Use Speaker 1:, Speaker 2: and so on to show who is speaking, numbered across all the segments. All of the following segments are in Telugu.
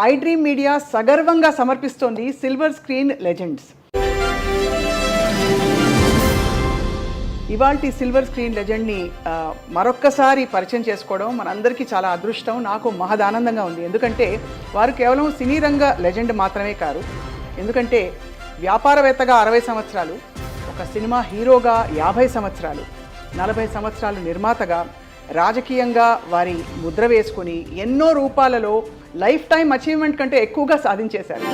Speaker 1: ఐ డ్రీమ్ మీడియా సగర్వంగా సమర్పిస్తోంది సిల్వర్ స్క్రీన్ లెజెండ్స్. ఇవాల్టి సిల్వర్ స్క్రీన్ లెజెండ్ని మరొక్కసారి పరిచయం చేసుకోవడం మనందరికీ చాలా అదృష్టం, నాకు మహదానందంగా ఉంది. ఎందుకంటే వారు కేవలం సినీ రంగ లెజెండ్ మాత్రమే కాదు. ఎందుకంటే వ్యాపారవేత్తగా 60 సంవత్సరాలు, ఒక సినిమా హీరోగా 50 సంవత్సరాలు, 40 సంవత్సరాలు నిర్మాతగా, రాజకీయంగా వారి ముద్ర వేసుకొని ఎన్నో రూపాలలో లైఫ్ టైం అచీవ్మెంట్ కంటే ఎక్కువగా సాధించేశారు.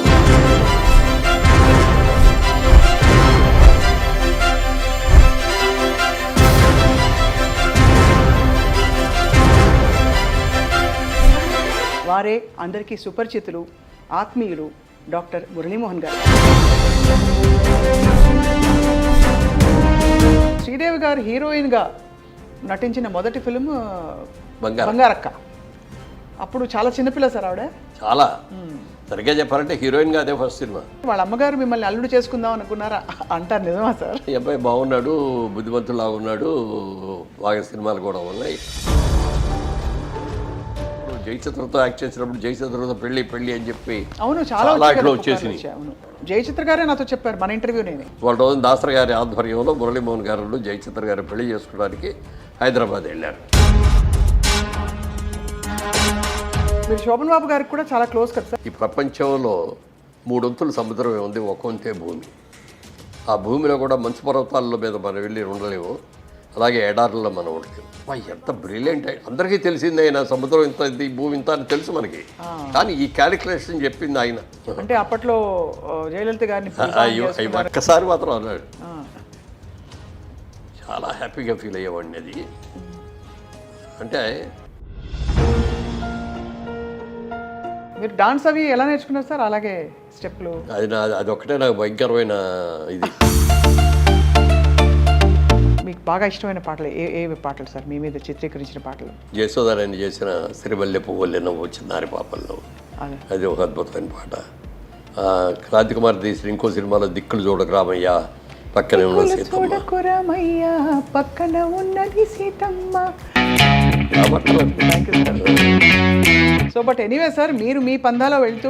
Speaker 1: వారే అందరికీ సుపరిచితులు, ఆత్మీయులు డాక్టర్ మురళీమోహన్ గారు. శ్రీదేవి గారు హీరోయిన్గా నటించిన మొదటి ఫిలిం బంగారక్క. అప్పుడు చాలా చిన్నపిల్ల సార్ ఆవిడ.
Speaker 2: చాలా సరిగ్గా చెప్పాలంటే హీరోయిన్గా అదే ఫస్ట్ సినిమా.
Speaker 1: వాళ్ళ అమ్మగారు మిమ్మల్ని అల్లుడు చేసుకుందాం అనుకున్నారా అంటారు, నిజమా సార్?
Speaker 2: ఈ అబ్బాయి బాగున్నాడు, బుద్ధిమంతులా ఉన్నాడు, బాగా సినిమాలు కూడా ఉన్నాయి. జయచిత్రతో యాక్ట్ చేసినప్పుడు జయచిత్రతో పెళ్లి పెళ్లి అని చెప్పి
Speaker 1: అవును చాలా
Speaker 2: వచ్చేసింది.
Speaker 1: జయచిత్ర గారే నాతో చెప్పారు మన ఇంటర్వ్యూ. నేను
Speaker 2: వాళ్ళ రోజు దాసరి గారి ఆధ్వర్యంలో మురళీమోహన్ గారు జయచిత్ర గారు పెళ్లి చేసుకోవడానికి హైదరాబాద్ వెళ్ళారు.
Speaker 1: మీరు శోభన్ బాబు గారికి కూడా చాలా క్లోజ్ కదా సార్.
Speaker 2: ఈ ప్రపంచంలో 3 వంతులు సముద్రమే ఉంది, 1 వంతే భూమి. ఆ భూమిలో కూడా మంచు పర్వతాల మీద మనం వెళ్ళి ఉండలేము, అలాగే ఎడారుల్లో మనం ఉండలేము. ఎంత బ్రిలియంట్! అందరికీ తెలిసింది ఆయన సముద్రం ఇంత, ఈ భూమి ఇంత అని తెలుసు మనకి, కానీ ఈ క్యాలిక్యులేషన్ చెప్పింది ఆయన.
Speaker 1: అంటే అప్పట్లో జయలలిత గారిని
Speaker 2: ఒక్కసారి మాత్రం అన్నాడు. చాలా హ్యాపీగా ఫీల్ అయ్యేవాడిని. అది అంటే
Speaker 1: మీరు డాన్స్ అవి ఎలా నేర్చుకున్నారు సార్? అలాగే స్టెప్లు
Speaker 2: అది ఒక్కటే నాకు భయంకరమైన ఇది.
Speaker 1: మీకు బాగా ఇష్టమైన పాటలు ఏ పాటలు సార్? మీ మీద చిత్రీకరించిన పాటలు?
Speaker 2: జయసోదరాన్ని చేసిన సిరిమల్లె పువ్వులే నవ్వు చిన్నారి పాపల్లో, అది ఒక అద్భుతమైన పాట. క్రాంతి కుమార్ తీసిన ఇంకో సినిమాలో దిక్కులు చూడకు రామయ్య పక్కనే ఉన్న Seethamma.
Speaker 1: So but anyway sir, మీరు మీ పందాలో వెళ్తూ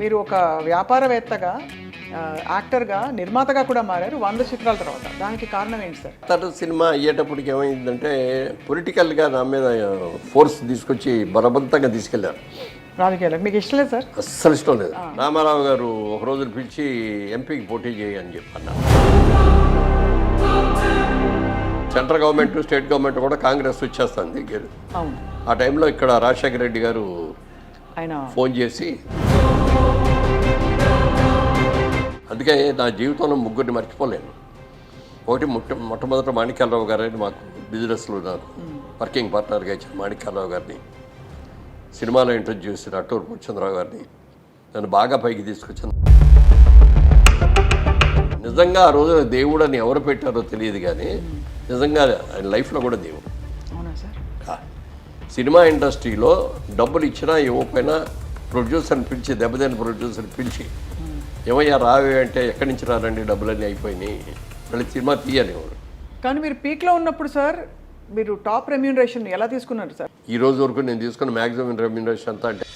Speaker 1: మీరు ఒక వ్యాపారవేత్తగా, యాక్టర్గా, నిర్మాతగా కూడా మారారు 100 చిత్రాల తర్వాత. దానికి కారణం ఏంటి సార్?
Speaker 2: తర్వాత సినిమా అయ్యేటప్పటికి ఏమైందంటే పొలిటికల్గా నా మీద ఫోర్స్ తీసుకొచ్చి బలవంతంగా తీసుకెళ్లారు
Speaker 1: రాజకీయాలకు. మీకు ఇష్టం లేదు సార్?
Speaker 2: అస్సలు ఇష్టం లేదు. రామారావు గారు ఒక రోజున పిలిచి ఎంపీకి పోటీ చేయని చెప్పన్నారు. సెంట్రల్ గవర్నమెంట్, స్టేట్ గవర్నమెంట్ కూడా కాంగ్రెస్ వచ్చేస్తుంది. ఆ టైంలో ఇక్కడ రాజశేఖర రెడ్డి గారు ఆయన ఫోన్ చేసి, అందుకే నా జీవితంలో 3 మర్చిపోలేను. ఒకటి మొట్టమొదట మాణిక్యాలరావు గారని మాకు బిజినెస్లో నాకు వర్కింగ్ పార్ట్నర్గా ఇచ్చిన మాణిక్యాలరావు గారిని, సినిమాలో ఇంట్రడ్యూస్ చేసిన అట్టూరు పూర్చంద్రరావు గారిని నన్ను బాగా పైకి తీసుకొచ్చాను. నిజంగా ఆ రోజున దేవుడు అని ఎవరు పెట్టారో తెలియదు, కానీ నిజంగా ఆయన లైఫ్లో కూడా దేవుడు.
Speaker 1: అవునా సార్?
Speaker 2: సినిమా ఇండస్ట్రీలో డబ్బులు ఇచ్చినా ఇవ్వకపోయినా ప్రొడ్యూసర్ని పిలిచి, దెబ్బతిన్న ప్రొడ్యూసర్ని పిలిచి, ఏమయ్యా రావే అంటే ఎక్కడి నుంచి రారండి, డబ్బులన్నీ అయిపోయినాయి, మళ్ళీ సినిమా తీయనివాడు.
Speaker 1: కానీ మీరు పీక్లో ఉన్నప్పుడు సార్, మీరు టాప్ రెమ్యూనరేషన్ ఎలా తీసుకున్నారు సార్?
Speaker 2: ఈ రోజు వరకు నేను తీసుకున్న మ్యాక్సిమం రెమ్యూనరేషన్ అంతా అంటే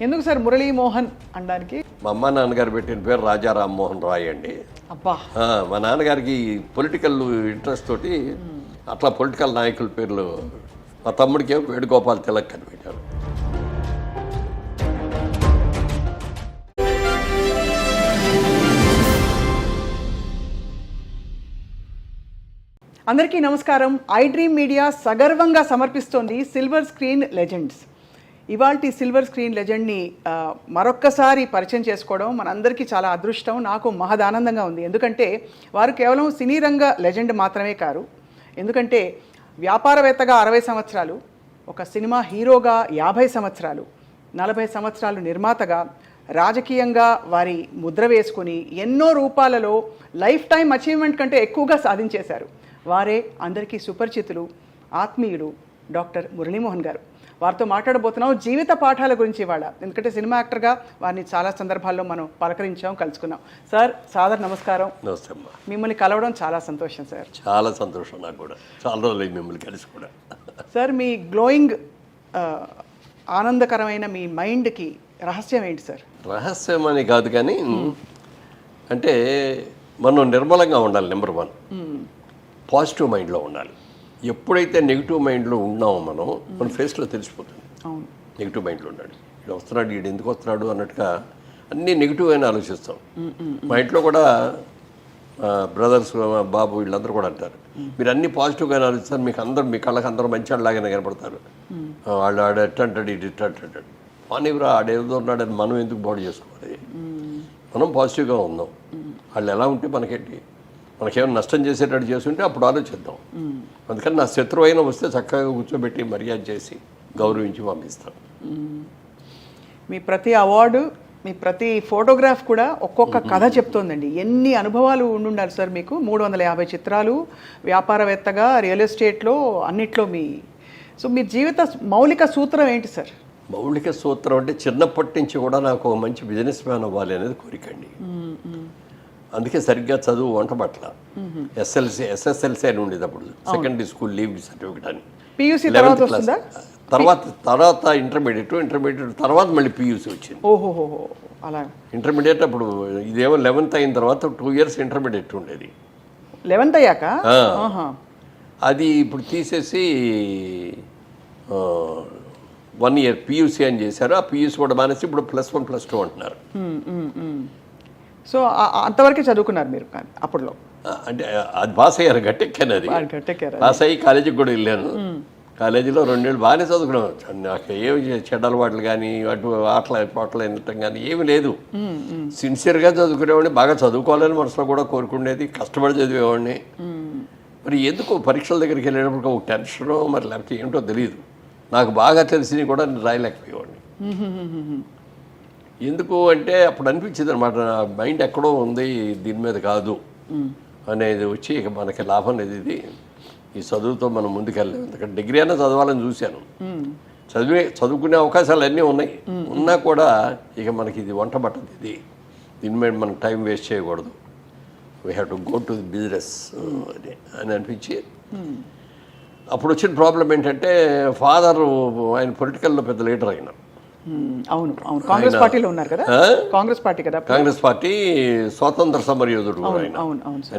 Speaker 1: ఎందుకు సార్ మురళీమోహన్ అనడానికి?
Speaker 2: మా అమ్మ నాన్నగారు పెట్టిన పేరు రాజా రామ్మోహన్ రాయ్ అండి.
Speaker 1: అబ్బా!
Speaker 2: మా నాన్నగారికి పొలిటికల్ ఇంట్రెస్ట్ తోటి అట్లా పొలిటికల్ నాయకుల పేర్లు, మా తమ్ముడికి వేణుగోపాల్ తిలక్ అని పెట్టారు.
Speaker 1: అందరికీ నమస్కారం. ఐ డ్రీమ్ మీడియా సగర్వంగా సమర్పిస్తోంది సిల్వర్ స్క్రీన్ లెజెండ్స్. ఇవాల్టి సిల్వర్ స్క్రీన్ లెజెండ్ని మరొక్కసారి పరిచయం చేసుకోవడం మనందరికీ చాలా అదృష్టం, నాకు మహదానందంగా ఉంది. ఎందుకంటే వారు కేవలం సినీ రంగ లెజెండ్ మాత్రమే కాదు. ఎందుకంటే వ్యాపారవేత్తగా 60 సంవత్సరాలు, ఒక సినిమా హీరోగా 50 సంవత్సరాలు, 40 సంవత్సరాలు నిర్మాతగా, రాజకీయంగా వారి ముద్ర వేసుకొని ఎన్నో రూపాలలో లైఫ్ టైం అచీవ్మెంట్ కంటే ఎక్కువగా సాధించేశారు. వారే అందరికీ సుపరిచితులు, ఆత్మీయులు డాక్టర్ మురళీమోహన్ గారు. వారితో మాట్లాడబోతున్నాం జీవిత పాఠాల గురించి ఇవాళ. ఎందుకంటే సినిమా యాక్టర్గా వారిని చాలా సందర్భాల్లో మనం పలకరించాం, కలుసుకున్నాం. సార్ సాదర్ నమస్కారం.
Speaker 2: నమస్తే అమ్మా.
Speaker 1: మిమ్మల్ని కలవడం చాలా సంతోషం సార్.
Speaker 2: చాలా సంతోషం నాకు కూడా, చాలా రోజులు మిమ్మల్ని కలిసి కూడా.
Speaker 1: సార్ మీ గ్లోయింగ్ ఆనందకరమైన మీ మైండ్కి రహస్యం ఏంటి సార్?
Speaker 2: రహస్యం అని కాదు కానీ అంటే మనం నిర్మలంగా ఉండాలి. నెంబర్ 1 పాజిటివ్ మైండ్లో ఉండాలి. ఎప్పుడైతే నెగిటివ్ మైండ్లో ఉన్నామో మన ఫేస్లో తెలిసిపోతుంది.
Speaker 1: అవును,
Speaker 2: నెగిటివ్ మైండ్లో ఉన్నాడు, వీడు వస్తున్నాడు, వీడు ఎందుకు వస్తున్నాడు అన్నట్టుగా అన్నీ నెగిటివ్ అయినా ఆలోచిస్తాం. మా ఇంట్లో కూడా బ్రదర్స్, మా బాబు వీళ్ళందరూ కూడా అంటారు, మీరు అన్ని పాజిటివ్గా ఆలోచిస్తారు, మీకు అందరూ మీ కళ్ళకి అందరూ మంచి వాళ్ళలాగానే కనపడతారు. వాళ్ళు ఆడ ఎట్ట అంటాడు, ఇటు ఇట్ట అంటాడు. మనీవరా ఆడేదో ఉన్నాడని మనం ఎందుకు బాడీ చేసుకోవాలి? మనం పాజిటివ్గా ఉందాం. వాళ్ళు ఎలా ఉంటే మనకేంటి? మనకేమైనా నష్టం చేసేటట్టు చేస్తుంటే అప్పుడు ఆలోచిద్దాం. అందుకని నా శత్రువు అయినా వస్తే చక్కగా కూర్చోబెట్టి మర్యాద చేసి గౌరవించి పంపిస్తాం.
Speaker 1: మీ ప్రతి అవార్డు, మీ ప్రతి ఫోటోగ్రాఫ్ కూడా ఒక్కొక్క కథ చెప్తోందండి. ఎన్ని అనుభవాలు ఉండుండాలి సార్ మీకు? 350 చిత్రాలు, వ్యాపారవేత్తగా, రియల్ ఎస్టేట్లో, అన్నిట్లో మీ జీవిత మౌలిక సూత్రం ఏంటి సార్?
Speaker 2: మౌలిక సూత్రం అంటే చిన్నప్పటి నుంచి కూడా నాకు ఒక మంచి బిజినెస్ మ్యాన్ అవ్వాలి అనేది కోరికండి. అందుకే సరిగ్గా చదువు వంట పట్ల ఎస్ఎస్ఎల్సీ అని ఉండేది అప్పుడు, సెకండరీ స్కూల్ లీవ్ సర్టిఫికెట్ అని.
Speaker 1: పియూసీ
Speaker 2: 11th క్లాస్ తర్వాత ఇంటర్మీడియట్ తర్వాత మళ్ళీ పియూసీ వచ్చింది.
Speaker 1: ఓహోహో, అలా.
Speaker 2: ఇంటర్మీడియట్ అప్పుడు ఇదేమో 11th అయిన తర్వాత 2 years ఇంటర్మీడియట్ ఉండేది.
Speaker 1: 11th అయ్యాక
Speaker 2: అది ఇప్పుడు తీసేసి 1 year పియూసీ అని చేశారు. ఆ పియూసీ కూడా మానేసి ఇప్పుడు +1 +2 అంటున్నారు.
Speaker 1: సో అంతవరకే చదువుకున్నారు మీరు అప్పట్లో?
Speaker 2: అంటే అది పాస్ అయ్యారు, గట్టెక్కాను. అది పాస్ అయ్యి కాలేజీకి కూడా వెళ్ళాను. కాలేజీలో 2 ఏళ్ళు బాగానే చదువుకున్నాను. నాకు ఏమి చెడ్డ అలవాట్లు కానీ అటు ఆటలు వినటం కానీ ఏమి లేదు. సిన్సియర్గా చదువుకునేవాడిని, బాగా చదువుకోవాలని మనసులో కూడా కోరుకునేది, కష్టపడి చదివేవాడిని. మరి ఎందుకు పరీక్షల దగ్గరికి వెళ్ళేటప్పుడు ఒక టెన్షనో మరి లేకపోతే ఏమిటో తెలియదు. నాకు బాగా తెలిసినవి కూడా నేను రాయలేకపోయేవాడిని. ఎందుకు అంటే అప్పుడు అనిపించింది అనమాట, నా మైండ్ ఎక్కడో ఉంది, దీని మీద కాదు అనేది వచ్చి ఇక మనకి లాభం లేదు ఇది, ఈ చదువుతో మనం ముందుకెళ్ళాము. ఎందుకంటే డిగ్రీ అయినా చదవాలని చూశాను. చదువుకునే అవకాశాలు అన్నీ ఉన్నాయి, ఉన్నా కూడా ఇక మనకి ఇది వంట పట్టదు, దీని మీద మనం టైం వేస్ట్ చేయకూడదు, we have to go to the business అని అనిపించి. అప్పుడు వచ్చిన ప్రాబ్లం ఏంటంటే ఫాదర్ ఆయన పొలిటికల్లో పెద్ద లీడర్ అయినారు.
Speaker 1: అవును, కాంగ్రెస్ పార్టీలో ఉన్నారు కదా? కాంగ్రెస్ పార్టీ కదా?
Speaker 2: కాంగ్రెస్ పార్టీ స్వాతంత్ర సమరయోధుడు ఆయన.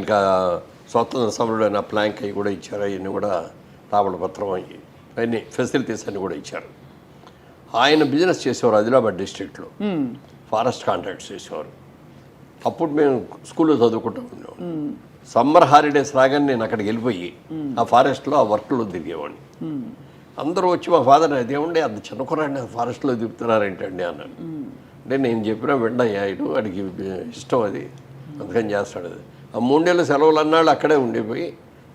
Speaker 2: ఇంకా స్వాతంత్ర సమరుడు అయిన ప్లాంక్ అవి కూడా ఇచ్చారు. అవన్నీ కూడా తామలపత్రం అయ్యి అన్ని ఫెసిలిటీస్ అన్ని కూడా ఇచ్చారు. ఆయన బిజినెస్ చేసేవారు ఆదిలాబాద్ డిస్ట్రిక్ట్లో, ఫారెస్ట్ కాంట్రాక్ట్స్ చేసేవారు. అప్పుడు మేము స్కూల్లో చదువుకుంటూ ఉండేవాళ్ళం. సమ్మర్ హాలిడేస్ రాగానే నేను అక్కడికి వెళ్ళిపోయి ఆ ఫారెస్ట్లో ఆ వర్క్లో తిరిగేవాడిని. అందరూ వచ్చి మా ఫాదర్ అదేమండి అంత చిన్న కుర్రాడిని ఫారెస్ట్లో తిప్పుతున్నారేంటండి అన్నాడు. అంటే నేను చెప్పినా వెండయ్యా ఇటు వాడికి ఇష్టం అది, అందుకని చేస్తాడు. అది ఆ 3 ఏళ్ళ సెలవులు అన్నాళ్ళు అక్కడే ఉండిపోయి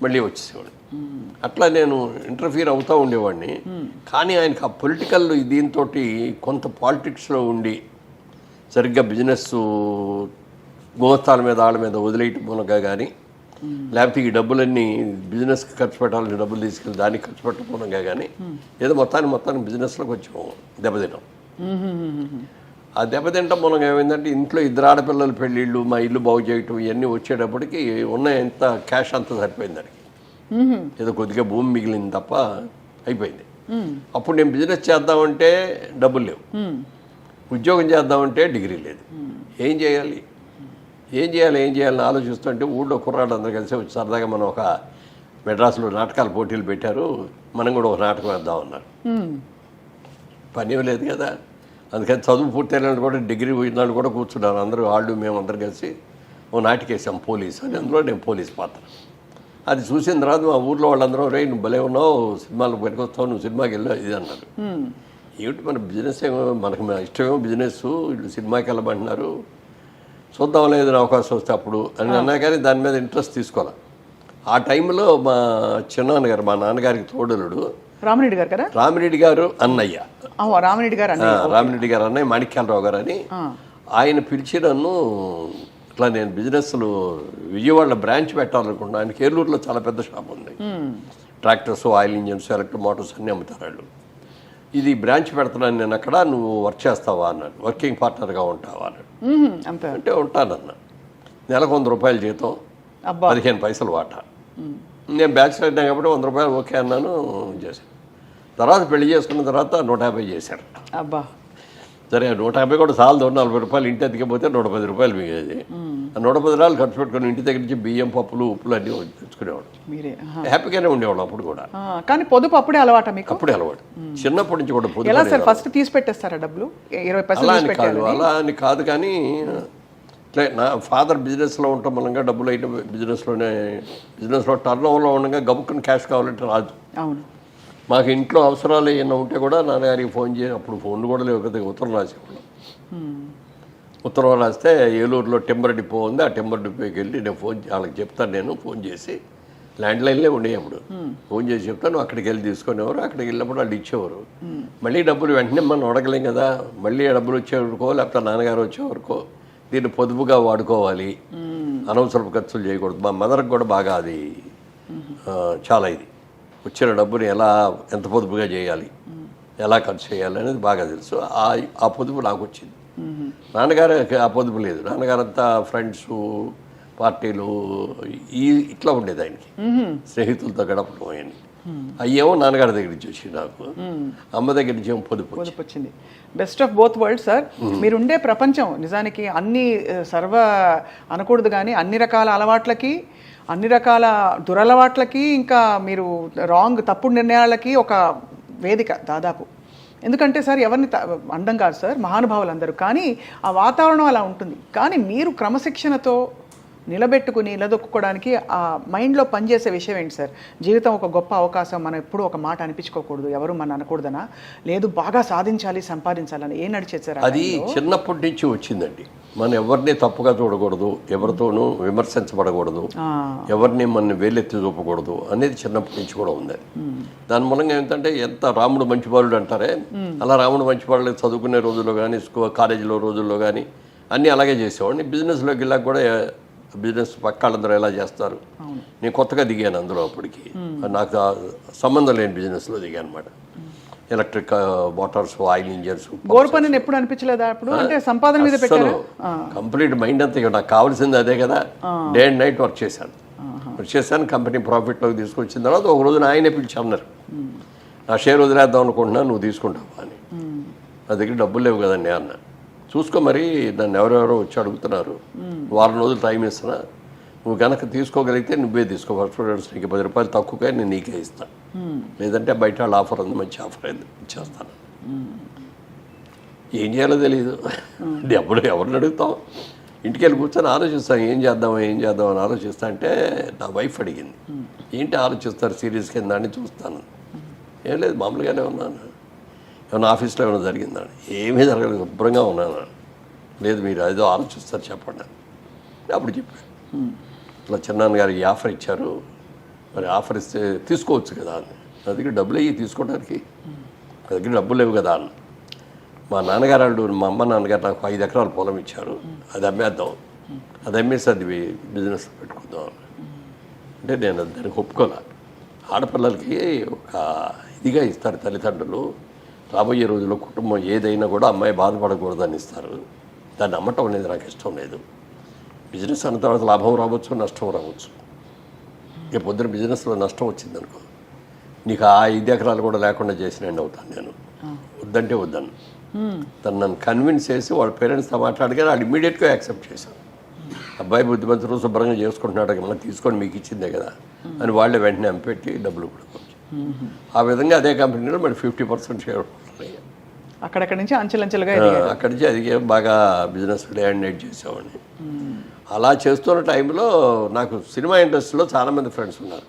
Speaker 2: మళ్ళీ వచ్చేసేవాడు. అట్లా నేను ఇంటర్ఫీర్ అవుతూ ఉండేవాడిని. కానీ ఆయనకు ఆ పొలిటికల్ దీంతో కొంత పాలిటిక్స్లో ఉండి సరిగ్గా బిజినెస్ గోస్తాల మీద వాళ్ళ మీద వదిలేయటం మూలంగా కానీ, లేకపోతే ఈ డబ్బులన్నీ బిజినెస్కి ఖర్చు పెట్టాలని డబ్బులు తీసుకెళ్ళి దానికి ఖర్చు పెట్టడం మూలంగా కానీ ఏదో మొత్తానికి బిజినెస్లో కొంచెం దెబ్బతిన్నాం. ఆ దెబ్బతింటాం మూలంగా ఏమైందంటే ఇంట్లో 2 ఆడపిల్లల పెళ్ళిళ్ళు, మా ఇల్లు బాగు చేయటం ఇవన్నీ వచ్చేటప్పటికి ఉన్న ఎంత క్యాష్ అంతా సరిపోయింది దానికి. ఏదో కొద్దిగా భూమి మిగిలింది తప్ప అయిపోయింది. అప్పుడు నేను బిజినెస్ చేద్దామంటే డబ్బులు లేవు, ఉద్యోగం చేద్దామంటే డిగ్రీ లేదు. ఏం చేయాలని ఆలోచిస్తుంటే ఊళ్ళో కుర్రాడు అందరూ కలిసి వచ్చి సరదాగా మనం ఒక మెడ్రాస్లో నాటకాల పోటీలు పెట్టారు, మనం కూడా ఒక నాటకం వేద్దామన్నారు. పని లేదు కదా, అందుకని చదువు పూర్తయినాడు కూడా డిగ్రీ పోయినాడు కూడా కూర్చున్నారు అందరూ. వాళ్ళు మేమందరం కలిసి ఓ నాటికేసాం పోలీస్ అని. అందులో నేను పోలీస్ పాత్ర. అది చూసిన తర్వాత మా ఊర్లో వాళ్ళందరూ రే నువ్వు భలే ఉన్నావు, సినిమాలకు పనికొస్తావు, నువ్వు సినిమాకి వెళ్ళావు ఇది అన్నారు. ఏమిటి మన బిజినెస్ ఏమో మనకు ఇష్టమేమో బిజినెస్, వీళ్ళు సినిమాకి వెళ్ళమంటున్నారు, చూద్దాం లేదని అవకాశం వస్తే అప్పుడు అని అన్నా. కానీ దాని మీద ఇంట్రెస్ట్ తీసుకోవాలి. ఆ టైంలో మా చిన్నాన్నగారు, మా నాన్నగారికి తోడలుడు
Speaker 1: రామిరెడ్డి గారు కదా?
Speaker 2: రామిరెడ్డి గారు అన్నయ్య,
Speaker 1: రామిరెడ్డి గారు
Speaker 2: అన్నయ్య మాణిక్యాలరావు గారు అని ఆయన పిలిచి నన్ను ఇట్లా నేను బిజినెస్లు విజయవాడలో బ్రాంచ్ పెట్టాలనుకున్నాను. ఆయనకి ఏలూరులో చాలా పెద్ద షాప్ ఉంది, tractors, oil engines, electric Motors అన్నీ అమ్ముతారు వాళ్ళు. ఇది బ్రాంచ్ పెడుతున్నాను నేను అక్కడ, నువ్వు వర్క్ చేస్తావా అన్నాడు. వర్కింగ్ పార్ట్నర్గా ఉంటావా అన్నాడు. అంటే ఉంటానన్నా. నెలకు 100 రూపాయలు జీతం, 15 పైసలు వాటా. నేను బ్యాచిలర్ అయినా కాబట్టి 100 రూపాయలు ఓకే అన్నాను, చేశాను. తర్వాత పెళ్లి చేసుకున్న తర్వాత 150 చేశారు.
Speaker 1: అబ్బా,
Speaker 2: సరే 150 కూడా చాలదు, 40 రూపాయలు ఇంటి అతికిపోతే 110 రూపాయలు మిగిలేది. ఆ 110 రూపాయలు ఖర్చు పెట్టుకుని ఇంటి దగ్గర నుంచి బియ్యం, పప్పులు, ఉప్పులు అన్నీ తెచ్చుకునేవాడు.
Speaker 1: మీరే
Speaker 2: హ్యాపీగానే ఉండేవాడు అప్పుడు కూడా.
Speaker 1: కానీ పొదుపు అప్పుడే అలవాట మీకు?
Speaker 2: అప్పుడే అలవాటు, చిన్నప్పటి నుంచి కూడా పొదుపు.
Speaker 1: ఎలా సార్ ఫస్ట్ తీసి పెట్టేస్తారా డబ్బులు? 20 పైసలు
Speaker 2: అలా
Speaker 1: తీసి
Speaker 2: అని
Speaker 1: పెట్టారు?
Speaker 2: కాదు, అలా అని కాదు, కానీ ఇట్లా నా ఫాదర్ బిజినెస్లో ఉండటం మూలంగా డబ్బులు అయితే బిజినెస్లో టర్న్ ఓవర్లో ఉండగా గబుక్కుని క్యాష్ కావాలంటే రాదు.
Speaker 1: అవును.
Speaker 2: మాకు ఇంట్లో అవసరాలు ఏమైనా ఉంటే కూడా నాన్నగారికి ఫోన్ చేసి, అప్పుడు ఫోన్లు కూడా లేవు కదా, ఉత్తరం రాసేవాళ్ళం. ఉత్తరం రాస్తే ఏలూరులో టెంబర్ డిపో ఉంది, ఆ టెంబర్ డిపోకి వెళ్ళి నేను వాళ్ళకి చెప్తాను, నేను ఫోన్ చేసి, ల్యాండ్ లైన్లే ఉండేవి అప్పుడు, ఫోన్ చేసి చెప్తాను, అక్కడికి వెళ్ళి తీసుకునేవారు. అక్కడికి వెళ్ళినప్పుడు వాళ్ళు ఇచ్చేవారు. మళ్ళీ డబ్బులు వెంటనే మనం అడగలేం కదా, మళ్ళీ డబ్బులు వచ్చేవరకో లేకపోతే నాన్నగారు వచ్చేవరకో దీన్ని పొదుపుగా వాడుకోవాలి, అనవసరపు ఖర్చులు చేయకూడదు. మా మదర్కి కూడా బాగా అది చాలా ఇది, వచ్చిన డబ్బుని ఎంత పొదుపుగా చేయాలి, ఎలా ఖర్చు చేయాలి అనేది బాగా తెలుసు. ఆ పొదుపు నాకు వచ్చింది. నాన్నగారికి ఆ పొదుపు లేదు. నాన్నగారంతా ఫ్రెండ్స్, పార్టీలు ఇట్లా ఉండేది ఆయనకి, స్నేహితులతో గడపడం అయ్యింది. అయ్యేమో నాన్నగారి దగ్గర నుంచి వచ్చి, నాకు అమ్మ దగ్గర నుంచి ఏమో పొదుపు
Speaker 1: వచ్చింది. Best of both world sir. మీరుండే ప్రపంచం నిజానికి అన్ని అనకూడదు కానీ అన్ని రకాల అలవాట్లకి, అన్ని రకాల దురలవాట్లకి, ఇంకా మీరు తప్పుడు నిర్ణయాలకి ఒక వేదిక దాదాపు. ఎందుకంటే సార్ ఎవరిని అండం కాదు సార్, మహానుభావులు అందరూ, కానీ ఆ వాతావరణం అలా ఉంటుంది. కానీ మీరు క్రమశిక్షణతో నిలదొక్కుకోవడానికి ఆ మైండ్లో పనిచేసే విషయం ఏంటి సార్? జీవితం ఒక గొప్ప అవకాశం, మనం ఎప్పుడూ ఒక మాట అనిపించుకోకూడదు, ఎవరు మన అనకూడదనా, లేదు బాగా సాధించాలి, సంపాదించాలని ఏం నడిచేది సార్? అది
Speaker 2: చిన్నప్పటి నుంచి వచ్చిందండి. మనం ఎవరిని తప్పుగా చూడకూడదు, ఎవరితోనూ విమర్శించబడకూడదు, ఎవరిని మన వేలెత్తి చూపకూడదు అనేది చిన్నప్పటి నుంచి కూడా ఉంది. దాని మూలంగా ఏంటంటే, ఎంత రాముడు మంచివాడు అంటారే, అలా రాముడు మంచివాళ్ళు చదువుకునే రోజుల్లో కానీ, కాలేజీలో రోజుల్లో కానీ అన్నీ అలాగే చేసేవాడిని. బిజినెస్లోకి వెళ్ళాక కూడా బిజినెస్ పక్కాళ్ళందరూ ఎలా చేస్తారు, నేను కొత్తగా దిగాను అందులో. అప్పటికి నాకు సంబంధం లేని బిజినెస్లో దిగాను అనమాట. Electric Motors, oil engines.
Speaker 1: గోరు పని ఎప్పుడు అనిపించలేదా అప్పుడు? అంటే సంపాదన మీద పెట్టారు.
Speaker 2: కంప్లీట్ మైండ్ అంతా నాకు కావాల్సింది అదే కదా. డే అండ్ నైట్ వర్క్ చేశాను. కంపెనీ ప్రాఫిట్లోకి తీసుకొచ్చిన తర్వాత ఒక రోజున ఆయనే పిలిచి అన్నారు, నా షేర్ వదిలేద్దాం అనుకుంటున్నా, నువ్వు తీసుకుంటావా అని. నా దగ్గర డబ్బులు లేవు కదండి అన్న. చూసుకో మరి, నన్ను ఎవరెవరో వచ్చి అడుగుతున్నారు, వారం రోజులు టైం ఇస్తున్నా, నువ్వు కనుక తీసుకోగలిగితే నువ్వే తీసుకో, ఫస్ట్ నీకు 10 రూపాయలు తక్కువగా నేను నీకే ఇస్తాను, లేదంటే బయట వాళ్ళ ఆఫర్ ఉంది, మంచి ఆఫర్ అయింది, ఇచ్చేస్తాను. ఏం చేయాలో తెలియదు, డబ్బులు ఎవరిని అడుగుతాం. ఇంటికి వెళ్ళి కూర్చొని ఆలోచిస్తాను, ఏం చేద్దాం అని ఆలోచిస్తా అంటే నా వైఫ్ అడిగింది, ఏంటి ఆలోచిస్తారు సీరియస్ కింద అని. చూస్తాను, ఏం లేదు, మామూలుగానే ఉన్నాను. ఏమైనా ఆఫీస్లో ఏమైనా జరిగిందని? ఏమీ జరగలేదు, శుభ్రంగా ఉన్నాను. లేదు, మీరు ఏదో ఆలోచిస్తారు చెప్పండి. అప్పుడు చెప్పాను, ఇట్లా చిన్నాన్నగారికి ఈ ఆఫర్ ఇచ్చారు, మరి ఆఫర్ ఇస్తే తీసుకోవచ్చు కదా అని. నా దగ్గర డబ్బులు అయ్యి తీసుకోవడానికి, నా దగ్గర డబ్బులు లేవు కదా అన్న. మా నాన్నగారు వాళ్ళు, మా అమ్మ నాన్నగారు నాకు 5 ఎకరాల పొలం ఇచ్చారు, అది అమ్మేద్దాం, అది అమ్మేసి అది బిజినెస్ పెట్టుకుందాం అంటే నేను దానికి ఒప్పుకోలే. ఆడపిల్లలకి ఒక ఇదిగా ఇస్తారు తల్లిదండ్రులు, రాబోయే రోజుల్లో కుటుంబం ఏదైనా కూడా అమ్మాయి బాధపడకూడదని ఇస్తారు. దాన్ని అమ్మటం అనేది నాకు ఇష్టం లేదు. బిజినెస్ అన్న తర్వాత లాభం రావచ్చు, నష్టం రావచ్చు. ఇక పొద్దున బిజినెస్లో నష్టం వచ్చిందనుకో, నీకు ఆ 5 ఎకరాలు కూడా లేకుండా చేసినండి అవుతాను నేను. వద్దంటే వద్దాను. తను నన్ను కన్విన్స్ చేసి వాళ్ళ పేరెంట్స్తో మాట్లాడగానే వాళ్ళు ఇమ్మీడియట్గా యాక్సెప్ట్ చేశాను. అబ్బాయి బుద్ధిమంతులు శుభ్రంగా చేసుకుంటున్నాడు, మనం తీసుకొని మీకు ఇచ్చిందే కదా అని వాళ్ళే వెంటనే అమ్మిపెట్టి డబ్బులు కూడా ఆ విధంగా అదే కంపెనీలో మరి 50% షేర్
Speaker 1: అక్కడక్కడి నుంచి అంచెలంచెలుగా
Speaker 2: అక్కడి నుంచి అది బాగా బిజినెస్ డే అండ్ నైట్ చేసేవాడిని. అలా చేస్తున్న టైంలో నాకు సినిమా ఇండస్ట్రీలో చాలామంది ఫ్రెండ్స్ ఉన్నారు.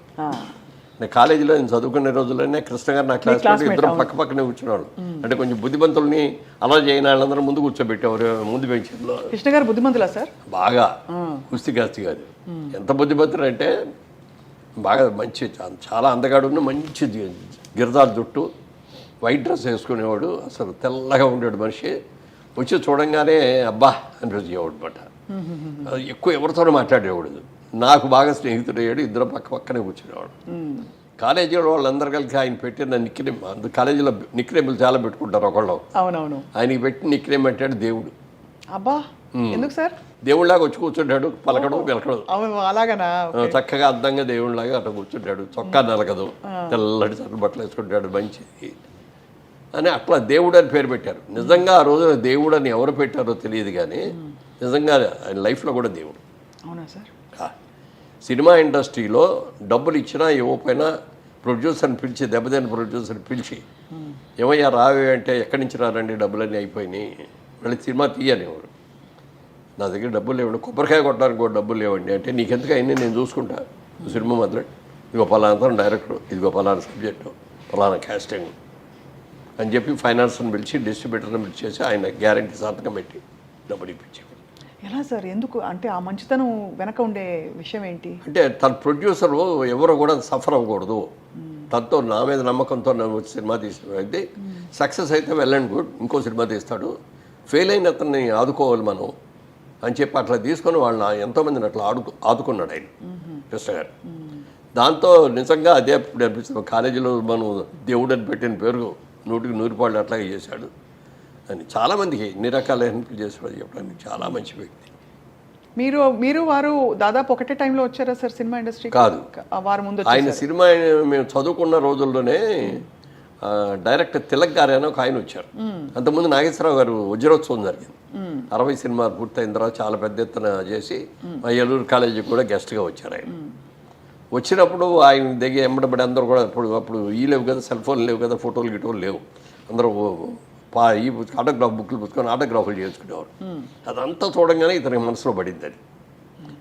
Speaker 2: నేను కాలేజీలో నేను చదువుకునే రోజుల్లోనే కృష్ణ గారు నా క్లాస్ ఇద్దరు పక్క పక్కనే కూర్చున్నాడు. అంటే కొంచెం బుద్ధిమంతుల్ని అలా చేయని వాళ్ళందరూ ముందు కూర్చోబెట్టేవారు, ముందు బెంచ్లో.
Speaker 1: కృష్ణ గారు బుద్ధిమంతులా సార్? బాగా
Speaker 2: కుస్తీ కాదు. ఎంత బుద్ధిమంతులు అంటే బాగా మంచి, చాలా అందగాడు, మంచి గిరదాల జుట్టు, వైట్ డ్రెస్ వేసుకునేవాడు, అసలు తెల్లగా ఉండేవాడు మనిషి. వచ్చి చూడంగానే అబ్బా అనిపించేవాడు అనమాట. ఎక్కువ ఎవరితోనూ మాట్లాడేవాడు. నాకు బాగా స్నేహితుడు అయ్యాడు, ఇద్దరు పక్క పక్కనే కూర్చునేవాడు. కాలేజీలో వాళ్ళందరూ కలిసి ఆయన పెట్టిన నిక్నేమ్, కాలేజీలో నిక్నేములు చాలా పెట్టుకుంటారు ఒకళ్ళు.
Speaker 1: అవునవును.
Speaker 2: ఆయనకి పెట్టిన నిక్నేమ్ అంటాడు దేవుడు.
Speaker 1: అబ్బా, ఎందుకు సార్?
Speaker 2: దేవుళ్ళలాగా వచ్చి కూర్చుంటాడు, పలకడు పిలకడు.
Speaker 1: అలాగనా?
Speaker 2: చక్కగా అందంగా దేవుళ్ళలాగా అట్లా కూర్చుంటాడు, చొక్కా నలకదు, తెల్లటి చక్కటి బట్టలు వేసుకుంటాడు, మంచిది అని అట్లా దేవుడు అని పేరు పెట్టారు. నిజంగా ఆ రోజున దేవుడు అని ఎవరు పెట్టారో తెలియదు, కానీ నిజంగా ఆయన లైఫ్లో కూడా దేవుడు.
Speaker 1: అవునా సార్?
Speaker 2: సినిమా ఇండస్ట్రీలో డబ్బులు ఇచ్చినా ఇవ్వకపోయినా ప్రొడ్యూసర్ని పిలిచి, దెబ్బతిన్న ప్రొడ్యూసర్ని పిలిచి, ఏమయ్యా రావే అంటే ఎక్కడి నుంచి రారండి, డబ్బులన్నీ అయిపోయినాయి, మళ్ళీ సినిమా తీయనివ్వరు. నా దగ్గర డబ్బులు లేవండి, కొబ్బరికాయ కొట్టడానికి కూడా డబ్బులు లేవండి అంటే, నీకెందుకు అయింది, నేను చూసుకుంటా, సినిమా మొదలు ఇదిగో పలానా డైరెక్టర్, ఇదిగో పలానా సబ్జెక్టు, పలానా క్యాస్టింగ్ అని చెప్పి ఫైనాన్స్ని పిలిచి, డిస్ట్రిబ్యూటర్ని పిలిచేసి ఆయన గ్యారంటీ సంతకం పెట్టి డబ్బులు ఇప్పించి.
Speaker 1: ఎలా సార్? ఎందుకు అంటే ఆ మంచితనం వెనక ఉండే విషయం ఏంటి?
Speaker 2: అంటే తన ప్రొడ్యూసర్ ఎవరు కూడా సఫర్ అవ్వకూడదు, తనతో నా మీద నమ్మకంతో నన్ను వచ్చి సినిమా తీసిన అయితే సక్సెస్ అయితే వెల్ అండ్ గుడ్, ఇంకో సినిమా తీస్తాడు, ఫెయిల్ అయిన అతన్ని ఆదుకోవాలి మనం అని చెప్పి అట్లా తీసుకొని వాళ్ళని ఎంతోమందిని అట్లా ఆదుకున్నాడు ఆయన కృష్ణ గారు. దాంతో నిజంగా అదే అప్పుడు అనిపిస్తుంది, కాలేజీలో మనం దేవుడు అని పెట్టిన పేరు 100% అట్లాగే చేశాడు అని చాలామందికి ఎన్ని రకాల హెల్ప్ చేశాడు చెప్పడానికి. చాలా మంచి వ్యక్తి.
Speaker 1: మీరు వారు దాదాపు ఒకటే టైంలో వచ్చారా సార్ సినిమా ఇండస్ట్రీ?
Speaker 2: కాదు,
Speaker 1: వారు ముందు
Speaker 2: ఆయన సినిమా మేము చదువుకున్న రోజుల్లోనే డైరెక్టర్ తిలక్ గారు అని ఒక ఆయన వచ్చారు. అంతకుముందు నాగేశ్వరరావు గారు వజ్రోత్సవం జరిగింది, 60 సినిమాలు పూర్తయిన తర్వాత చాలా పెద్ద ఎత్తున చేసి మా ఏలూరు కాలేజీకి కూడా గెస్ట్గా వచ్చారు ఆయన. వచ్చినప్పుడు ఆయన దగ్గర ఎంబడబడి అందరూ కూడా అప్పుడు ఈ లేవు కదా, సెల్ ఫోన్ లేవు కదా, ఫోటోలు గిటోలు లేవు, అందరూ ఈ ఆటోగ్రాఫ్ బుక్లు పుచ్చుకొని ఆటోగ్రాఫ్లు చేసుకునేవారు. అదంతా చూడంగానే ఇతనికి మనసులో పడింది. అది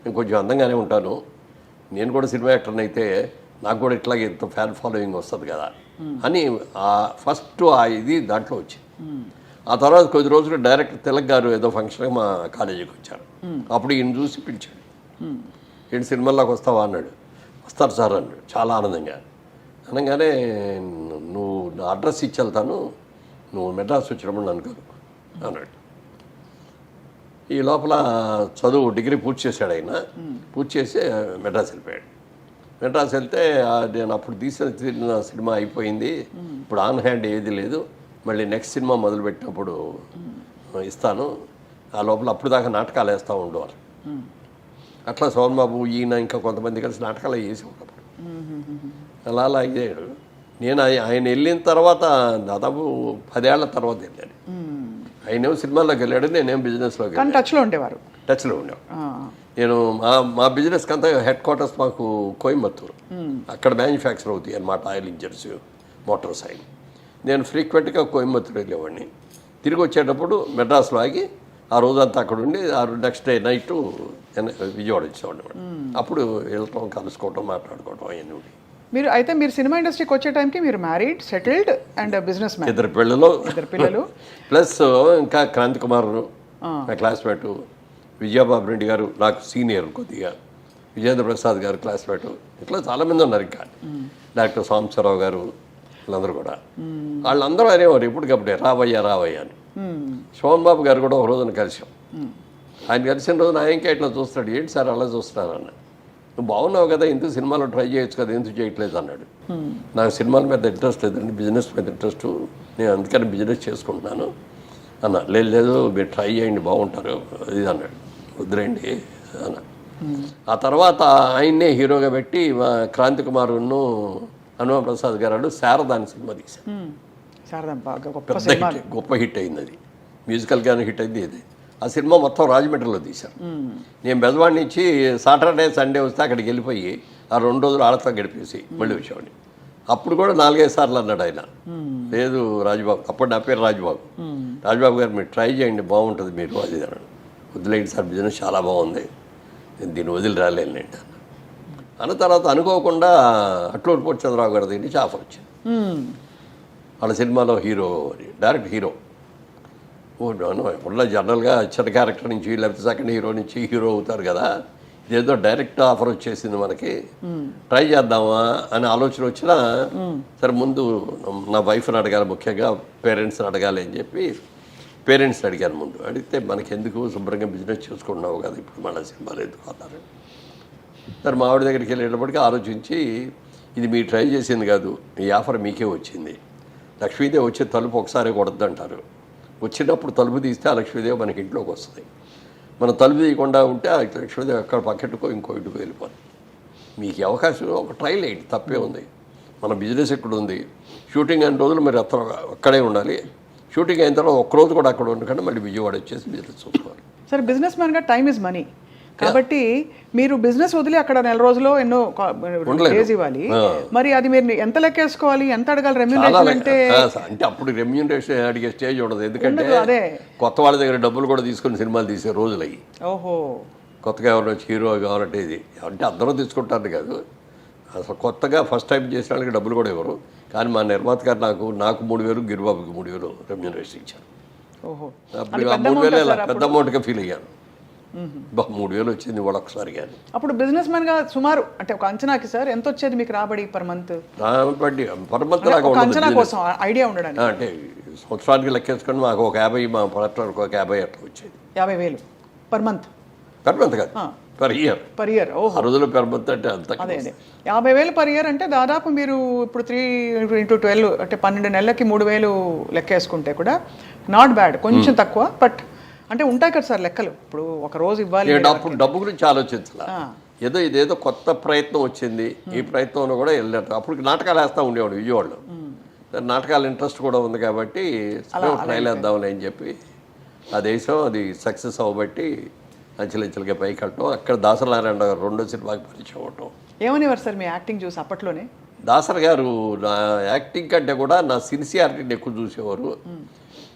Speaker 2: నేను కొంచెం అందంగానే ఉంటాను, నేను కూడా సినిమా యాక్టర్ని అయితే నాకు కూడా ఇట్లాగే ఇంత ఫ్యాన్ ఫాలోయింగ్ వస్తుంది కదా అని ఫస్ట్ ఇది దాంట్లో వచ్చింది. ఆ తర్వాత కొద్ది రోజులు డైరెక్టర్ తిలక్ గారు ఏదో ఫంక్షన్కి మా కాలేజీకి వచ్చారు. అప్పుడు ఈయన చూసి పిలిచాడు, ఈయన సినిమాల్లోకి వస్తావా అన్నాడు. వస్తారు సార్ అన్నాడు చాలా ఆనందంగా. అనగానే నువ్వు నా అడ్రస్ ఇచ్చి వెళ్తాను, నువ్వు మెడ్రాస్ వచ్చినప్పుడు నన్ను కలుగు అన్నాడు. ఈ లోపల చదువు డిగ్రీ పూర్తి చేశాడు ఆయన. పూర్తి చేసి మెడ్రాస్ వెళ్ళిపోయాడు. మెడ్రాస్ వెళ్తే నేను అప్పుడు తీసిన సినిమా అయిపోయింది, ఇప్పుడు ఆన్ హ్యాండ్ ఏది లేదు, మళ్ళీ నెక్స్ట్ సినిమా మొదలుపెట్టినప్పుడు ఇస్తాను, ఆ లోపల అప్పుడు దాకా నాటకాలు వేస్తూ ఉండేవారు. అట్లా సోమన్ బాబు ఈయన ఇంకా కొంతమంది కలిసి నాటకాలు వేసి ఉన్నప్పుడు అలా అయ్యాడు. నేను ఆయన వెళ్ళిన తర్వాత దాదాపు 10 ఏళ్ల తర్వాత వెళ్ళాను. ఆయనేమో సినిమాల్లోకి వెళ్ళాడు, నేనేం బిజినెస్లోకి వెళ్ళాను.
Speaker 1: టచ్లో ఉండేవారు.
Speaker 2: నేను మా బిజినెస్కి అంతా హెడ్ క్వార్టర్స్ మాకు కోయంబత్తూరు, అక్కడ మ్యానుఫ్యాక్చర్ అవుతాయి అన్నమాట ఆయిల్ ఇంజన్స్, మోటార్స్ ఆయిల్. నేను ఫ్రీక్వెంట్గా కోయంబత్తూరు వెళ్ళేవాడిని. తిరిగి వచ్చేటప్పుడు మెడ్రాస్లో ఆగి ఆ రోజంతా అక్కడ ఉండి నెక్స్ట్ డే నైట్ విజయవాడ వచ్చేవాడిని. అప్పుడు వెళ్ళటం, కలుసుకోవటం, మాట్లాడుకోవటం అవన్నీ ఉండి.
Speaker 1: మీరు సినిమా ఇండస్ట్రీకి వచ్చే టైంకి మీరు married, settled and business man,
Speaker 2: 2 పిల్లలు ప్లస్ ఇంకా క్రాంతి కుమార్ నా క్లాస్మేట్, విజయబాబు రెడ్డి గారు నాకు సీనియర్ కొద్దిగా, విజేంద్ర ప్రసాద్ గారు క్లాస్మేట్, ఇట్లా చాలామంది ఉన్నారు. ఇంకా డాక్టర్ సాంబశివరావు గారు, వీళ్ళందరూ కూడా వాళ్ళందరూ అనేవారు ఎప్పటికప్పుడే రావయ్యా అని. శోభన్ బాబు గారు కూడా ఒక రోజున కలిసాం. ఆయన కలిసిన రోజున ఆయనకే ఇట్లా చూస్తాడు, ఏంటి సార్ అలా చూస్తున్నాను అన్న, నువ్వు బాగున్నావు కదా, ఎందుకు సినిమాలో ట్రై చేయొచ్చు కదా, ఎందుకు చేయట్లేదు అన్నాడు. నాకు సినిమాల మీద ఇంట్రెస్ట్ లేదండి, బిజినెస్ మీద ఇంట్రెస్ట్, నేను అందుకని బిజినెస్ చేసుకుంటున్నాను అన్న. లేదు మీరు ట్రై చేయండి బాగుంటారు ఇది అన్నాడు. వద్దురండి అన్న. ఆ తర్వాత ఆయన్నే హీరోగా పెట్టి క్రాంతి కుమారును హనుమాన్ ప్రసాద్ గారు శారదా అని సినిమా తీశారు. గొప్ప హిట్ అయింది అది, మ్యూజికల్గానే హిట్ అయింది ఇది. ఆ సినిమా మొత్తం రాజమండ్రిలో తీశారు. నేను బెజవాడి నుంచి సాటర్డే సండే వస్తే అక్కడికి వెళ్ళిపోయి ఆ 2 రోజులు ఆడతా గడిపేసి మళ్ళీ వచ్చేవాడిని. అప్పుడు కూడా 4-5 సార్లు అన్నాడు ఆయన, లేదు రాజుబాబు, అప్పుడు నా పేరు రాజుబాబు గారు మీరు ట్రై చేయండి బాగుంటుంది మీరు అది అన్నాడు. వదిలేండి సార్ బిజినెస్ చాలా బాగుంది, నేను దీన్ని వదిలి రాలేండి అన్న. తర్వాత అనుకోకుండా అట్లూరు పూర్చంద్రరావు గారి దగ్గర నుంచి ఆఫర్ వచ్చింది. వాళ్ళ సినిమాలో హీరో, డైరెక్ట్ హీరో. ఇప్పుడు జనరల్గా చిన్న క్యారెక్టర్ నుంచి లేకపోతే సెకండ్ హీరో నుంచి హీరో అవుతారు కదా, ఇదేదో డైరెక్ట్ ఆఫర్ వచ్చేసింది మనకి, ట్రై చేద్దామా అని ఆలోచన వచ్చినా సరే ముందు నా వైఫ్ని అడగాలి, ముఖ్యంగా పేరెంట్స్ని అడగాలి అని చెప్పి పేరెంట్స్ని అడిగాను. ముందు అడిగితే మనకి ఎందుకు, శుభ్రంగా బిజినెస్ చేసుకుంటున్నావు కదా, ఇప్పుడు మళ్ళీ సినిమాలు ఎందుకు అన్నారు. సరే మా ఆవిడ దగ్గరికి వెళ్ళేటప్పటికీ ఆలోచించి, ఇది మీరు ట్రై చేసింది కాదు, ఈ ఆఫర్ మీకే వచ్చింది. లక్ష్మీదేవి వచ్చే తలుపు ఒకసారి కొడద్దంటారు, వచ్చినప్పుడు తలుపు తీస్తే ఆ లక్ష్మీదేవి మనకి ఇంట్లోకి వస్తుంది. మనం తలుపు తీయకుండా ఉంటే ఆ లక్ష్మీదేవి అక్కడ పక్కెట్టుకో ఇంకో ఇంటికి వెళ్ళిపోదు. మీకు ఈ అవకాశం ఒక ట్రైల్ వేయండి, తప్పే ఉంది. మన బిజినెస్ ఎక్కడ ఉంది, షూటింగ్ అయిన రోజులు మీరు అక్కడే ఉండాలి. షూటింగ్ అయిన తర్వాత ఒక్కరోజు కూడా అక్కడ ఉండకుండా మళ్ళీ విజయవాడ వచ్చేసి బిజినెస్ చూసుకోవాలి.
Speaker 1: సార్ బిజినెస్ మ్యాన్గా టైమ్ ఇస్ మనీ కాబట్టి మీరు బిజినెస్ వదిలి అక్కడ నెల రోజుల్లో ఎన్నో డేస్ ఇవ్వాలి. మరి అది మీరు ఎంత లెక్కేసుకోవాలి, ఎంత అడగాలి రెమ్యూనరేషన్ అంటే?
Speaker 2: అంటే అప్పుడు రెమ్యూనరేషన్ అడిగే స్టేజ్ ఉండదు, ఎందుకంటే కొత్త వాళ్ళ దగ్గర డబ్బులు కూడా తీసుకొని సినిమాలు తీసే రోజులు అయ్యి.
Speaker 1: ఓహో,
Speaker 2: కొత్తగా ఎవరైనా వచ్చి హీరో కావాలంటే ఇది అంటే అందరూ తీసుకుంటారు కాదు, అసలు కొత్తగా ఫస్ట్ టైం చేసిన వాళ్ళకి డబ్బులు కూడా ఇవ్వరు. కానీ మా నిర్మాత గారు నాకు 3,000, గిరిబాబుకి 3,000 రెమ్యూనరేషన్ ఇచ్చారు.
Speaker 1: ఓహో,
Speaker 2: అప్పుడు 3,000 పెద్ద అమౌంట్గా ఫీల్ అయ్యాను. 3,000 వచ్చింది వాళ్ళు ఒకసారి. కానీ
Speaker 1: అప్పుడు బిజినెస్ మ్యాన్గా సుమారు అంటే ఒక అంచనాకి సార్ ఎంత వచ్చేది మీకు రాబడి పర్ మంత్?
Speaker 2: పర్ మంత్ లాగా
Speaker 1: అంచనా కోసం ఐడియా ఉండడానికి
Speaker 2: అంటే సంవత్సరానికి లెక్కేసుకొని మాకు ఒక 50, మా పార్ట్నర్కి ఒక 50 అట్లా వచ్చేది.
Speaker 1: 50,000 పర్ మంత్?
Speaker 2: పర్ మంత్ కాదు, పర్ ఇయర్.
Speaker 1: Per year. ఓహో,
Speaker 2: ఆ రోజుల్లో పర్ మంత్ అంటే అంత.
Speaker 1: అదే 50,000 పర్ ఇయర్ అంటే దాదాపు మీరు ఇప్పుడు 3 × 12 అంటే 12 నెలలకి 3,000 లెక్కేసుకుంటే కూడా నాట్ బ్యాడ్, కొంచెం తక్కువ. బట్ అంటే ఉంటాయి కదా సార్ లెక్కలు, ఇప్పుడు ఒక రోజు ఇవ్వాలి.
Speaker 2: అప్పుడు డబ్బు గురించి ఆలోచించాల, ఇదేదో కొత్త ప్రయత్నం వచ్చింది, ఈ ప్రయత్నంలో కూడా వెళ్ళారు. అప్పుడు నాటకాలు వేస్తూ ఉండేవాడు విజయవాడలో. నాటకాల ఇంట్రెస్ట్ కూడా ఉంది కాబట్టి ట్రైల్ వేద్దాంలే అని చెప్పి ఆ దేశం అది సక్సెస్ అవ్వబట్టి అంచెలంచెలుగా పైకి వెళ్ళటం. అక్కడ దాసనారాయణ గారు 2వ సినిమాకి పరిచయం అవ్వటం.
Speaker 1: ఏమనేవారు సార్ మీ యాక్టింగ్ చూసి అప్పట్లోనే?
Speaker 2: దాసర్ గారు నా యాక్టింగ్ కంటే కూడా నా సిన్సియారిటీని ఎక్కువ చూసేవారు.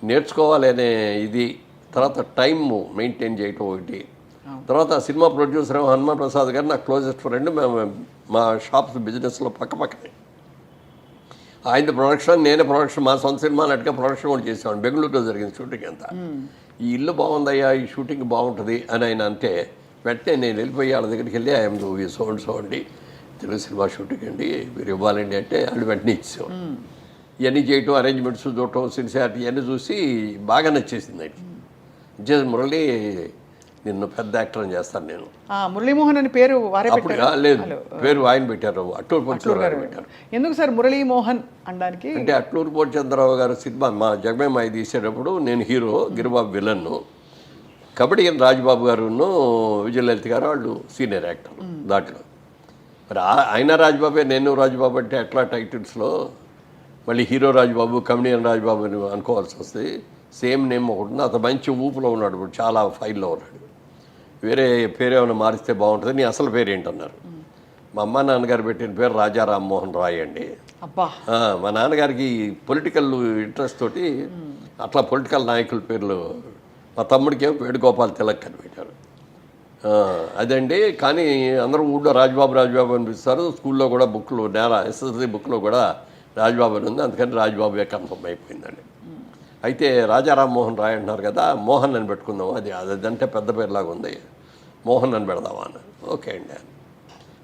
Speaker 2: నేర్చుకోవాలి అనే ఇది, తర్వాత టైం మెయింటైన్ చేయటం ఒకటి. తర్వాత సినిమా ప్రొడ్యూసర్ హనుమాన్ ప్రసాద్ గారు నాకు క్లోజెస్ట్ ఫ్రెండ్. మేము మా షాప్స్ బిజినెస్లో పక్కనే. ఆయన ప్రొడక్షన్, నేనే ప్రొడక్షన్, మా సొంత సినిమా నటుగా ప్రొడక్షన్ కూడా చేసేవాడిని. బెంగళూరులో జరిగింది షూటింగ్ అంతా. ఈ ఇల్లు బాగుందయ్యా, ఈ షూటింగ్ బాగుంటుంది అని ఆయన అంటే వెంటనే నేను వెళ్ళిపోయి వాళ్ళ దగ్గరికి వెళ్ళి ఐఎమ్ సో అండి, తెలుగు సినిమా షూటింగ్ అండి, మీరు ఇవ్వాలండి అంటే వాళ్ళు వెంటనే ఇచ్చేవాడు. ఇవన్నీ చేయటం, అరేంజ్మెంట్స్ చూడటం, సిన్సియారిటీ ఇవన్నీ చూసి బాగా నచ్చేసింది ఆయన. మురళి నిన్ను పెద్ద యాక్టర్ అని చేస్తాను నేను.
Speaker 1: మురళీమోహన్ అని పేరు వారే పెట్టారు?
Speaker 2: లేదు, పేరు ఆయన పెట్టారు, అట్లూరు పూర్ణచంద్రరావు పెట్టారు.
Speaker 1: ఎందుకు సార్ మురళీమోహన్ అనడానికి?
Speaker 2: అంటే అట్లూరు పూర్ణచంద్రరావు గారు సినిమా మా జగమేమాయి తీసేటప్పుడు నేను హీరో, గిరిబాబు విలన్ను, కబడ్డీ రాజబాబు గారును విజయలలిత గారు వాళ్ళు సీనియర్ యాక్టర్ దాంట్లో. మరి ఆయన రాజబాబే, నేను రాజబాబు అంటే ఎట్లా టైటిల్స్లో మళ్ళీ హీరో రాజబాబు, కమెడియన్ రాజబాబు అని అనుకోవాల్సి వస్తుంది. సేమ్ నేమ్ ఒకటి. అతను మంచి ఊపులో ఉన్నాడు, ఇప్పుడు చాలా ఫైల్లో ఉన్నాడు. వేరే పేరు ఏమైనా మారిస్తే బాగుంటుంది, నీ అసలు పేరు ఏంటన్నారు. మా అమ్మ నాన్నగారు పెట్టిన పేరు రాజా రామ్మోహన్ రాయ్ అండి. మా నాన్నగారికి పొలిటికల్ ఇంట్రెస్ట్ తోటి అట్లా పొలిటికల్ నాయకుల పేర్లు, మా తమ్ముడికి ఏమో వేణుగోపాల్ తిలక్ అని పెట్టారు. అదండి. కానీ అందరూ ఊళ్ళో రాజబాబు అనిపిస్తారు. స్కూల్లో కూడా బుక్లు, ఎస్ఎస్సి బుక్లో కూడా రాజబాబు అని ఉంది, అందుకని రాజబాబుయే కన్ఫర్మ్ అయిపోయిందండి. అయితే రాజా రామ్మోహన్ రాయ్ అంటున్నారు కదా, మోహన్ అని పెట్టుకుందాం, అదంటే పెద్ద పేరులాగా ఉంది, మోహన్ అని పెడదామా అన్నారు. ఓకే అండి.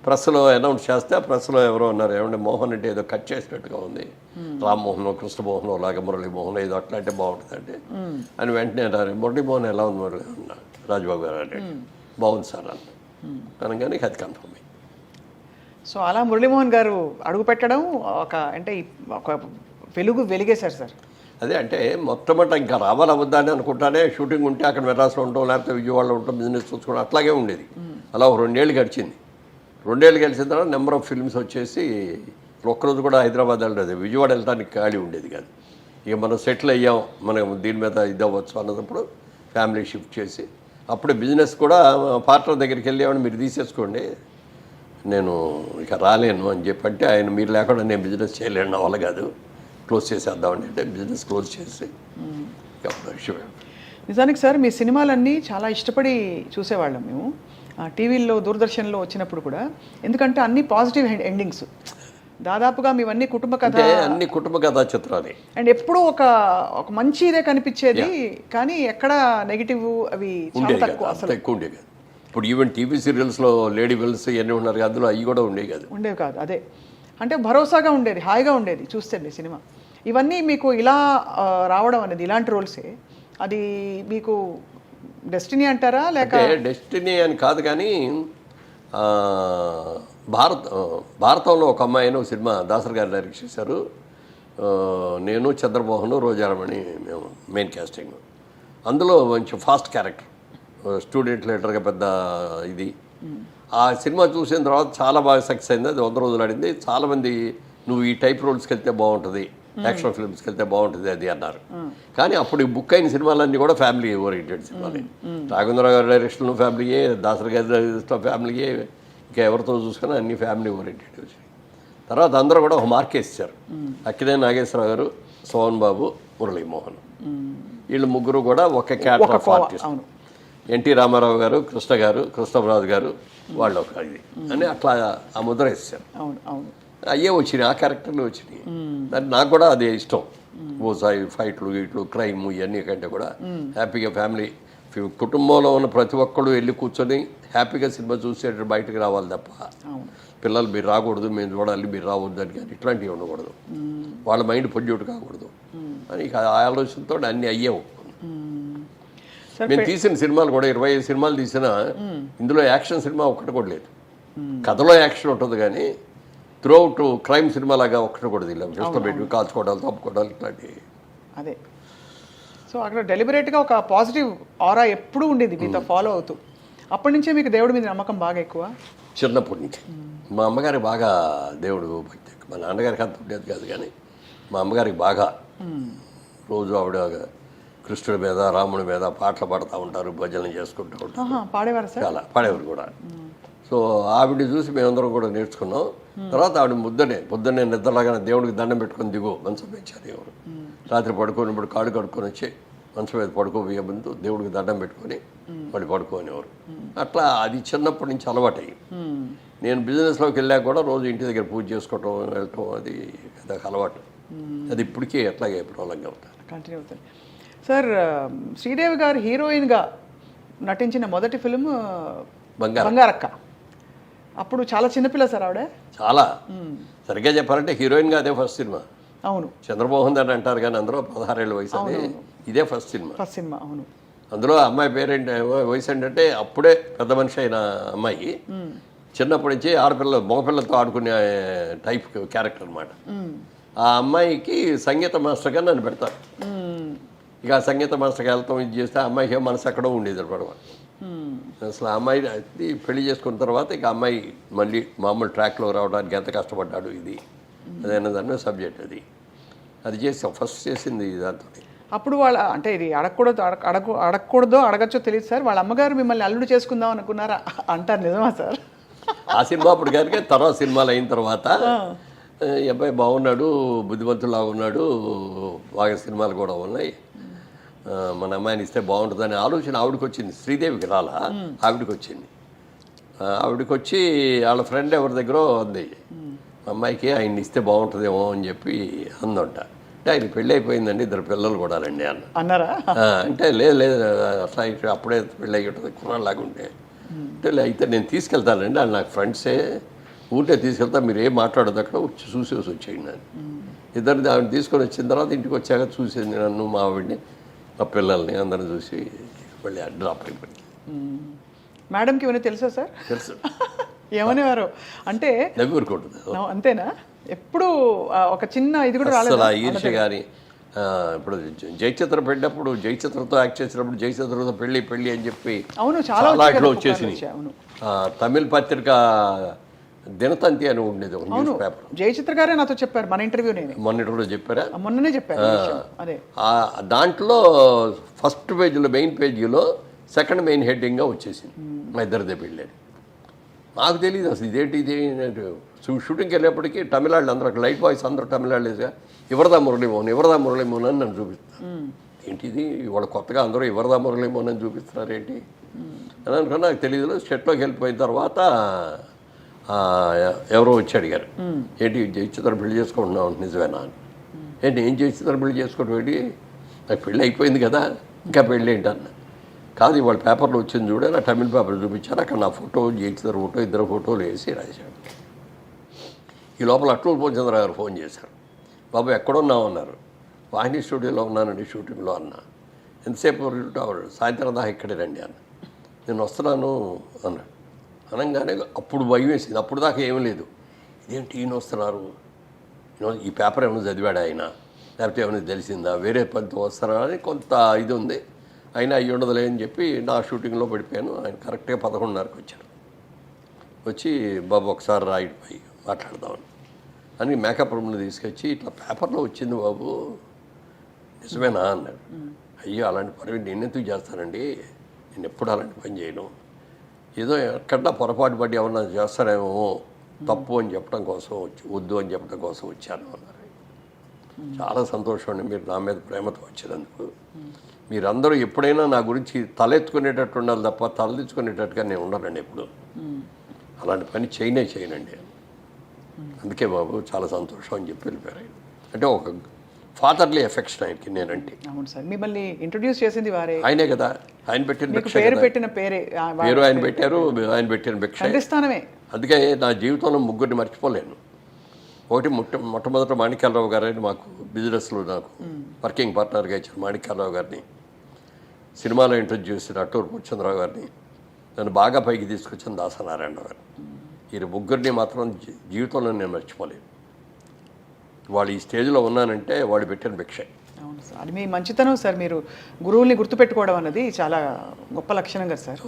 Speaker 2: ప్రెస్లో అనౌన్స్ చేస్తే ప్రెస్లో ఎవరో ఉన్నారు, ఏమంటే మోహన్ అంటే ఏదో కట్ చేసినట్టుగా ఉంది, రామ్మోహన్, కృష్ణమోహన్ లాగా మురళీమోహన్ ఏదో అట్లా అంటే బాగుంటుందండి అని వెంటనే అన్నారు. మురళీమోహన్ ఎలా ఉంది మురళి అన్నారు రాజబాబు గారు అంటే. బాగుంది సార్ అన్న అనగానే అది కన్ఫర్మ్ అయ్యింది.
Speaker 1: సో అలా మురళీమోహన్ గారు అడుగు పెట్టడం ఒక వెలిగేశారు సార్.
Speaker 2: అదే అంటే మొట్టమొదట ఇంకా రావాలి అవద్దని అనుకుంటానే షూటింగ్ ఉంటే అక్కడ మెడ్రాస్లో ఉంటాం, లేకపోతే విజయవాడలో ఉంటాం, బిజినెస్ చూసుకోవడం అట్లాగే ఉండేది. అలా ఒక 2 ఏళ్ళు గడిచింది. 2 ఏళ్ళు గడిచిన తర్వాత నెంబర్ ఆఫ్ ఫిల్మ్స్ వచ్చేసి ఒక్కరోజు కూడా హైదరాబాద్ వెళ్ళలేదు, విజయవాడ వెళ్ళడానికి ఖాళీ ఉండేది కాదు. ఇక మనం సెటిల్ అయ్యాం, మనం దీని మీద ఇది అవ్వచ్చు అన్నప్పుడు ఫ్యామిలీ షిఫ్ట్ చేసి అప్పుడే బిజినెస్ కూడా పార్ట్నర్ దగ్గరికి వెళ్ళామని మీరు తీసేసుకోండి, నేను ఇక రాలేను అని చెప్పంటే ఆయన మీరు లేకుండా నేను బిజినెస్ చేయలేను, నా వల్ల కాదు, క్లోజ్ చేసేద్దామని అంటే బిజినెస్ క్లోజ్ చేసి
Speaker 1: నిజానికి సార్ మీ సినిమాలన్నీ చాలా ఇష్టపడి చూసేవాళ్ళం మేము టీవీల్లో, దూరదర్శన్లో వచ్చినప్పుడు కూడా. ఎందుకంటే అన్ని పాజిటివ్ ఎండింగ్స్, దాదాపుగా మీవన్నీ కుటుంబ కథ,
Speaker 2: అన్ని కుటుంబ కథా చిత్రాలు.
Speaker 1: అండ్ ఎప్పుడూ ఒక మంచి ఇదే కనిపించేది, కానీ ఎక్కడ నెగిటివ్ అవి చాలా తక్కువ, అసలు
Speaker 2: ఎక్కువ ఉండేవి కాదు. ఇప్పుడు ఈవెన్ టీవీ సీరియల్స్లో లేడీ విల్స్ ఇవన్నీ ఉన్నారు, అందులో అవి కూడా ఉండేవి కాదు. అదే అంటే భరోసాగా ఉండేది, హాయిగా ఉండేది చూస్తే మీ సినిమా. ఇవన్నీ మీకు ఇలా రావడం అనేది, ఇలాంటి రోల్సే, అది మీకు డెస్టినీ అంటారా లేక? డెస్టినీ అని కాదు, కానీ భారతంలో ఒక అమ్మాయిని ఒక సినిమా దాసర్ గారు డైరెక్ట్ చేశారు. నేను, చంద్రమోహన్, రోజారమణి మేము మెయిన్ క్యాస్టింగ్. అందులో మంచి ఫాస్ట్ క్యారెక్టర్, స్టూడెంట్ లీడర్గా పెద్ద ఇది. ఆ సినిమా చూసిన తర్వాత చాలా బాగా సక్సెస్ అయింది. అది 100 రోజులు ఆడింది. చాలామంది నువ్వు ఈ టైప్ రోల్స్కి వెళ్తే బాగుంటుంది, యాక్షన్ ఫిల్మ్స్కి వెళ్తే బాగుంటుంది అది అన్నారు. కానీ అప్పుడు ఈ బుక్ అయిన సినిమాలన్నీ కూడా ఫ్యామిలీ ఓరియంటెడ్ సినిమాలే. రాఘవేంద్రరావు గారి డైరెక్షన్లో ఫ్యామిలీయే, దాసరి గారి డైరెక్షన్లో ఫ్యామిలీయే, ఇంకా ఎవరితో చూసుకున్నా అన్ని ఫ్యామిలీ ఓరియంటెడ్ వచ్చాయి. తర్వాత అందరూ కూడా ఒక మార్క్ వేసారు. అక్కినేని నాగేశ్వరరావు గారు, సోహన్ బాబు, మురళీమోహన్, వీళ్ళు ముగ్గురు కూడా ఒక క్యాటర్ ఆఫ్ ఆర్టిస్ట్. ఎన్టీ రామారావు గారు, కృష్ణ గారు, కృష్ణరాజు గారు, వాళ్ళు ఒక ఇది అని అట్లా ఆ ముద్ర వేసారు. అయ్యే వచ్చినాయి, ఆ క్యారెక్టర్లు వచ్చినాయి. దాన్ని నాకు కూడా అదే ఇష్టం. ఓసాయి ఫైట్లు ఇట్లు క్రైమ్ ఇవన్నీ కంటే కూడా హ్యాపీగా ఫ్యామిలీ కుటుంబంలో ఉన్న ప్రతి ఒక్కళ్ళు వెళ్ళి కూర్చొని హ్యాపీగా సినిమా చూసేటట్టు బయటకు రావాలి తప్ప పిల్లలు మీరు రాకూడదు, మేము చూడాలి, మీరు రావద్దు అని కానీ ఇట్లాంటివి ఉండకూడదు. వాళ్ళ మైండ్ పొల్యూట్ కాకూడదు అని ఆ ఆలోచనతో అన్నీ అయ్యావు. మేము తీసిన సినిమాలు కూడా 25 సినిమాలు తీసినా ఇందులో యాక్షన్ సినిమా ఒక్కటి కూడా లేదు. కథలో యాక్షన్ ఉంటుంది కానీ త్రూఅవుట్ క్రైమ్ సినిమా లాగా ఒక్కటి కూడా తెలియదు. ఇష్టపెట్టి కాల్చుకోవడాలు, తప్పుకోవడాలు ఇట్లాంటివి.
Speaker 1: అదే సో అక్కడ డెలిబరేట్గా ఒక పాజిటివ్ ఆరా ఎప్పుడూ ఉండేది మీతో ఫాలో అవుతూ. అప్పటి నుంచే మీకు దేవుడి మీద నమ్మకం బాగా ఎక్కువ?
Speaker 2: చిన్నప్పటి నుంచి మా అమ్మగారికి బాగా దేవుడు భక్తి. మా నాన్నగారికి అంత ఉండేది కాదు కానీ మా అమ్మగారికి బాగా. రోజు ఆవిడ కృష్ణుడి మీద, రాముడి మీద పాటలు పాడుతూ ఉంటారు, భజనలు చేసుకుంటూ ఉంటారు.
Speaker 1: పాడేవారు సార్?
Speaker 2: చాలా పాడేవారు కూడా. సో ఆవిడ చూసి మేమందరం కూడా నేర్చుకున్నాం. తర్వాత ఆవిడ పొద్దున్నే నిద్రలాగానే దేవుడికి దండం పెట్టుకొని దిగు మంచం పెంచారు. ఎవరు రాత్రి పడుకున్నప్పుడు కాళ్ళు కడుక్కొని వచ్చి మంచం మీద పడుకోబోయే ముందు దేవుడికి దండం పెట్టుకొని మళ్ళీ పడుకోనేవారు. అట్లా అది చిన్నప్పటి నుంచి అలవాటయ్యి. నేను బిజినెస్లోకి వెళ్ళాక కూడా రోజు ఇంటి దగ్గర పూజ చేసుకోవటం, వెళ్ళటం అది అదొక అలవాటు. అది ఇప్పటికీ ఎట్లాగే ప్రాబ్లంగా అవుతారు,
Speaker 1: కంటిన్యూ అవుతుంది. సార్, శ్రీదేవి గారు హీరోయిన్గా నటించిన మొదటి ఫిలిం బంగారక్క. అప్పుడు చాలా చిన్నపిల్ల సార్ ఆవిడ.
Speaker 2: చాలా సరిగ్గా చెప్పాలంటే హీరోయిన్గా అదే ఫస్ట్ సినిమా.
Speaker 1: అవును,
Speaker 2: చంద్రమోహన్ అని అంటారు కానీ అందరూ 16 ఏళ్ళ వయసు అని ఇదే ఫస్ట్ సినిమా. అవును. అందులో అమ్మాయి పేరేంటి వయసు ఏంటంటే అప్పుడే పెద్ద మనిషి అయిన అమ్మాయి, చిన్నప్పటి నుంచి మగపిల్లలతో ఆడుకునే టైప్ క్యారెక్టర్ అనమాట. ఆ అమ్మాయికి సంగీత మాస్టర్గా నన్ను పెడతారు. ఇక ఆ సంగీత మాస్టర్కి వెళ్తాం, ఇది చేస్తే ఆ అమ్మాయికి మనసు ఎక్కడో ఉండేది పడవ. అసలు ఆ అమ్మాయి పెళ్లి చేసుకున్న తర్వాత ఇక అమ్మాయి మళ్ళీ మామూలు ట్రాక్లో రావడానికి ఎంత కష్టపడ్డాడు ఇది అదైనా దాని సబ్జెక్ట్ అది చేసాం. ఫస్ట్ చేసింది దాంతో.
Speaker 1: అప్పుడు వాళ్ళ అంటే ఇది అడగకూడదో అడగచ్చో తెలియదు సార్, వాళ్ళ అమ్మగారు మిమ్మల్ని అల్లుడు చేసుకుందాం అనుకున్నారా అంటారు, నిజమా సార్?
Speaker 2: ఆ సినిమా అప్పుడు కనుక తర్వాత సినిమాలు అయిన తర్వాత ఈ అబ్బాయి బాగున్నాడు, బుద్ధిమంతులాగా ఉన్నాడు, బాగా సినిమాలు కూడా ఉన్నాయి, మన అమ్మాయిని ఇస్తే బాగుంటుందనే ఆలోచన ఆవిడకి వచ్చింది. శ్రీదేవికి రాలా, ఆవిడకి వచ్చింది. ఆవిడకి వచ్చి వాళ్ళ ఫ్రెండ్ ఎవరి దగ్గర అంది, అమ్మాయికి ఆయన్ని ఇస్తే బాగుంటుందేమో అని చెప్పి అందంట. అంటే ఆయన పెళ్ళి అయిపోయిందండి, 2 పిల్లలు కూడా రండి
Speaker 1: అన్నారా?
Speaker 2: అంటే లేదు అట్లా అప్పుడే పెళ్ళి అయ్యి ఉంటుంది కుర్రాళ్ళలాగా ఉంటే. అంటే అయితే నేను తీసుకెళ్తానండి, వాళ్ళు నాకు ఫ్రెండ్సే, ఊరికే తీసుకెళ్తా, మీరు ఏం మాట్లాడదు అక్కడ వచ్చి చూసేసి వచ్చేయండి అని. ఇద్దరిని ఆవిడ తీసుకొని వచ్చిన తర్వాత ఇంటికి వచ్చాక చూసేది నన్ను, మా ఆవిడ్ని, మా పిల్లల్ని అందరిని చూసి మళ్ళీ డ్రాప్ అయిపోయింది.
Speaker 1: మేడంకి ఇవన్నీ తెలుసా సార్?
Speaker 2: తెలుసు.
Speaker 1: ఏమనేవారు అంటే
Speaker 2: నవ్వురుకుంటుంది
Speaker 1: అంతేనా? ఎప్పుడు ఒక చిన్న ఇది కూడా రాలేదు
Speaker 2: అసలు ఈర్ష్య కానీ. ఇప్పుడు జయచిత్ర పెట్టినప్పుడు జయచిత్రతో యాక్ట్ చేసినప్పుడు జయచిత్రతో పెళ్ళి అని చెప్పి
Speaker 1: అవును చాలా
Speaker 2: ఇట్లా వచ్చేసింది. తమిళ పత్రిక దినతంతి అని ఉండేది ఒక న్యూస్ పేపర్.
Speaker 1: జయచిత్ర గారే నాతో చెప్పారు మన ఇంటర్వ్యూ.
Speaker 2: మొన్నటి చెప్పారా?
Speaker 1: మొన్ననే చెప్పారు. అదే
Speaker 2: దాంట్లో ఫస్ట్ పేజీలో మెయిన్ పేజీలో సెకండ్ మెయిన్ హెడ్డింగ్గా వచ్చేసింది మా ఇద్దరిదే పెళ్ళి. నాకు తెలియదు అసలు ఇదేంటి ఇది. షూటింగ్కి వెళ్ళేప్పటికీ తమిళనాడు అందరూ లైట్ బాయ్స్ అందరూ తమిళనాడుగా ఇవరదా మురళీమోహన్ అని నన్ను చూపిస్తారు. ఏంటిది ఇవాళ కొత్తగా అందరూ ఇవరదా మురళీమోహన్ అని చూపిస్తున్నారు ఏంటి అని అనుకున్నా. నాకు తెలియదు. సెట్లోకి వెళ్ళిపోయిన తర్వాత ఎవరో వచ్చి అడిగారు, ఏంటి జయచిత్ర పెళ్లి చేసుకుంటున్నావు నిజమేనా అని. ఏంటి ఏం జయచిత్ర పెళ్లి చేసుకోవడం ఏంటి, నాకు పెళ్ళి అయిపోయింది కదా ఇంకా పెళ్ళి ఏంటి అన్న. కాదు ఇవాళ పేపర్లో వచ్చింది చూడ, నా తమిళ పేపర్ చూపించారు, అక్కడ నా ఫోటో జయచిత్ర ఫోటో 2 ఫోటోలు వేసి రాశాడు. ఈ లోపల అట్లూరు పూర్ణచంద్ర గారు ఫోన్ చేశారు, బాబు ఎక్కడున్నావు అన్నారు. వాహిని స్టూడియోలో ఉన్నానండి షూటింగ్లో అన్న. ఎంతసేపు సాయంత్రం దాకా ఇక్కడే రండి అన్న. నేను వస్తున్నాను అన్నాడు. అనగానే అప్పుడు భయం వేసింది. అప్పుడు దాకా ఏమీ లేదు. ఇదేంటి ఈయన వస్తున్నారు, ఈ పేపర్ ఏమైనా చదివాడు ఆయన, లేకపోతే ఏమైనా తెలిసిందా, వేరే పనితో వస్తారా అని కొంత ఇది ఉంది. అయినా అయ్యి ఉండదులే అని చెప్పి నా షూటింగ్లో పడిపోయాను. ఆయన కరెక్ట్గా 11:30కి వచ్చారు. వచ్చి బాబు ఒకసారి రాయిపోయి మాట్లాడదామని అని మేకప్ రూమ్ని తీసుకొచ్చి ఇట్లా పేపర్లో వచ్చింది బాబు నిజమేనా అన్నాడు. అయ్యో అలాంటి పని నేను ఎందుకు చేస్తానండి, నేను ఎప్పుడు అలాంటి పని చేయను, ఏదో ఎక్కడా పొరపాటు పడి ఏమన్నా చేస్తానేమో తప్పు అని చెప్పడం కోసం వద్దు అని చెప్పడం కోసం వచ్చాను అన్నారు. చాలా సంతోషం అండి మీరు నా మీద ప్రేమతో వచ్చినందుకు. మీరందరూ ఎప్పుడైనా నా గురించి తలెత్తుకునేటట్టు ఉండాలి తప్ప తలదించుకునేటట్టుగా నేను ఉండనండి ఎప్పుడు. అలాంటి పని చేయనండి. అందుకే బాబు చాలా సంతోషం అని చెప్పి వెళ్ళిపోయారు ఆయన. అంటే ఒక ఫాదర్లీ ఎఫెక్షన్ ఆయనకి నేనంటే.
Speaker 1: అవును సార్, మిమ్మల్ని ఇంట్రొడ్యూస్ చేసింది వారే,
Speaker 2: ఆయనే కదా. ఆయన పెట్టిన భిక్ష,
Speaker 1: పేరు పెట్టిన పేరే,
Speaker 2: పేరు ఆయన పెట్టారు, ఆయన పెట్టిన భిక్ష
Speaker 1: స్థానమే. అందుకే
Speaker 2: నా జీవితంలో ముగ్గురిని మర్చిపోలేను. ఒకటి మొట్టమొదట మాణిక్యాలరావు గారని మాకు బిజినెస్లో నాకు వర్కింగ్ పార్ట్నర్గా ఇచ్చిన మాణిక్యాలరావు గారిని, సినిమాలో ఇంట్రొడ్యూస్ చేసిన అట్టూరు పూర్చంద్రరావు గారిని, నన్ను బాగా పైకి తీసుకొచ్చిన దాసనారాయణ గారు. ఈ ముగ్గురిని మాత్రం జీవితంలో నేను మర్చిపోలేను. వాళ్ళు ఈ స్టేజ్లో ఉన్నానంటే వాళ్ళు పెట్టిన భిక్ష.
Speaker 1: అవును సార్, అది మీ మంచితనం సార్. మీరు గురువుల్ని గుర్తుపెట్టుకోవడం అన్నది చాలా గొప్ప లక్షణం కదా సార్.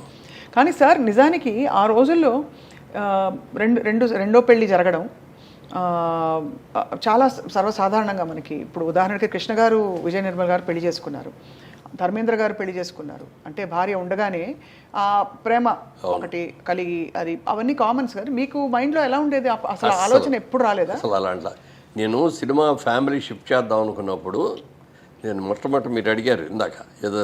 Speaker 1: కానీ సార్ నిజానికి ఆ రోజుల్లో రెండో పెళ్లి జరగడం చాలా సర్వసాధారణంగా మనకి. ఇప్పుడు ఉదాహరణకి కృష్ణ గారు విజయ నిర్మల్ గారు పెళ్లి చేసుకున్నారు, ధర్మేంద్ర గారు పెళ్లి చేసుకున్నారు. అంటే భార్య ఉండగానే ఆ ప్రేమ ఒకటి కలిగి అది అవన్నీ కామన్స్ గారు. మీకు మైండ్లో ఎలా ఉండేది అసలు? ఆలోచన ఎప్పుడు రాలేదా
Speaker 2: అసలు? అలాంటి నేను సినిమా ఫ్యామిలీ షిఫ్ట్ చేద్దాం అనుకున్నప్పుడు నేను మొట్టమొదటి మీరు అడిగారు ఇందాక, ఏదో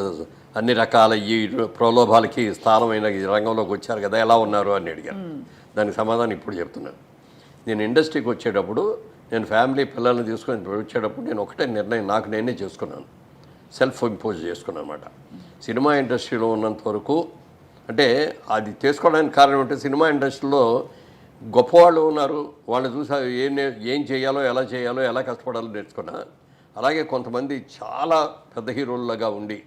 Speaker 2: అన్ని రకాల ఈ ప్రలోభాలకి స్థానమైన ఈ రంగంలోకి వచ్చారు కదా, ఎలా ఉన్నారు అని అడిగారు. దానికి సమాధానం ఇప్పుడు చెప్తున్నాను. నేను ఇండస్ట్రీకి వచ్చేటప్పుడు, నేను ఫ్యామిలీ పిల్లల్ని తీసుకొని వచ్చేటప్పుడు నేను ఒకటే నిర్ణయం నాకు నేనే చేసుకున్నాను, సెల్ఫ్ ఇంపోజ్ చేసుకున్నాను అనమాట. సినిమా ఇండస్ట్రీలో ఉన్నంత వరకు, అంటే అది చేసుకోవడానికి కారణం అంటే సినిమా ఇండస్ట్రీలో గొప్పవాళ్ళు ఉన్నారు, వాళ్ళు చూసా ఏం చేయాలో, ఎలా కష్టపడాలో నేర్చుకున్నా. అలాగే కొంతమంది చాలా పెద్ద హీరోలుగా ఉండి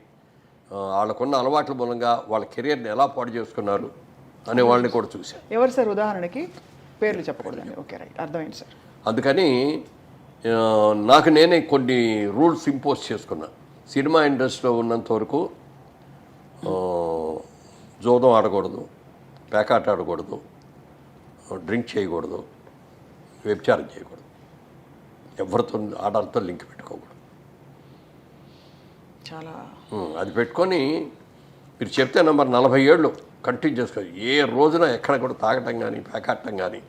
Speaker 2: వాళ్ళకున్న అలవాట్ల మూలంగా వాళ్ళ కెరియర్ని ఎలా పాడు చేసుకున్నారు అనే వాళ్ళని కూడా చూశాను.
Speaker 1: ఎవరు సార్ ఉదాహరణకి? పేర్లు చెప్పకూడదండి. ఓకే, రైట్, అర్థమైంది సార్.
Speaker 2: అందుకని నాకు నేనే కొన్ని రూల్స్ ఇంపోజ్ చేసుకున్నా. సినిమా ఇండస్ట్రీలో ఉన్నంత వరకు జోదం ఆడకూడదు, పేకాట ఆడకూడదు, డ్రింక్ చేయకూడదు, వ్యభిచారం చేయకూడదు, ఎవరితో ఆర్డర్తో లింక్ పెట్టుకోకూడదు.
Speaker 1: చాలా
Speaker 2: అది పెట్టుకొని మీరు చెప్తే నెంబర్ 40 ఏళ్ళు కంటిన్యూ చేసుకోవాలి. ఏ రోజున ఎక్కడ కూడా తాగటం కానీ, పేకాటం కానీ,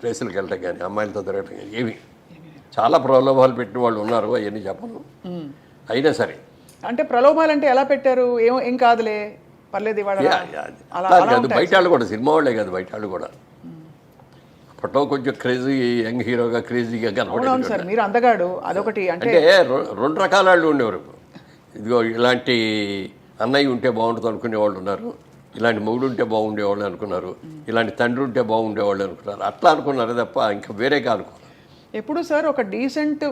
Speaker 2: రేసులకు వెళ్ళటం కానీ, అమ్మాయిలతో తిరగటం కానీ ఏమి. చాలా ప్రలోభాలు పెట్టిన వాళ్ళు ఉన్నారు, అవన్నీ చెప్పను. అయినా సరే,
Speaker 1: అంటే ప్రలోభాలు అంటే ఎలా పెట్టారు? ఏం కాదులే, పర్లేదు ఇవాళ
Speaker 2: అది బయట వాళ్ళు కూడా, సినిమా వాళ్ళే కాదు బయట వాళ్ళు కూడా. అప్పట్లో కొంచెం క్రేజీ యంగ్ హీరోగా క్రేజీగా కనపడేది
Speaker 1: సార్. మీరు అందగాడు అదొకటి. అంటే
Speaker 2: 2 రకాల వాళ్ళు ఉండేవారు. ఇదిగో ఇలాంటి అన్నయ్య ఉంటే బాగుంటుంది అనుకునే వాళ్ళు ఉన్నారు, ఇలాంటి మొగుడు ఉంటే బాగుండేవాళ్ళు అనుకున్నారు, ఇలాంటి తండ్రి ఉంటే బాగుండేవాళ్ళు అనుకున్నారు. అట్లా అనుకున్నారు తప్ప ఇంకా వేరేగా అనుకున్నారు.
Speaker 1: ఎప్పుడు సార్ ఒక డీసెంట్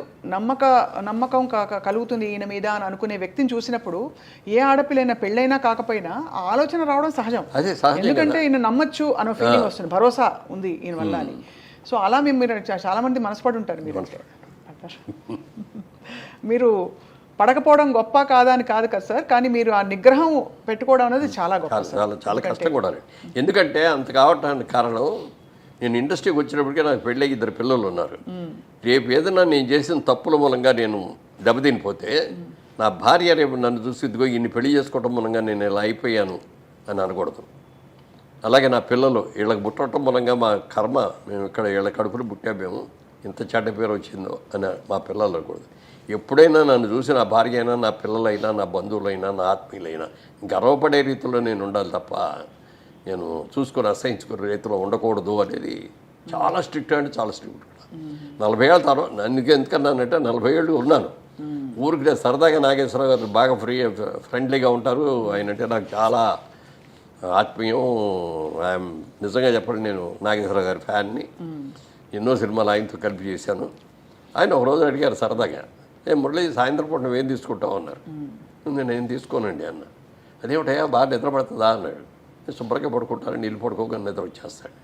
Speaker 1: నమ్మకం కలుగుతుంది ఈయన మీద అని అనుకునే వ్యక్తిని చూసినప్పుడు ఏ ఆడపిల్లైనా పెళ్ళైనా కాకపోయినా ఆ ఆలోచన రావడం సహజం.
Speaker 2: అదే సహజం,
Speaker 1: ఎందుకంటే ఈయన నమ్మచ్చు అనే ఫీలింగ్ వస్తుంది, భరోసా ఉంది ఈయన వల్ల అని. సో అలా మీరు చాలా మంది మనసుపడి ఉంటారు. మీరు పడకపోవడం గొప్ప కాదా అని కాదు కదా సార్, కానీ మీరు ఆ నిగ్రహం పెట్టుకోవడం అనేది చాలా గొప్ప.
Speaker 2: చాలా కష్టం కూడా. ఎందుకంటే అంత కావటానికి కారణం, నేను ఇండస్ట్రీకి వచ్చినప్పటికే నాకు పెళ్ళి 2 పిల్లలు ఉన్నారు. రేపు ఏదైనా నేను చేసిన తప్పుల మూలంగా నేను దెబ్బతినిపోతే నా భార్య రేపు నన్ను చూసి ఇదిగో ఇన్ని పెళ్లి చేసుకోవటం మూలంగా నేను ఇలా అయిపోయాను అని అనకూడదు. అలాగే నా పిల్లలు వీళ్ళకి పుట్టడం మూలంగా మా కర్మ, మేము ఇక్కడ వీళ్ళ కడుపులు పుట్టామేమో, ఇంత చెడ్డ పేరు వచ్చిందో అని మా పిల్లలు అనకూడదు. ఎప్పుడైనా నన్ను చూసి నా భార్య అయినా, నా పిల్లలైనా, నా బంధువులైనా, నా ఆత్మీయులైనా గర్వపడే రీతిలో నేను ఉండాలి తప్ప నేను చూసుకొని అసహించుకునే రీతిలో ఉండకూడదు అనేది చాలా స్ట్రిక్ట్, అంటే చాలా స్ట్రిక్ట్. 40 ఏళ్ళ తర్వాత నన్ను ఎందుకన్నానంటే 40 ఏళ్ళు ఉన్నాను ఊరికి. నేను సరదాగా నాగేశ్వరరావు గారు బాగా ఫ్రెండ్లీగా ఉంటారు. ఆయన అంటే నాకు చాలా ఆత్మీయం. ఐఎమ్ నిజంగా చెప్పండి, నేను నాగేశ్వరరావు గారి ఫ్యాన్ని. ఎన్నో సినిమాలు ఆయనతో కలిపి చేశాను. ఆయన ఒక రోజు అడిగారు సరదాగా, మురళి సాయంత్రం పూట నువ్వేం తీసుకుంటావు అన్నారు. నేను ఏం తీసుకోనండి అన్న. అదేమిటయా బాగా నిద్రపడుతుందా అన్నాడు. శుభ్రంగా పడుకుంటాను, నీళ్ళు పడుకోగానే నిద్ర వచ్చేస్తాడు.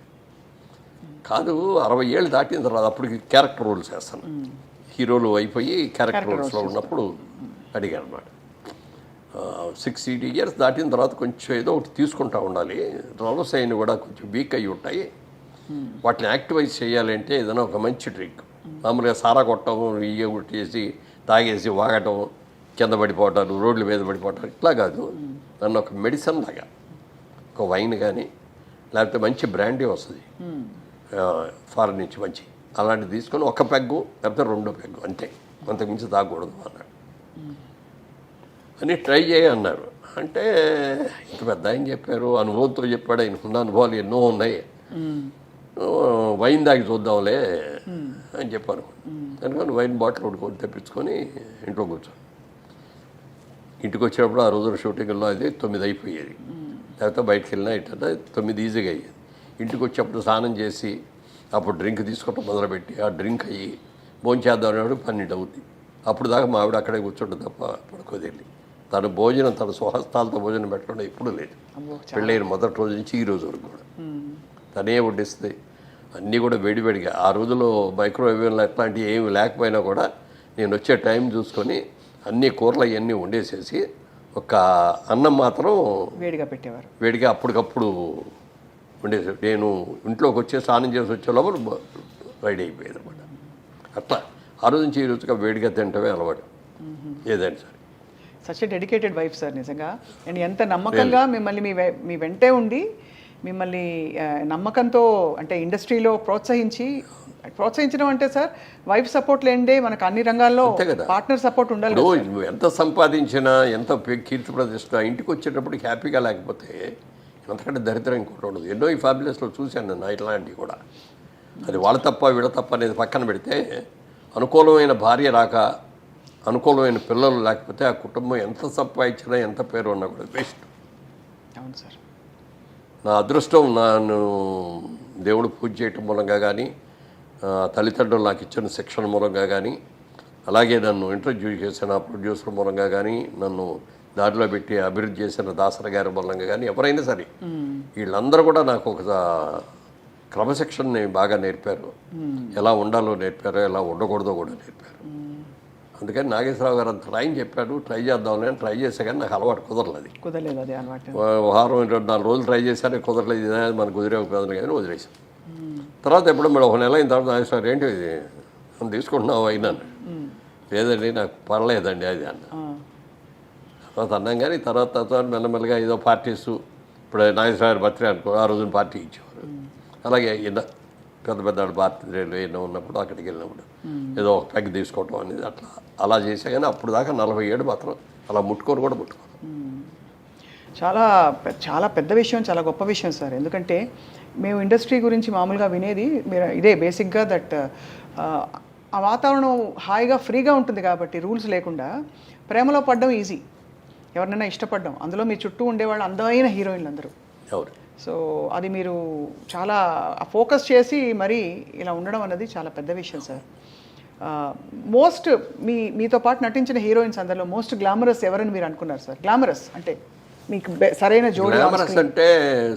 Speaker 2: కాదు 60 ఏళ్ళు దాటిన తర్వాత అప్పటికి క్యారెక్టర్ రోల్స్ వేస్తాను. హీరోలు అయిపోయి క్యారెక్టర్ రోల్స్లో ఉన్నప్పుడు అడిగాను అన్నమాట. 60 ఇయర్స్ దాటిన తర్వాత కొంచెం ఏదో ఒకటి తీసుకుంటా ఉండాలి. రవస్ అయిన కూడా కొంచెం వీక్ అయ్యి ఉంటాయి. వాటిని యాక్టివైజ్ చేయాలంటే ఏదైనా ఒక మంచి డ్రింక్, మామూలుగా సారా కొట్టడం, ఇయ్య కొట్టేసి తాగేసి వాగటం, కింద పడిపోవటాలు, రోడ్ల మీద పడిపోవటాలు ఇట్లా కాదు. నన్ను ఒక మెడిసిన్ లాగా ఒక వైన్ కానీ లేకపోతే మంచి బ్రాండీ వస్తుంది ఫారెన్ నుంచి మంచి, అలాంటివి తీసుకొని ఒక పెగ్గు లేకపోతే 2 పెగ్గు అంతే, అంతకుమించి తాగకూడదు అన్నాడు. అని ట్రై చేయన్నారు. అంటే ఇంత పెద్ద ఆయన చెప్పారు, అనుభవంతో చెప్పాడు, ఆయనకున్న అనుభవాలు ఎన్నో ఉన్నాయి, వైన్ దాగి చూద్దాంలే అని చెప్పాను. అందుకని వైన్ బాటిల్ కొనుక్కొని తెప్పించుకొని ఇంట్లో కూర్చోను. ఇంటికి వచ్చినప్పుడు ఆ రోజున షూటింగ్లో అది 9 అయిపోయేది, లేకపోతే బయటకు వెళ్ళినా ఇట్లా 9 ఈజీగా అయ్యేది. ఇంటికి వచ్చేప్పుడు స్నానం చేసి అప్పుడు డ్రింక్ తీసుకోవటం మొదలుపెట్టి ఆ డ్రింక్ అయ్యి భోంచేద్దాం అనేవాడు 12 అవుద్ది. అప్పుడు దాకా మా ఆవిడ అక్కడే కూర్చోండి తప్ప పడుకోదెళ్ళి. తన భోజనం తన స్వహస్తాలతో భోజనం పెట్టడం ఎప్పుడు లేదు. పెళ్ళైన మొదటి రోజు నుంచి ఈ రోజు వరకు కూడా తనే వడ్డిస్తుంది. అన్నీ కూడా వేడివేడిగా. ఆ రోజుల్లో మైక్రోవేవ్లు అట్లాంటివి ఏమి లేకపోయినా కూడా నేను వచ్చే టైం చూసుకొని అన్ని కూరలు అవన్నీ వండేసేసి ఒక అన్నం మాత్రం
Speaker 1: వేడిగా పెట్టేవారు.
Speaker 2: వేడిగా అప్పటికప్పుడు వండేసి నేను ఇంట్లోకి వచ్చే స్నానం చేసి వచ్చే లోపల రెడీ అయిపోయేది అనమాట. అట్లా ఆ రోజు నుంచి ఈ రోజుగా వేడిగా తింటమే అలవాటు ఏదైనా సరే.
Speaker 1: Such a dedicated wife sir నిజంగా. అండ్ ఎంత నమ్మకంగా మిమ్మల్ని మీ వెంటే ఉండి మిమ్మల్ని నమ్మకంతో అంటే ఇండస్ట్రీలో ప్రోత్సహించడం అంటే సార్ వైఫ్ సపోర్ట్ లేండే మనకు అన్ని రంగాల్లో పార్ట్నర్ సపోర్ట్ ఉండాలి.
Speaker 2: నువ్వు ఎంత సంపాదించినా ఎంత కీర్తి ప్రతిష్ట ఇంటికి వచ్చేటప్పుడు హ్యాపీగా లేకపోతే అంతకంటే దరిద్రం ఇంకోటి ఉండదు. ఎన్నో ఈ ఫ్యామిలీస్లో చూశాను నేను ఇట్లాంటివి కూడా. అది వాళ్ళ తప్ప వీళ్ళ తప్ప అనేది పక్కన పెడితే అనుకూలమైన భార్య రాక అనుకూలమైన పిల్లలు లేకపోతే ఆ కుటుంబం ఎంత సంపాదించినా ఎంత పేరు ఉన్నా కూడా వేస్ట్.
Speaker 1: అవును సార్.
Speaker 2: నా అదృష్టం నన్ను దేవుడు పూజ చేయటం మూలంగా కానీ తల్లిదండ్రులు నాకు ఇచ్చిన శిక్షణ మూలంగా కానీ అలాగే నన్ను ఇంట్రడ్యూస్ చేసిన ప్రొడ్యూసర్ మూలంగా కానీ నన్ను దారిలో పెట్టి అభివృద్ధి చేసిన దాసర గారి మూలంగా కానీ ఎవరైనా సరే వీళ్ళందరూ కూడా నాకు ఒక క్రమశిక్షణని బాగా నేర్పారు. ఎలా ఉండాలో నేర్పారు, ఎలా ఉండకూడదో కూడా నేర్పారు. అందుకని నాగేశ్వరరావు గారు అంత ట్రైన్ చెప్పాడు, ట్రై చేద్దామని ట్రై చేసా కానీ నాకు అలవాటు కుదరలేదు.
Speaker 1: అది అలవాటు
Speaker 2: వారం 2-4 రోజులు ట్రై చేశాను, కుదరలేదు. ఇది మనకు కుదిరే కుదరదు కానీ వదిలేసాం. తర్వాత ఎప్పుడు మేడం 1 నెల అయిన తర్వాత నాగేశ్వరరావు ఏంటి ఇది మనం తీసుకుంటున్నావు అయినాను. లేదండి నాకు పర్లేదండి అది అన్న. తర్వాత అన్నాం కానీ తర్వాత మెల్లమెల్లగా ఏదో పార్టీసు ఇప్పుడు నాగేశ్వరరావు బర్త్డే అనుకో ఆ రోజున పార్టీ ఇచ్చేవారు. అలాగే పెద్ద బర్త్డేలు ఎన్నో ఉన్నప్పుడు అక్కడికి వెళ్ళినప్పుడు ఏదో ఒక పెగ్ తీసుకోవటం అనేది అలా చేసా కానీ అప్పుడు దాకా 47 మాత్రం అలా ముట్టుకోరు.
Speaker 1: చాలా పెద్ద విషయం, చాలా గొప్ప విషయం సార్. ఎందుకంటే మేము ఇండస్ట్రీ గురించి మామూలుగా వినేది మీరు ఇదే బేసిక్గా దట్ ఆ వాతావరణం హాయిగా ఫ్రీగా ఉంటుంది కాబట్టి రూల్స్ లేకుండా ప్రేమలో పడడం ఈజీ, ఎవరినైనా ఇష్టపడడం. అందులో మీ చుట్టూ ఉండేవాళ్ళు అందమైన హీరోయిన్లు అందరూ. సో అది మీరు చాలా ఫోకస్ చేసి మరీ ఇలా ఉండడం అనేది చాలా పెద్ద విషయం సార్. మీతో పాటు నటించిన హీరోయిన్స్ అందరిలో మోస్ట్ గ్లామరస్ ఎవరని మీరు అనుకున్నారు సార్? గ్లామరస్ అంటే మీకు సరైన జోడి.
Speaker 2: గ్లామరస్ అంటే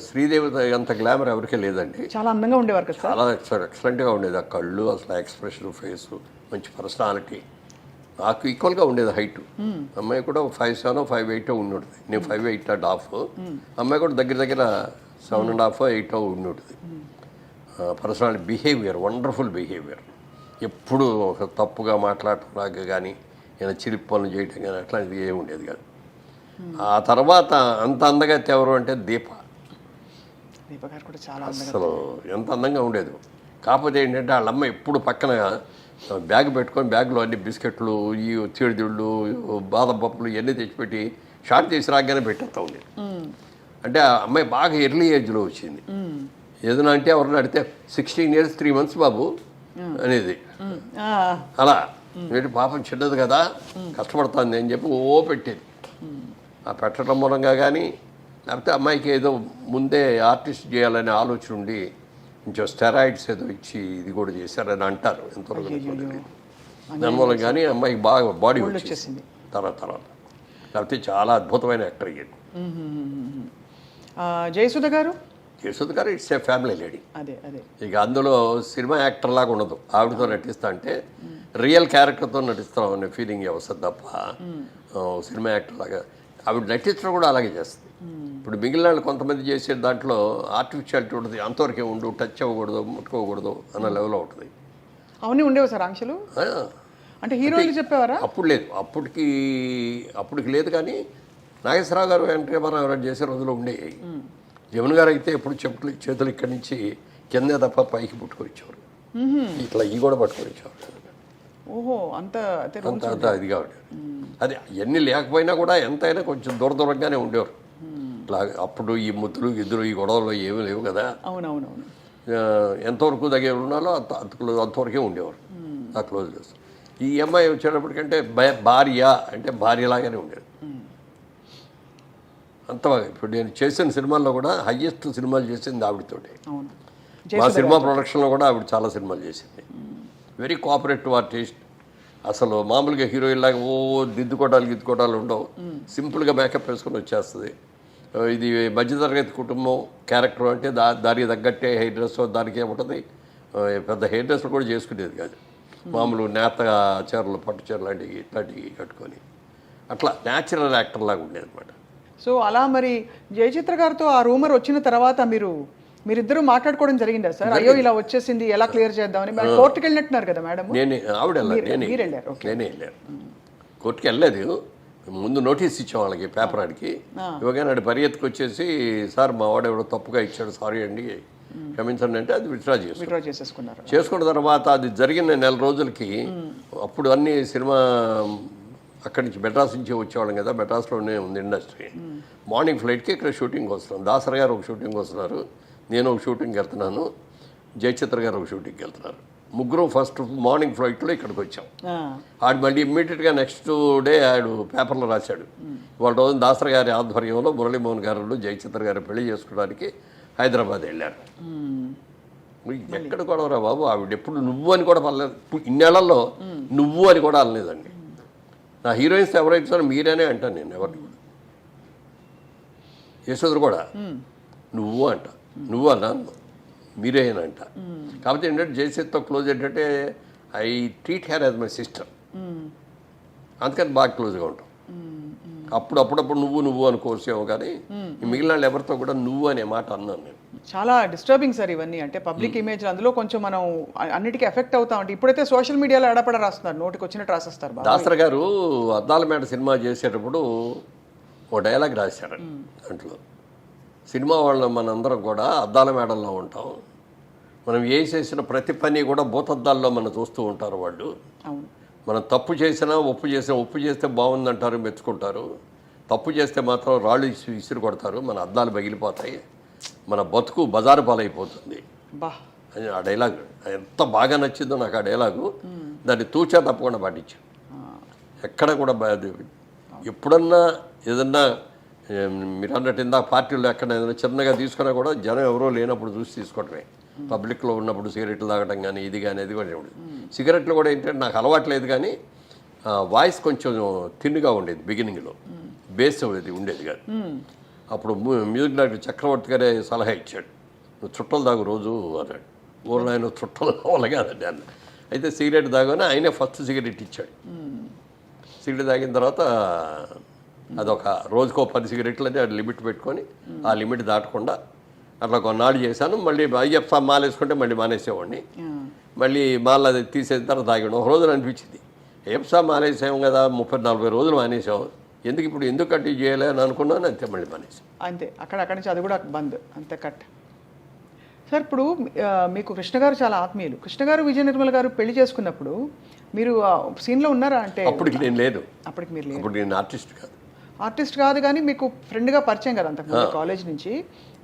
Speaker 2: శ్రీదేవి అంత గ్లామర్ ఎవరికే లేదండి.
Speaker 1: చాలా అందంగా ఉండేవారు కదా సార్.
Speaker 2: చాలా ఎక్సలెంట్గా ఉండేది. ఆ కళ్ళు, అసలు ఎక్స్ప్రెషన్, ఫేసు, మంచి పర్సనాలిటీ. నాకు ఈక్వల్గా ఉండేది హైట్. అమ్మాయి కూడా 5'7", 5'8" ఉండి ఉంటుంది. నేను 5'8.5". అమ్మాయి కూడా దగ్గర 7.5, 8 ఉండి ఉంటుంది. Personality, behaviour, wonderful behaviour. ఎప్పుడు ఒక తప్పుగా మాట్లాడటం లాగా కానీ ఏదైనా చిలిపి పనులు చేయటం కానీ అట్లాంటిది ఏమి ఉండేది కాదు. ఆ తర్వాత అంత అందగత్తె ఎవరు అంటే దీప
Speaker 1: గారు కూడా చాలా
Speaker 2: అసలు ఎంత అందంగా ఉండేది. కాకపోతే ఏంటంటే వాళ్ళ అమ్మ ఎప్పుడు పక్కన బ్యాగ్ పెట్టుకొని బ్యాగ్లో అన్ని బిస్కెట్లు, ఈ చీడిదిళ్ళు, బాదం పప్పులు ఇవన్నీ తెచ్చిపెట్టి షార్ట్ చేసి రాగానే పెట్టేస్తూ ఉండేది. అంటే ఆ అమ్మాయి బాగా ఎర్లీ ఏజ్లో వచ్చింది. ఏదైనా అంటే ఎవరిని అడిగితే 16 years 3 months బాబు అనేది. అలా ఏంటి పాపం చిన్నది కదా కష్టపడుతుంది అని చెప్పి పెట్టేది. ఆ పెట్టడం మూలంగా కానీ లేకపోతే అమ్మాయికి ఏదో ముందే ఆర్టిస్ట్ చేయాలనే ఆలోచన ఉండి కొంచెం స్టెరాయిడ్స్ ఏదో ఇచ్చి ఇది కూడా చేశారని అంటారు. ఎంతవరకు దాని మూలంగా కానీ అమ్మాయికి బాగా బాడీ వచ్చేసింది తర్వాత. లేకపోతే చాలా అద్భుతమైన యాక్టర్ అయ్యాడు.
Speaker 1: జయసుధ గారు
Speaker 2: ఇట్స్ ఏ ఫ్యామిలీ లేడీ.
Speaker 1: అదే
Speaker 2: ఇక అందులో సినిమా యాక్టర్ లాగా ఉండదు. ఆవిడతో నటిస్తా అంటే రియల్ క్యారెక్టర్తో నటిస్తాం అనే ఫీలింగ్ వస్తుంది తప్ప సినిమా యాక్టర్ లాగా. ఆవిడ నటించడం కూడా అలాగే చేస్తుంది. ఇప్పుడు మిగిలిన వాళ్ళు కొంతమంది చేసే దాంట్లో ఆర్టిఫిషియాలిటీ ఉంటుంది, అంతవరకే ఉండు, టచ్ అవ్వకూడదు, ముట్టుకోకూడదు అన్న లెవెల్లో ఉంటుంది.
Speaker 1: అవన్నీ ఉండేవి సార్ ఆంక్షలు, అంటే హీరోయిన్లు చెప్పేవారా?
Speaker 2: అప్పుడు లేదు, అప్పటికి లేదు. కానీ నాగేశ్వరరావు గారు ఎన్టీ రామారావు గారు చేసే రోజులు ఉండేవి. జమున గారు అయితే ఎప్పుడు చేతులు ఇక్కడి నుంచి కిందే తప్ప పైకి పుట్టుకొచ్చేవారు, ఇట్లా ఈ కూడా పట్టుకొచ్చేవారు.
Speaker 1: ఓహో, అంత
Speaker 2: అంత ఇదిగా ఉండేవారు. అది ఎన్ని లేకపోయినా కూడా ఎంతైనా కొంచెం దూరంగానే ఉండేవారు. ఇట్లా అప్పుడు ఈ ముద్దులు గిద్దులు ఈ గొడవలు ఏమీ లేవు కదా.
Speaker 1: అవునవునవును.
Speaker 2: ఎంతవరకు దగ్గర ఉన్నాలో అంతవరకే ఉండేవారు. ఆ క్లోజ్ చేస్తారు. ఈ అమ్మాయి వచ్చేటప్పటికంటే భార్య అంటే భార్యలాగానే ఉండేది అంత. ఇప్పుడు నేను చేసిన సినిమాల్లో కూడా హయ్యెస్ట్ సినిమాలు చేసింది ఆవిడతోటి. మా సినిమా ప్రొడక్షన్లో కూడా ఆవిడ చాలా సినిమాలు చేసింది. Very cooperative artist. అసలు మామూలుగా హీరోయిన్ లాగా గిద్దుకోటాలు ఉండవు. సింపుల్గా మేకప్ వేసుకొని వచ్చేస్తుంది. ఇది మధ్యతరగతి కుటుంబం క్యారెక్టర్ అంటే దానికి తగ్గట్టే హెయిర్ డ్రెస్ దానికే ఉంటుంది. పెద్ద హెయిర్ డ్రెస్ కూడా చేసుకునేది కాదు. మామూలు నేత చీరలు, పట్టు చీరలు లాంటివి ఇట్లాంటివి కట్టుకొని అట్లా న్యాచురల్ యాక్టర్ లాగా ఉండేది అనమాట.
Speaker 1: సో అలా మరి జయచిత్ర గారితో ఆ రూమర్ వచ్చిన తర్వాత మీరిద్దరూ మాట్లాడుకోవడం జరిగిందా సార్? అయ్యో ఇలా వచ్చేసింది, ఎలా క్లియర్ చేద్దామని. కోర్టుకి వెళ్ళినట్టున్నారు కదా మేడం?
Speaker 2: నేనే వెళ్ళాను. కోర్టుకి వెళ్ళలేదు. ముందు నోటీస్ ఇచ్చాం వాళ్ళకి, పేపర్ ఆడికి ఇవ్వగానే ఆడి పరిగెత్తుకు వచ్చేసి, సార్ మా వాడు ఎవడో తప్పుగా ఇచ్చాడు, సారీ అండి క్షమించండి అంటే అది విత్డ్రా
Speaker 1: చేసుకున్నారు.
Speaker 2: చేసుకున్న తర్వాత అది జరిగిన నెల రోజులకి అప్పుడు అన్ని సినిమా అక్కడి నుంచి మెడ్రాస్ నుంచి వచ్చేవాళ్ళం కదా, మెడ్రాస్లోనే ఉంది ఇండస్ట్రీ. మార్నింగ్ ఫ్లైట్కి ఇక్కడ షూటింగ్ వస్తున్నాం. దాసరి గారు ఒక షూటింగ్ వస్తున్నారు, నేను ఒక షూటింగ్కి వెళ్తున్నాను, జయచిత్ర గారు ఒక షూటింగ్కి వెళ్తున్నారు. ముగ్గురు ఫస్ట్ మార్నింగ్ ఫ్లైట్లో ఇక్కడికి వచ్చాం. ఆడు మళ్ళీ ఇమ్మీడియట్గా నెక్స్ట్ డే ఆడు పేపర్లో రాశాడు, వాళ్ళ రోజు దాసరి గారి ఆధ్వర్యంలో మురళీమోహన్ గారు జయచిత్ర గారు పెళ్లి చేసుకోవడానికి హైదరాబాద్ వెళ్ళారు. ఎక్కడ కూడా రా బాబు, ఆవిడ ఎప్పుడు నువ్వు అని కూడా పర్లేదు. ఇన్నేళ్లలో నువ్వు అని కూడా అనలేదండి. నా హీరోయిన్స్ ఎవరైతే మీరేనే అంటాను నేను, ఎవరిని కూడా. యశోదరు కూడా నువ్వు అంట, నువ్వు అన్నాను, మీరేనంట. కాబట్టి ఏంటంటే జయసేత్తో క్లోజ్ ఏంటంటే I treat her as my sister, అందుకని బాగా క్లోజ్గా ఉంటాం. అప్పుడప్పుడు నువ్వు అనుకోవచ్చేమో, కానీ మిగిలిన వాళ్ళు ఎవరితో కూడా నువ్వు అనే మాట అన్నాను నేను.
Speaker 1: చాలా డిస్టర్బింగ్ సార్ ఇవన్నీ. అంటే పబ్లిక్ ఇమేజ్ అందులో కొంచెం మనం అన్నిటికీ ఎఫెక్ట్ అవుతామంటే ఇప్పుడైతే సోషల్ మీడియాలో ఎడపడ రాస్తున్నారు, నోటికి వచ్చినట్టు రాసేస్తారు.
Speaker 2: దాసరి గారు అద్దాల మేడ సినిమా చేసేటప్పుడు ఓ డైలాగ్ రాశారు దాంట్లో, సినిమా వాళ్ళ మనందరం కూడా అద్దాల మేడల్లో ఉంటాం, మనం ఏ చేసిన ప్రతి పని కూడా భూతద్దాల్లో మనం చూస్తూ ఉంటారు వాళ్ళు. మనం తప్పు చేసినా ఒప్పు చేస్తే బాగుందంటారు, మెచ్చుకుంటారు. తప్పు చేస్తే మాత్రం రాళ్ళు విసిరి కొడతారు, మన అద్దాలు పగిలిపోతాయి, మన బతుకు బజారు పాలైపోతుంది. ఆ డైలాగ్ ఎంత బాగా నచ్చిందో నాకు ఆ డైలాగు. దాన్ని తూచా తప్పకుండా పాటించాను. ఎక్కడ కూడా ఎప్పుడన్నా ఏదన్నా మీరు అన్నట్టు ఇందా పార్టీలో ఎక్కడ ఏదైనా చిన్నగా తీసుకున్నా కూడా జనం ఎవరో లేనప్పుడు చూసి తీసుకోవటమే. పబ్లిక్లో ఉన్నప్పుడు సిగరెట్లు తాగడం కానీ ఇది కానీ అది కూడా ఉండేది. సిగరెట్లు కూడా ఏంటంటే నాకు అలవాట్లేదు, కానీ వాయిస్ కొంచెం థిన్గా ఉండేది బిగినింగ్లో, బేస్ అది ఉండేది కాదు. అప్పుడు మ్యూజిక్ డైరెక్టర్ చక్రవర్తి గారే సలహా ఇచ్చాడు, నువ్వు చుట్టలు తాగు రోజు అన్నాడు. ఊళ్ళో ఆయన చుట్టలు కావాలి కాదండి అన్న. అయితే సిగరెట్ తాగానే ఆయనే ఫస్ట్ సిగరెట్ ఇచ్చాడు. సిగరెట్ తాగిన తర్వాత అదొక రోజుకో 10 సిగరెట్లు అని అది లిమిట్ పెట్టుకొని ఆ లిమిట్ దాటకుండా అట్లా కొన్నాళ్ళు చేశాను. మళ్ళీ అయ్యప్ప మాల వేసుకుంటే మళ్ళీ మానేసేవాడిని. మళ్ళీ మాల అది తీసేసిన తర్వాత తాగాడు. ఒక రోజున అనిపించింది, అయ్యప్ప మానేసాము కదా, 30-40 రోజులు మానేసాము, ఎందుకు కంటిన్యూ చేయాలి అని అనుకున్నాను. అంతే, మళ్ళీ మానేసాం.
Speaker 1: అంతే, అక్కడి నుంచి అది కూడా బంద్, అంతే కట్. సార్ ఇప్పుడు మీకు కృష్ణ గారు చాలా ఆత్మీయులు. కృష్ణ గారు విజయ నిర్మల్ గారు పెళ్లి చేసుకున్నప్పుడు మీరు సీన్లో ఉన్నారా? అంటే
Speaker 2: అప్పటికి నేను లేదు.
Speaker 1: అప్పటికి మీరు లేదు.
Speaker 2: అప్పుడు నేను ఆర్టిస్ట్ కాదు కానీ మీకు ఫ్రెండ్గా పరిచయం కదా అంతకుముందు కాలేజ్ నుంచి.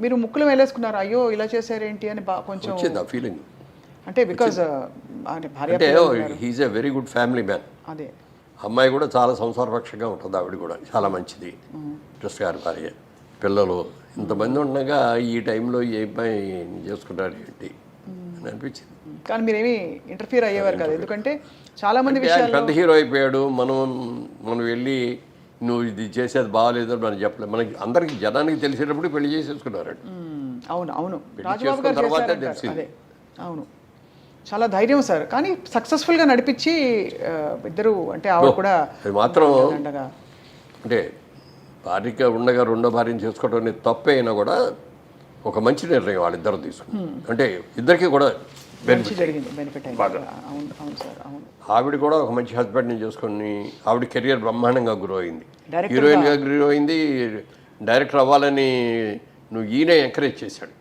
Speaker 2: మీరు ముక్కులు వేలేసుకున్నారు, అయ్యో ఇలా చేశారేంటి అని కొంచెం వచ్చింది ఆ ఫీలింగ్. అంటే because he's a very good family man. అదే అమ్మాయి కూడా చాలా సంసారపక్షంగా ఉంటుంది, ఆవిడ కూడా చాలా మంచిది. కృష్ణ గారి భార్య, పిల్లలు ఇంతమంది ఉండగా ఈ టైంలో ఏ అమ్మాయి చేసుకుంటారు ఏంటి అని అనిపించింది.
Speaker 1: కానీ మీరేమి ఇంటర్ఫియర్ అయ్యేవారు కదా, ఎందుకంటే చాలా మంది
Speaker 2: పెద్ద హీరో అయిపోయాడు, మనం వెళ్ళి నువ్వు ఇది చేసేది బాగాలేదు అని చెప్పలేదు. మనకి అందరికి జనానికి తెలిసేటప్పుడు పెళ్లి చేసేసుకున్నారు.
Speaker 1: అవును రాజబాబు గారు తర్వాత తెలిసింది. అవును, చాలా ధైర్యం సార్. కానీ సక్సెస్ఫుల్గా నడిపించి ఇద్దరు, అంటే ఆవిడ కూడా
Speaker 2: అది మాత్రం అంటే భార్యగా ఉండగా రెండో భార్యను చేసుకోవడం అనేది తప్పే అయినా కూడా ఒక మంచి నిర్ణయం వాళ్ళిద్దరు తీసుకున్నారు. అంటే ఇద్దరికి కూడా
Speaker 1: మంచి జరిగింది, బెనిఫిట్ అయింది. అవును అవును సార్, అవును.
Speaker 2: ఆవిడ కూడా ఒక మంచి హస్బెండ్ని చేసుకొని ఆవిడ కెరియర్ బ్రహ్మాండంగా గ్రో అయింది,
Speaker 1: Director
Speaker 2: హీరోయిన్గా గ్రో అయింది. డైరెక్టర్ అవ్వాలని నువ్వు ఈయనే ఎంకరేజ్ చేశాడు,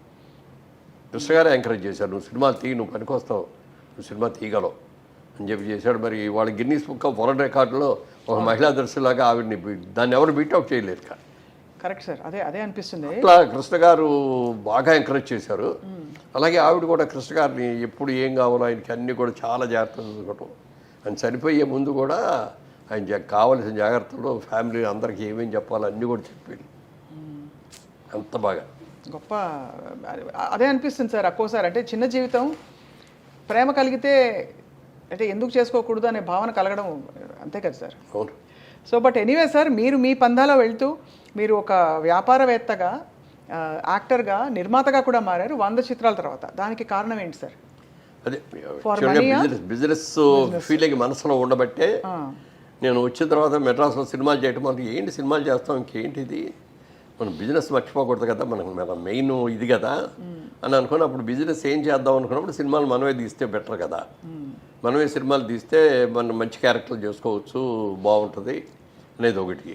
Speaker 2: కృష్ణ గారే ఎంకరేజ్ చేశాడు. నువ్వు సినిమాలు తీయి, నువ్వు పనికొస్తావు, నువ్వు సినిమా తీయగలవు అని చెప్పి చేశాడు. మరి వాళ్ళ గిన్నీస్ బుక్ ఆఫ్ వరల్డ్ రికార్డులో ఒక మహిళా దర్శిలాగా ఆవిడని దాన్ని ఎవరు బీట్అవుట్ చేయలేరు.
Speaker 1: కరెక్ట్ సార్, అదే అదే అనిపిస్తుంది.
Speaker 2: అట్లా కృష్ణ గారు బాగా ఎంకరేజ్ చేశారు. అలాగే ఆవిడ కూడా కృష్ణ గారిని ఎప్పుడు ఏం కావాలో ఆయనకి అన్నీ కూడా చాలా జాగ్రత్తలు చూసుకోవటం. ఆయన చనిపోయే ముందు కూడా ఆయన కావలసిన జాగ్రత్తలు ఫ్యామిలీ అందరికీ ఏమేమి చెప్పాలో అన్నీ కూడా చెప్పాడు. అంత బాగా
Speaker 1: గొప్ప అదే అనిపిస్తుంది సార్. ఒక్కోసారి అంటే చిన్న జీవితం, ప్రేమ కలిగితే అంటే ఎందుకు చేసుకోకూడదు అనే భావన కలగడం అంతే కదా సార్.
Speaker 2: అవును.
Speaker 1: సో బట్ ఎనీవే సార్, మీరు మీ పందాలో వెళ్తూ మీరు ఒక వ్యాపారవేత్తగా, యాక్టర్గా, నిర్మాతగా కూడా మారారు 100 చిత్రాల తర్వాత. దానికి కారణం ఏంటి సార్?
Speaker 2: అదే బిజినెస్ ఫీలింగ్ మనసులో ఉండబట్టే నేను వచ్చిన తర్వాత మెడ్రాస్లో సినిమాలు చేయటం, మనకి ఏంటి సినిమాలు చేస్తాం, ఇంకేంటిది, మనం బిజినెస్ మర్చిపోకూడదు కదా, మన మెయిన్ ఇది కదా అని అనుకుని అప్పుడు బిజినెస్ ఏం చేద్దాం అనుకున్నప్పుడు సినిమాలు మనమే తీస్తే బెటర్ కదా, మనమే సినిమాలు తీస్తే మనం మంచి క్యారెక్టర్లు చేసుకోవచ్చు, బాగుంటుంది అనేది ఒకటి.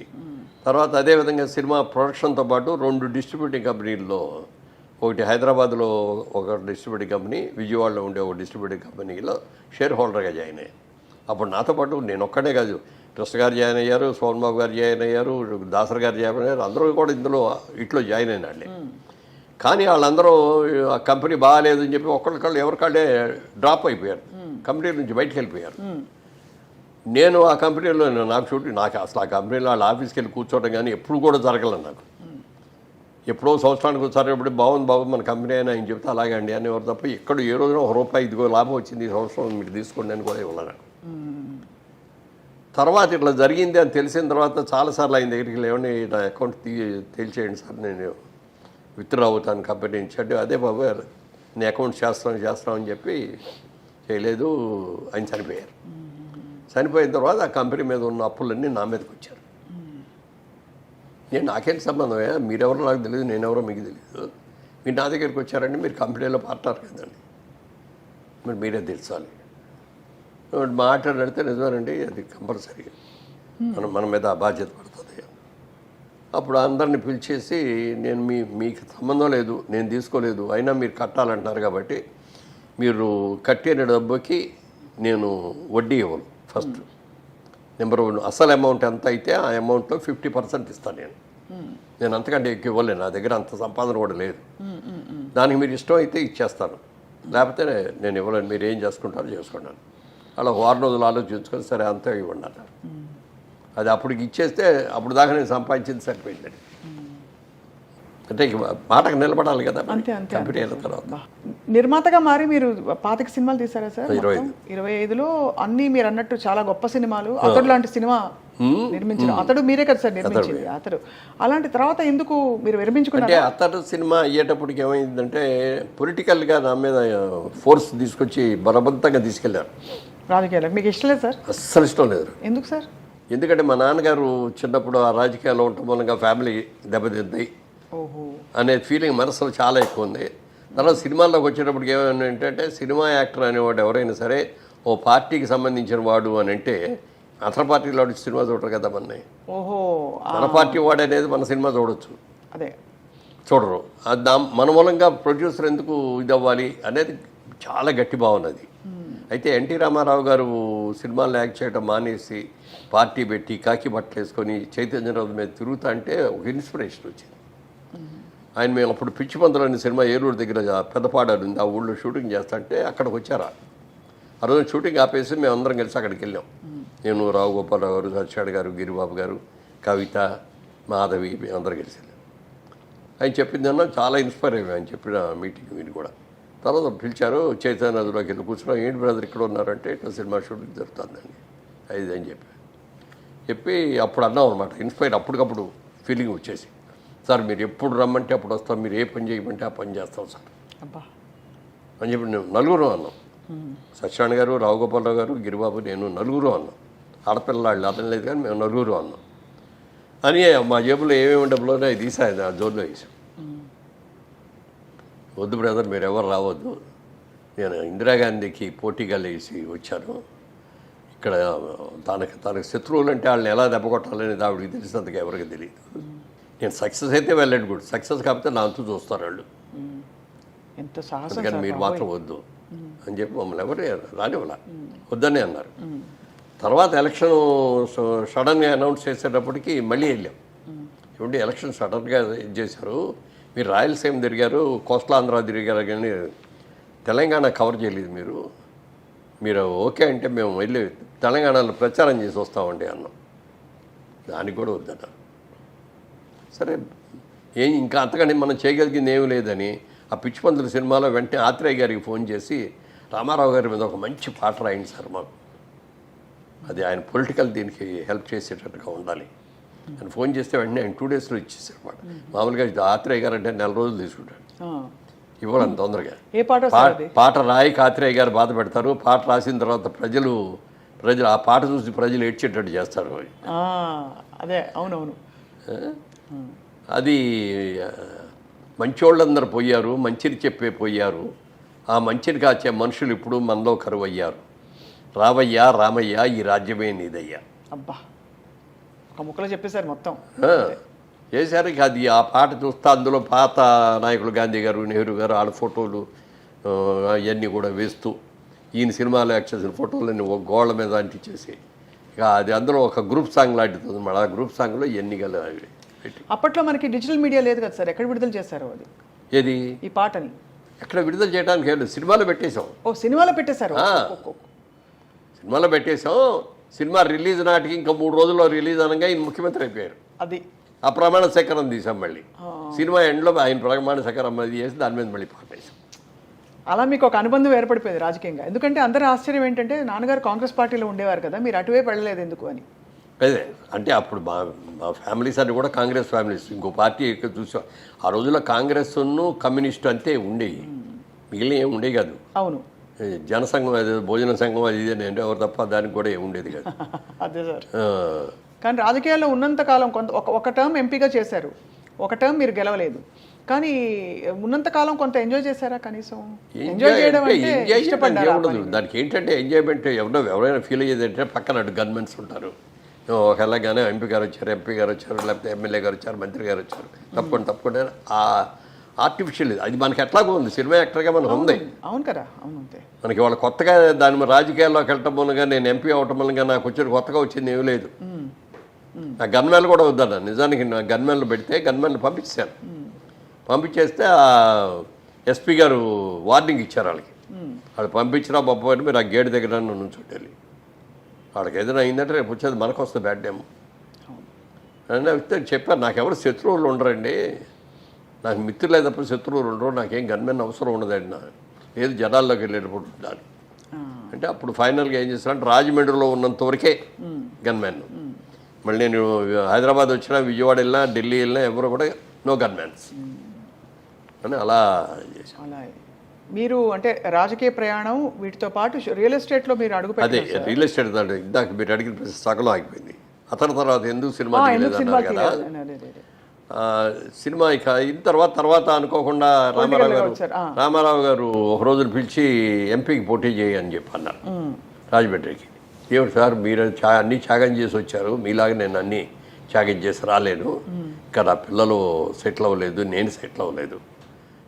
Speaker 2: తర్వాత అదేవిధంగా సినిమా ప్రొడక్షన్తో పాటు 2 డిస్ట్రిబ్యూటింగ్ కంపెనీల్లో, ఒకటి హైదరాబాద్లో ఒక డిస్ట్రిబ్యూటింగ్ కంపెనీ, విజయవాడలో ఉండే ఒక డిస్ట్రిబ్యూటింగ్ కంపెనీలో షేర్ హోల్డర్గా జాయిన్ అయ్యాను. అప్పుడు నాతో పాటు నేను ఒక్కడే కాదు, కృష్ణ గారు జాయిన్ అయ్యారు, సోహన్ బాబు గారు జాయిన్ అయ్యారు, దాసర్ గారు జాయిన్ అయ్యారు, అందరూ కూడా ఇందులో ఇట్లో జాయిన్ అయిన వాళ్ళే. కానీ వాళ్ళందరూ ఆ కంపెనీ బాగాలేదని చెప్పి ఒకళ్ళకళ్ళు ఎవరికాళ్ళే డ్రాప్ అయిపోయారు, కంపెనీ నుంచి బయటకు వెళ్ళిపోయారు. నేను ఆ కంపెనీలో నాకు అసలు ఆ కంపెనీలో వాళ్ళ ఆఫీస్కి వెళ్ళి కూర్చోవడం కానీ ఎప్పుడు కూడా జరగలేదు నాకు. ఎప్పుడో సంవత్సరానికి ఒకసారి ఎప్పుడు బాగుంది బాబు మన కంపెనీ అయినా ఆయన చెప్తే అలాగే అండి అనేవారు తప్ప ఎక్కడ ఏ రోజున ₹1 ఇదిగో లాభం వచ్చింది ఈ సంవత్సరం మీరు తీసుకోండి అని కూడా ఇవ్వలేదు. తర్వాత ఇట్లా జరిగింది అని తెలిసిన తర్వాత చాలాసార్లు ఆయన దగ్గరికి లేవండి నా అకౌంట్ తేల్చేయండి సార్, నేను విత్డ్రా అవుతాను కంపెనీ నుంచి అంటే, అదే బాబు నీ అకౌంట్ చేస్తామని చెప్పి చేయలేదు. ఆయన చనిపోయారు. చనిపోయిన తర్వాత ఆ కంపెనీ మీద ఉన్న అప్పులన్నీ నా మీదకి వచ్చారు. నాకేంటి సంబంధమే, మీరెవరో నాకు తెలియదు, నేనెవరో మీకు తెలియదు, మీరు నా దగ్గరికి వచ్చారండి, మీరు కంపెనీలో పార్ట్నర్ కదండి, మరి మీరే తెలుసాలి. మాట్లాడితే నిజమేనండి, అది కంపల్సరీ మన మీద ఆ బాధ్యత పడుతుంది. అప్పుడు అందరిని పిలిచేసి నేను మీకు సంబంధం లేదు, నేను తీసుకోలేదు, అయినా మీరు కట్టాలంటున్నారు కాబట్టి మీరు కట్టిన డబ్బుకి నేను వడ్డీ ఇవ్వను. ఫస్ట్ నెంబర్ 1 అసలు అమౌంట్ ఎంత అయితే ఆ అమౌంట్లో 50% ఇస్తాను నేను అంతకంటే ఎక్కువ ఇవ్వలేను, నా దగ్గర అంత సంపాదన కూడా లేదు. దానికి మీరు ఇష్టం అయితే ఇచ్చేస్తాను, లేకపోతే నేను ఇవ్వలేను, మీరు ఏం చేసుకుంటారో చేసుకున్నాను. అలా 6 రోజులు ఆలోచించుకొని సరే అంతే ఇవ్వండి అన్నారు. అది అప్పటికి ఇచ్చేస్తే అప్పుడు దాకా నేను సంపాదించింది సరిపోయిందండి. అంటే మాటకు నిలబడాలి కదా కంపెనీ అయిన తర్వాత.
Speaker 1: నిర్మాతగా మారి మీరు 25 సినిమాలు తీసారా సార్?
Speaker 2: 25లో
Speaker 1: అన్ని మీరు అన్నట్టు చాలా గొప్ప సినిమాలు. అతడు లాంటి సినిమా నిర్మించిన అతడు మీరే కదా సార్ నిర్మించింది. అతడు అలాంటి తర్వాత ఎందుకు మీరు విరమించుకున్నారు?
Speaker 2: అంటే అతడు సినిమా అయ్యేటప్పటికి ఏమైందంటే పొలిటికల్గా నా మీద ఫోర్స్ తీసుకొచ్చి బలవంతంగా తీసుకెళ్లారు
Speaker 1: రాజకీయాలకు. మీకు ఇష్టం లేదు సార్?
Speaker 2: అస్సలు ఇష్టం లేదు.
Speaker 1: ఎందుకు సార్? ఎందుకంటే
Speaker 2: మా నాన్నగారు చిన్నప్పుడు ఆ రాజకీయాల్లో ఉండటం మూలంగా ఫ్యామిలీ దెబ్బతింది అనే ఫీలింగ్ మనసులో చాలా ఎక్కువ ఉంది. తర్వాత సినిమాల్లోకి వచ్చేటప్పటికి ఏమైనా ఏంటంటే సినిమా యాక్టర్ అనేవాడు ఎవరైనా సరే ఓ పార్టీకి సంబంధించిన వాడు అని అంటే అతని పార్టీలో సినిమా చూడరు కదా మన పార్టీ వాడు అనేది మన సినిమా చూడొచ్చు,
Speaker 1: అదే
Speaker 2: చూడరు. మన మూలంగా ప్రొడ్యూసర్ ఎందుకు ఇది అవ్వాలి అనేది చాలా గట్టి భావన అది. అయితే ఎన్టీ రామారావు గారు సినిమాలు యాక్ట్ చేయడం మానేసి పార్టీ పెట్టి కాకి బట్టలు వేసుకొని చైతన్యరావు మీద తిరుగుతా అంటే ఒక ఇన్స్పిరేషన్ వచ్చింది. ఆయన మేము అప్పుడు పిచ్చిపందులోని సినిమా ఏలూరు దగ్గర పెద్దపాడారు ఉంది, ఆ ఊళ్ళో షూటింగ్ చేస్తా అంటే అక్కడికి వచ్చారా. ఆ రోజు షూటింగ్ ఆపేసి మేము అందరం కలిసి అక్కడికి వెళ్ళాం. నేను, రావు గోపాలరావు గారు, సత్యాడు గారు, గిరిబాబు గారు, కవిత, మాధవి, మేము అందరం కలిసి వెళ్ళాం. ఆయన చెప్పిందన్నా చాలా ఇన్స్పైర్ అయ్యాం ఆయన చెప్పిన మీటింగ్ మీరు కూడా. తర్వాత పిలిచారు, చైతన్య నదిలోకి వెళ్ళి కూర్చున్నాం. ఏంటి బ్రదర్ ఇక్కడ ఉన్నారంటే ఇట్లా సినిమా షూటింగ్ జరుగుతుందండి అది అని చెప్పి అప్పుడు అన్నాం అనమాట. ఇన్స్పైర్ అప్పటికప్పుడు ఫీలింగ్ వచ్చేసి, సార్ మీరు ఎప్పుడు రమ్మంటే అప్పుడు వస్తాం, మీరు ఏ పని చేయమంటే ఆ పని చేస్తాం సార్ అని చెప్పి మేము నలుగురు అన్నాం. సత్యనారాయణ గారు, రావు గోపాలరావు గారు, గిరిబాబు, నేను నలుగురు అన్నాం. ఆడపిల్లలు అతను లేదు కానీ మేము నలుగురు అన్నాం. అని మా జేబులో ఏమేమి డబ్బులోనే అవి తీసాను ఆ జోన్లో వేసాం. వద్దు బ్రదర్ మీరు ఎవరు రావద్దు, నేను ఇందిరాగాంధీకి పోటీగా లేచి వచ్చాను, ఇక్కడ తనకు శత్రువులు అంటే వాళ్ళని ఎలా దెబ్బకొట్టాలని ఆవిడకి తెలిసినంతగా ఎవరికి తెలియదు. నేను సక్సెస్ అయితే వెళ్ళండి గుడ్, సక్సెస్ కాకపోతే నా అంతు చూస్తారు వాళ్ళు,
Speaker 1: ఎంత సాహసం
Speaker 2: అందుకని
Speaker 1: సార్
Speaker 2: మీరు
Speaker 1: బాబోయ్.
Speaker 2: మాత్రం వద్దు అని చెప్పి మమ్మల్ని ఎవరు రానివ్వాల వద్దనే అన్నారు. తర్వాత ఎలక్షన్ సడన్గా అనౌన్స్ చేసేటప్పటికి మళ్ళీ వెళ్ళాం. ఏమంటే ఎలక్షన్ సడన్గా ఇది చేశారు, మీరు రాయలసీమ తిరిగారు, కోస్టల్ ఆంధ్ర తిరిగారు, కానీ తెలంగాణ కవర్ చేయలేదు మీరు ఓకే అంటే మేము వెళ్ళి తెలంగాణలో ప్రచారం చేసి వస్తామండి అన్నాం. దానికి కూడా వద్దన్నారు. సరే ఇంకా అంతకంటే మనం చేయగలిగింది ఏమీ లేదని ఆ పిచ్చిపందుల సినిమాలో వెంటనే ఆత్రేయ గారికి ఫోన్ చేసి రామారావు గారి మీద ఒక మంచి పాట రాయండి సార్ మాకు, అది ఆయన పొలిటికల్ దీనికి హెల్ప్ చేసేటట్టుగా ఉండాలి అని ఫోన్ చేస్తే వెంటనే ఆయన 2 daysలో ఇచ్చేసారు మాట. మామూలుగా ఆత్రేయ గారు అంటే 4 రోజులు తీసుకుంటాడు, ఇవ్వడం తొందరగా.
Speaker 1: ఏ పాట సార్ అది?
Speaker 2: పాట రాయి ఆత్రేయ గారు బాధ పెడతారు, పాట రాసిన తర్వాత ప్రజలు ఆ పాట చూసి ప్రజలు ఏడ్చేటట్టు చేస్తారు.
Speaker 1: అదే అవునవును.
Speaker 2: అది మంచోళ్ళందరూ పోయారు, మంచిని చెప్పే పోయారు, ఆ మంచిని కాచే మనుషులు ఇప్పుడు మనలో కరువయ్యారు, రావయ్యా రామయ్య ఈ రాజ్యమే నీదయ్యా.
Speaker 1: అబ్బా, ఒక ముక్కలో చెప్పేశారు మొత్తం.
Speaker 2: చేశారు. ఇక అది ఆ పాట చూస్తే అందులో పాత నాయకులు గాంధీ గారు, నెహ్రూ గారు వాళ్ళ ఫోటోలు అవన్నీ కూడా వేస్తూ ఈయన సినిమాలో యాక్ట్ చేసిన ఫోటోలన్నీ ఒక గోళ్ళ మీద అంటించేసి ఇక అది అందులో ఒక గ్రూప్ సాంగ్ లాంటిది అనమాట. ఆ గ్రూప్ సాంగ్లో ఇవన్నీ పెట్టి.
Speaker 1: అప్పట్లో మనకి డిజిటల్ మీడియా లేదు కదా సార్, ఎక్కడ విడుదల చేశారు అది
Speaker 2: ఏది
Speaker 1: ఈ పాటని?
Speaker 2: ఎక్కడ విడుదల చేయడానికి లేదు, సినిమాలో పెట్టేశాం.
Speaker 1: ఓ సినిమాలో పెట్టేశారు.
Speaker 2: సినిమాలో పెట్టేశాం. సినిమా రిలీజ్ నాటికి ఇంకా 3 రోజుల్లో రిలీజ్ అనగా ఈయన ముఖ్యమంత్రి అయిపోయారు.
Speaker 1: అది
Speaker 2: ఆ ప్రమాణ సేకరణ తీసాం. మళ్ళీ సినిమా ఎండ్లో ఆయన ప్రమాణ సేకరణ అది చేసి దాని మీద మళ్ళీ పాట వేసాం.
Speaker 1: అలా మీకు ఒక అనుబంధం ఏర్పడిపోయింది రాజకీయంగా. ఎందుకంటే అందరి ఆశ్చర్యం ఏంటంటే నాన్నగారు కాంగ్రెస్ పార్టీలో ఉండేవారు కదా, మీరు అటువైపు వెళ్ళలేదు ఎందుకు అని.
Speaker 2: అదే అంటే అప్పుడు మా ఫ్యామిలీస్ అన్ని కూడా కాంగ్రెస్ ఫ్యామిలీస్. ఇంకో పార్టీ ఇక్కడ చూసాం. ఆ రోజుల్లో కాంగ్రెస్ను కమ్యూనిస్ట్ అంతే ఉండేవి, మిగిలిన ఏమి ఉండేవి కాదు.
Speaker 1: అవును,
Speaker 2: జనసంఘం అది భోజన సంఘం అది ఇది అంటే ఎవరు తప్ప దానికి కూడా ఏమి ఉండేది కాదు.
Speaker 1: అదే సార్. కానీ రాజకీయాల్లో ఉన్నంతకాలం ఒక టర్మ్ ఎంపీగా చేశారు, ఒక టర్మ్ మీరు గెలవలేదు, కానీ ఉన్నంతకాలం కొంత ఎంజాయ్ చేశారా? కనీసం ఎంజాయ్ చేయడం అంటే ఇష్టపడ్డారా?
Speaker 2: ఉండదు దానికి. ఏంటంటే ఎంజాయ్మెంట్ ఎవరైనా ఫీల్ అయ్యేది అంటే పక్కన గన్మెన్స్ ఉంటారు. ఒకలాగానే ఎంపీ గారు వచ్చారు, ఎంపీ గారు వచ్చారు, లేకపోతే ఎమ్మెల్యే గారు వచ్చారు, మంత్రి గారు వచ్చారు, తప్పకుండా ఆ ఆర్టిఫిషియల్ అది మనకి ఎట్లాగో ఉంది. సినిమా యాక్టర్గా మనకు ఉంది.
Speaker 1: అవును కదా, అవును. అంతే
Speaker 2: మనకి వాళ్ళు కొత్తగా దాని రాజకీయాల్లోకి వెళ్ళటం మూలంగా నేను ఎంపీ అవటం మూలంగా నాకు వచ్చేది కొత్తగా వచ్చింది ఏమీ లేదు. నా గన్మెన్లు కూడా వద్దన్న, నిజానికి నా గన్మెన్లు పెడితే గన్మెన్లు పంపించాను. పంపించేస్తే ఎస్పీ గారు వార్నింగ్ ఇచ్చారు వాళ్ళకి, వాళ్ళు పంపించినా పంపని మీరు ఆ గేట్ దగ్గర నుంచోటెళ్ళి వాళ్ళకి ఏదైనా అయిందంటే రేపు వచ్చేది మనకు వస్తుంది బ్యాడ్ టైం అని వస్తే చెప్పారు. నాకెవరు శత్రువులు ఉండరండి, నాకు మిత్రులు లేదప్పుడు శత్రువులు ఉండరు, నాకేం గన్మెన్ అవసరం ఉండదండి, నా ఏది జనాల్లోకి వెళ్ళేటప్పుడు ఉండాలి అంటే అప్పుడు ఫైనల్గా ఏం చేస్తానంటే రాజమండ్రిలో ఉన్నంత వరకే గన్మెన్. మళ్ళీ నేను హైదరాబాద్ వచ్చినా, విజయవాడ వెళ్ళినా, ఢిల్లీ వెళ్ళినా ఎవరు కూడా నో గన్మెన్స్ అని అలా చేశాను.
Speaker 1: అలా మీరు అంటే రాజకీయ ప్రయాణం వీటితో పాటు రియల్ ఎస్టేట్లో మీరు అడుగు
Speaker 2: అదే రియల్ ఎస్టేట్ దాంట్లో ఇందాక మీరు అడిగిన ప్రశ్న సగంలో ఆగిపోయింది. అతని తర్వాత ఎందుకు సినిమా తీయలేదన్నారు కదా. సినిమా ఇక అయిన తర్వాత అనుకోకుండా రామారావు గారు ఒక రోజున పిలిచి ఎంపీకి పోటీ చేయని చెప్పి అన్నారు రాజమండ్రికి. ఏమిటి సార్ మీరు అన్నీ త్యాగం చేసి వచ్చారు, మీలాగా నేను అన్నీ త్యాగం చేసి రాలేను, ఇక్కడ నా పిల్లలు సెటిల్ అవ్వలేదు, నేను సెటిల్ అవ్వలేదు,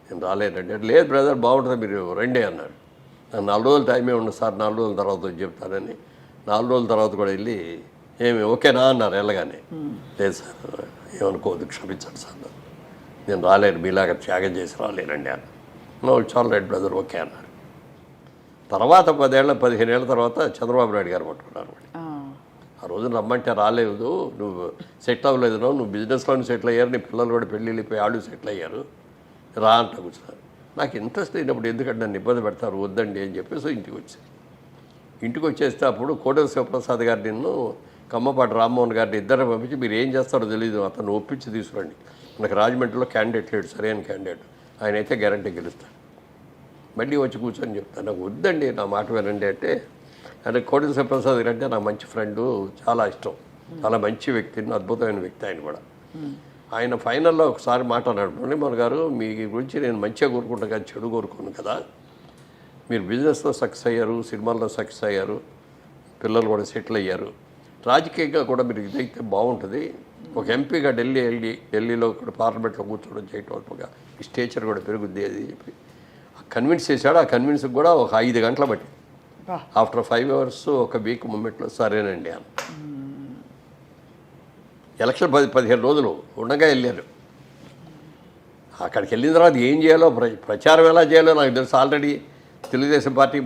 Speaker 2: నేను రాలేనంటే లేదు బ్రదర్ బాగుంటుంది మీరు రండి అన్నాడు. నాకు 4 రోజులు టైమే ఉండదు సార్, 4 రోజుల తర్వాత చెప్తానని 4 రోజుల తర్వాత కూడా వెళ్ళి ఏమి ఓకేనా అన్నారు వెళ్ళగానే. లేదు సార్ ఏమనుకోవద్దు క్షమించండి సార్, నేను రాలేను, మీలాగా త్యాగం చేసి రాలేనండి అన్న. No it's all right brother okay అన్నారు. తర్వాత 10-15 ఏళ్ళ తర్వాత చంద్రబాబు నాయుడు గారు పట్టుకున్నారు. ఆ రోజున రమ్మంటే రాలేదు, నువ్వు సెటిల్ అవ్వలేదు, నువ్వు బిజినెస్లోనే సెటిల్ అయ్యారు, నీ పిల్లలు కూడా పెళ్ళి వెళ్ళిపోయి వాళ్ళు సెటిల్ అయ్యారు, రా అంట కూర్చున్నారు. నాకు ఇంట్రెస్ట్ అయినప్పుడు ఎందుకంటే నన్ను ఇబ్బంది పెడతారు, వద్దండి అని చెప్పేసి ఇంటికి వచ్చేస్తే అప్పుడు కోటేశ్వర శివప్రసాద్ గారు నిన్ను కమ్మపాటి రామ్మోహన్ గారిని ఇద్దరు పంపించి మీరు ఏం చేస్తారో తెలియదు, అతను ఒప్పించి తీసుకురండి, మనకు రాజమండ్రిలో క్యాండిడేట్ లేడు, సరైన క్యాండిడేట్, ఆయన అయితే గ్యారంటీ గెలుస్తాడు, మళ్ళీ వచ్చి కూర్చొని చెప్తాను. నాకు వద్దండి నా మాట వినండి అంటే, కోటేశ్వర శివప్రసాద్ గారు అంటే నాకు మంచి ఫ్రెండు, చాలా ఇష్టం, చాలా మంచి వ్యక్తి, అద్భుతమైన వ్యక్తి ఆయన కూడా. ఆయన ఫైనల్లో ఒకసారి మాట అన్నాడు, మురళీమోహన్ గారు మీ గురించి నేను మంచిగా కోరుకుంటాను కానీ చెడు కోరుకోను కదా. మీరు బిజినెస్లో సక్సెస్ అయ్యారు, సినిమాల్లో సక్సెస్ అయ్యారు, పిల్లలు కూడా సెటిల్ అయ్యారు, రాజకీయంగా కూడా మీరు ఇదైతే బాగుంటుంది. ఒక ఎంపీగా ఢిల్లీలో కూడా పార్లమెంట్లో కూర్చోవడం చేయటం అల్పగా ఈ స్టేచర్ కూడా పెరుగుద్ది అది చెప్పి కన్విన్స్ చేశాడు. ఆ కన్విన్స్ కూడా ఒక 5 గంటల బట్టి ఆఫ్టర్ 5 hours ఒక వీక్ మూమెంట్లో సరేనండి అని. ఎలక్షన్ 10-15 రోజులు ఉండగా వెళ్ళారు. అక్కడికి వెళ్ళిన తర్వాత ఏం చేయాలో ప్రచారం ఎలా చేయాలో నాకు తెలుసు. Already Telugu Desam party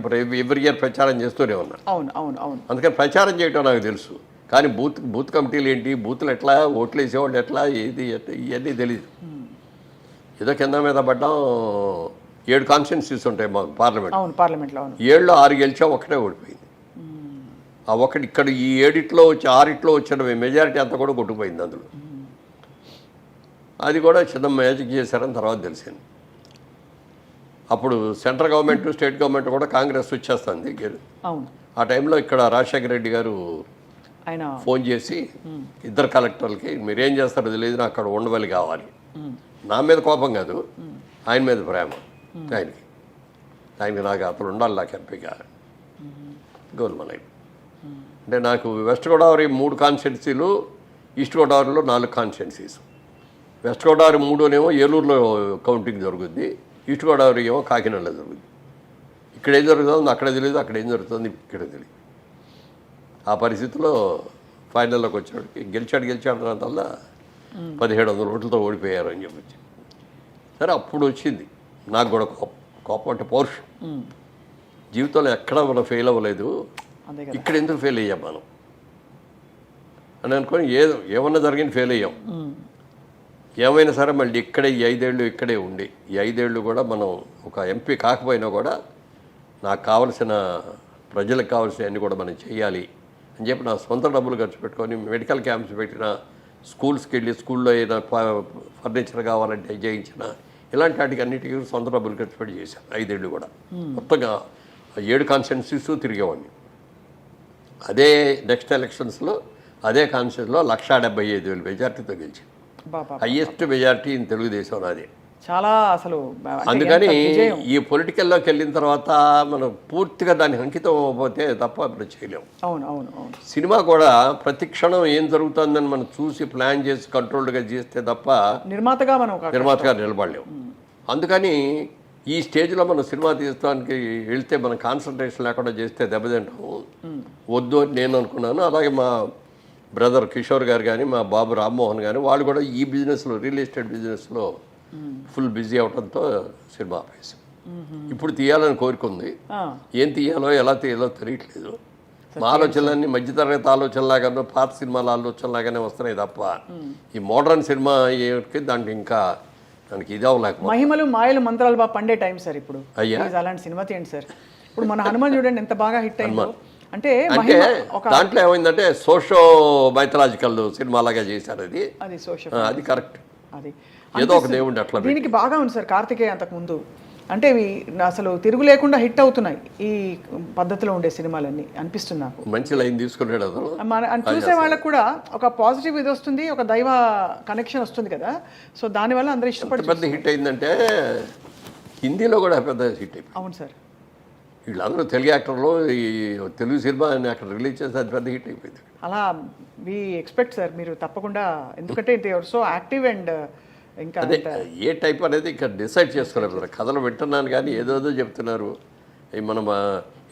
Speaker 2: every year ప్రచారం చేస్తూనే ఉన్నారు.
Speaker 1: అవును అవును అవును.
Speaker 2: అందుకని ప్రచారం చేయటం నాకు తెలుసు. కానీ బూత్ కమిటీలు ఏంటి, బూత్లు ఎట్లా, ఓట్లు వేసేవాళ్ళు ఎట్లా, ఏది ఇవన్నీ తెలియదు. ఏదో కింద మీద పడ్డాం. 7 కాన్స్టిట్యున్సీస్ ఉంటాయి మాకు
Speaker 1: పార్లమెంట్లో.
Speaker 2: 7లో 6 గెలిచా, ఒకటే ఓడిపోయింది. ఆ ఒకటి ఇక్కడ ఈ 7 వచ్చి 6 వచ్చిన మెజారిటీ అంతా కూడా కొట్టుకుపోయింది అందులో. అది కూడా చిన్న మ్యాజిక్ చేశారని తర్వాత తెలిసింది. అప్పుడు సెంట్రల్ గవర్నమెంట్ స్టేట్ గవర్నమెంట్ కూడా కాంగ్రెస్ వచ్చేస్తుంది. ఆ టైంలో ఇక్కడ రాజశేఖర రెడ్డి గారు ఫోన్ చేసి 2 కలెక్టర్లకి మీరేం చేస్తారో తెలియదు, నాకు అక్కడ ఉండవల్లి కావాలి. నా మీద కోపం కాదు, ఆయన మీద ప్రేమ. ఆయనకి నాకు అతను ఉండాలి, నాకు ఎంపీగా గోల్మలై. అంటే నాకు వెస్ట్ గోదావరి 3 కాన్స్టిట్యున్సీలు, ఈస్ట్ గోదావరిలో 4 కాన్స్టిట్యున్సీస్. వెస్ట్ గోదావరి 3 ఏలూరులో కౌంటింగ్ జరుగుద్ది, ఈస్ట్ గోదావరి ఏమో కాకినాడలో జరుగుద్ది. ఇక్కడ ఏం జరుగుతుందో అక్కడ తెలియదు, అక్కడ ఏం జరుగుతుంది ఇక్కడ తెలియదు. ఆ పరిస్థితిలో ఫైనల్లోకి వచ్చాడు. గెలిచాడు వల్ల 1700 ఓట్లతో ఓడిపోయారు అని చెప్పొచ్చు. సరే అప్పుడు వచ్చింది నాకు కూడా కోపం అంటే పౌరుషం. జీవితంలో ఎక్కడా మనం ఫెయిల్ అవ్వలేదు, ఇక్కడ ఎందుకు ఫెయిల్ అయ్యాం మనం అని అనుకొని ఏమన్నా జరిగింది ఫెయిల్ అయ్యాం. ఏమైనా సరే మళ్ళీ ఇక్కడే ఈ 5 ఏళ్ళు ఇక్కడే ఉండి, ఈ 5 ఏళ్ళు కూడా మనం ఒక ఎంపీ కాకపోయినా కూడా నాకు కావలసిన ప్రజలకు కావాల్సినవన్నీ కూడా మనం చేయాలి అని చెప్పి నా సొంత డబ్బులు ఖర్చు పెట్టుకొని మెడికల్ క్యాంప్స్ పెట్టిన, స్కూల్స్కి వెళ్ళి స్కూల్లో ఏదైనా ఫర్నిచర్ కావాలంటే చేయించిన, ఇలాంటి వాటికి అన్నిటికీ సొంత డబ్బులు ఖర్చు పెట్టి చేశాను 5 ఏళ్ళు కూడా. మొత్తంగా 7 కాన్స్టిట్యున్సీస్ తిరిగేవాడిని. అదే నెక్స్ట్ ఎలక్షన్స్లో అదే కాన్స్టిట్యూన్సీలో 1,75,000 మెజార్టీతో గెలిచింది. హైయెస్ట్ మెజారిటీ ఇన్ తెలుగుదేశం నాది.
Speaker 1: చాలా అసలు.
Speaker 2: అందుకని ఈ పొలిటికల్లోకి వెళ్ళిన తర్వాత మనం పూర్తిగా దాన్ని అంకితం అవ్వకపోతే తప్ప ఇప్పుడు చేయలేము.
Speaker 1: అవును అవును అవును.
Speaker 2: సినిమా కూడా ప్రతి క్షణం ఏం జరుగుతుందని మనం చూసి ప్లాన్ చేసి కంట్రోల్డ్గా చేస్తే తప్ప నిర్మాతగా నిలబడలేము. అందుకని ఈ స్టేజ్లో మనం సినిమా తీయడానికి వెళ్తే మనం కాన్సన్ట్రేషన్ లేకుండా చేస్తే దెబ్బతింటాము. వద్దు అని నేను అనుకున్నాను. అలాగే మా బ్రదర్ కిషోర్ గారు కానీ, మా బాబు రామ్మోహన్ కానీ, వాళ్ళు కూడా ఈ బిజినెస్లో, రియల్ ఎస్టేట్ బిజినెస్లో ఫుల్ బిజీ అవడంతో సినిమా ఆపేసాం. ఇప్పుడు తీయాలని కోరుకుంది. ఏం తీయాలో ఎలా తీయాలో తెలియట్లేదు. మా ఆలోచనలన్నీ మధ్యతరగతి ఆలోచనలాగానో పాత సినిమాల ఆలోచనలాగానే వస్తున్నాయి తప్ప ఈ మోడర్న్ సినిమా దానికి ఇంకా దానికి ఇది అవ్వలేక.
Speaker 1: మహిమలు మాయలు మంత్రాలు బాగా పండే టైం సార్ ఇప్పుడు. అలాంటి సినిమా తీయండి సార్. ఇప్పుడు మన హనుమాన్ చూడండి ఎంత బాగా హిట్ అయిందో. అంటే
Speaker 2: దాంట్లో ఏమైందంటే సోషో మైథలాజికల్ సినిమా లాగా చేశారు. అది కరెక్ట్. అది ఏదో ఒక దేవుడు అట్లా.
Speaker 1: దీనికి బాగా ఉంది సార్ కార్తికేయ అంతకు ముందు. అంటే ఇవి అసలు తిరుగు లేకుండా హిట్ అవుతున్నాయి ఈ పద్ధతిలో ఉండే సినిమాలన్నీ అనిపిస్తుంది నాకు.
Speaker 2: మంచి లైన్ తీసుకున్నాడు
Speaker 1: చూసే వాళ్ళకు కూడా ఒక పాజిటివ్ ఇది వస్తుంది, ఒక దైవ కనెక్షన్ వస్తుంది కదా. సో దానివల్ల అందరూ ఇష్టపడి
Speaker 2: పెద్ద హిట్ అయిందంటే హిందీలో కూడా పెద్ద హిట్ అయిపోయింది.
Speaker 1: అవును సార్.
Speaker 2: వీళ్ళందరూ తెలుగు యాక్టర్లు ఈ తెలుగు సినిమా అక్కడ రిలీజ్ చేస్తే అది పెద్ద హిట్ అయిపోయింది.
Speaker 1: అలా వి ఎక్స్పెక్ట్ సార్ మీరు తప్పకుండా. ఎందుకంటే సో యాక్టివ్ అండ్ ఇంకా
Speaker 2: అదే ఏ టైప్ అనేది ఇక్కడ డిసైడ్ చేసుకోలేదు. కథలు వింటున్నాను కానీ ఏదోదో చెప్తున్నారు. మనం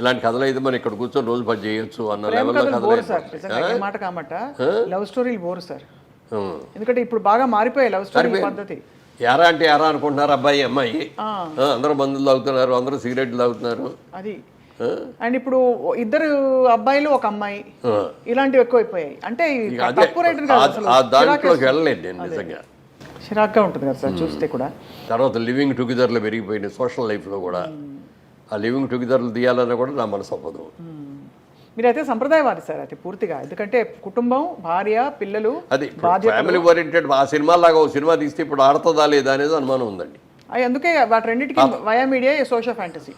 Speaker 2: ఇలాంటి కథలు అయితే మనం ఇక్కడ కూర్చొని రోజు పని చేయొచ్చు అన్న లెవెల్లో కథలు.
Speaker 1: మాట కామట లవ్ స్టోరీలు బోరు సార్. ఎందుకంటే ఇప్పుడు బాగా మారిపోయాయి లవ్ స్టోరీ పద్ధతి.
Speaker 2: ఎరా అంటే ఎరా అనుకుంటున్నారు అబ్బాయి అమ్మాయి, అందరూ మందులు తాగుతున్నారు, అందరూ సిగరెట్లు తాగుతున్నారు.
Speaker 1: అది అండ్ ఇప్పుడు 2 అబ్బాయిలు 1 అమ్మాయి ఇలాంటివి ఎక్కువైపోయాయి. అంటే
Speaker 2: దాంట్లోకి వెళ్ళలేదు నేను నిజంగా.
Speaker 1: చిరాగ్గా ఉంటుంది కదా సార్ చూస్తే కూడా.
Speaker 2: తర్వాత లివింగ్ టుగెదర్లో పెరిగిపోయింది సోషల్ లైఫ్లో కూడా. ఆ లివింగ్ టుగెదర్లు తీయాలన్నా కూడా నా మనసు అవ్వదు.
Speaker 1: మీరైతే సంప్రదాయవాది సార్ అయితే పూర్తిగా. ఎందుకంటే కుటుంబం, భార్య, పిల్లలు,
Speaker 2: అది ఫ్యామిలీ ఓరియంటెడ్. ఆ సినిమా లాగా ఒక సినిమా తీస్తే ఇప్పుడు ఆడుతుందా లేదా అనేది అనుమానం ఉందండి.
Speaker 1: అందుకే వాటి రెండింటికి వయా మీడియా సోషల్ ఫ్యాంటసీ.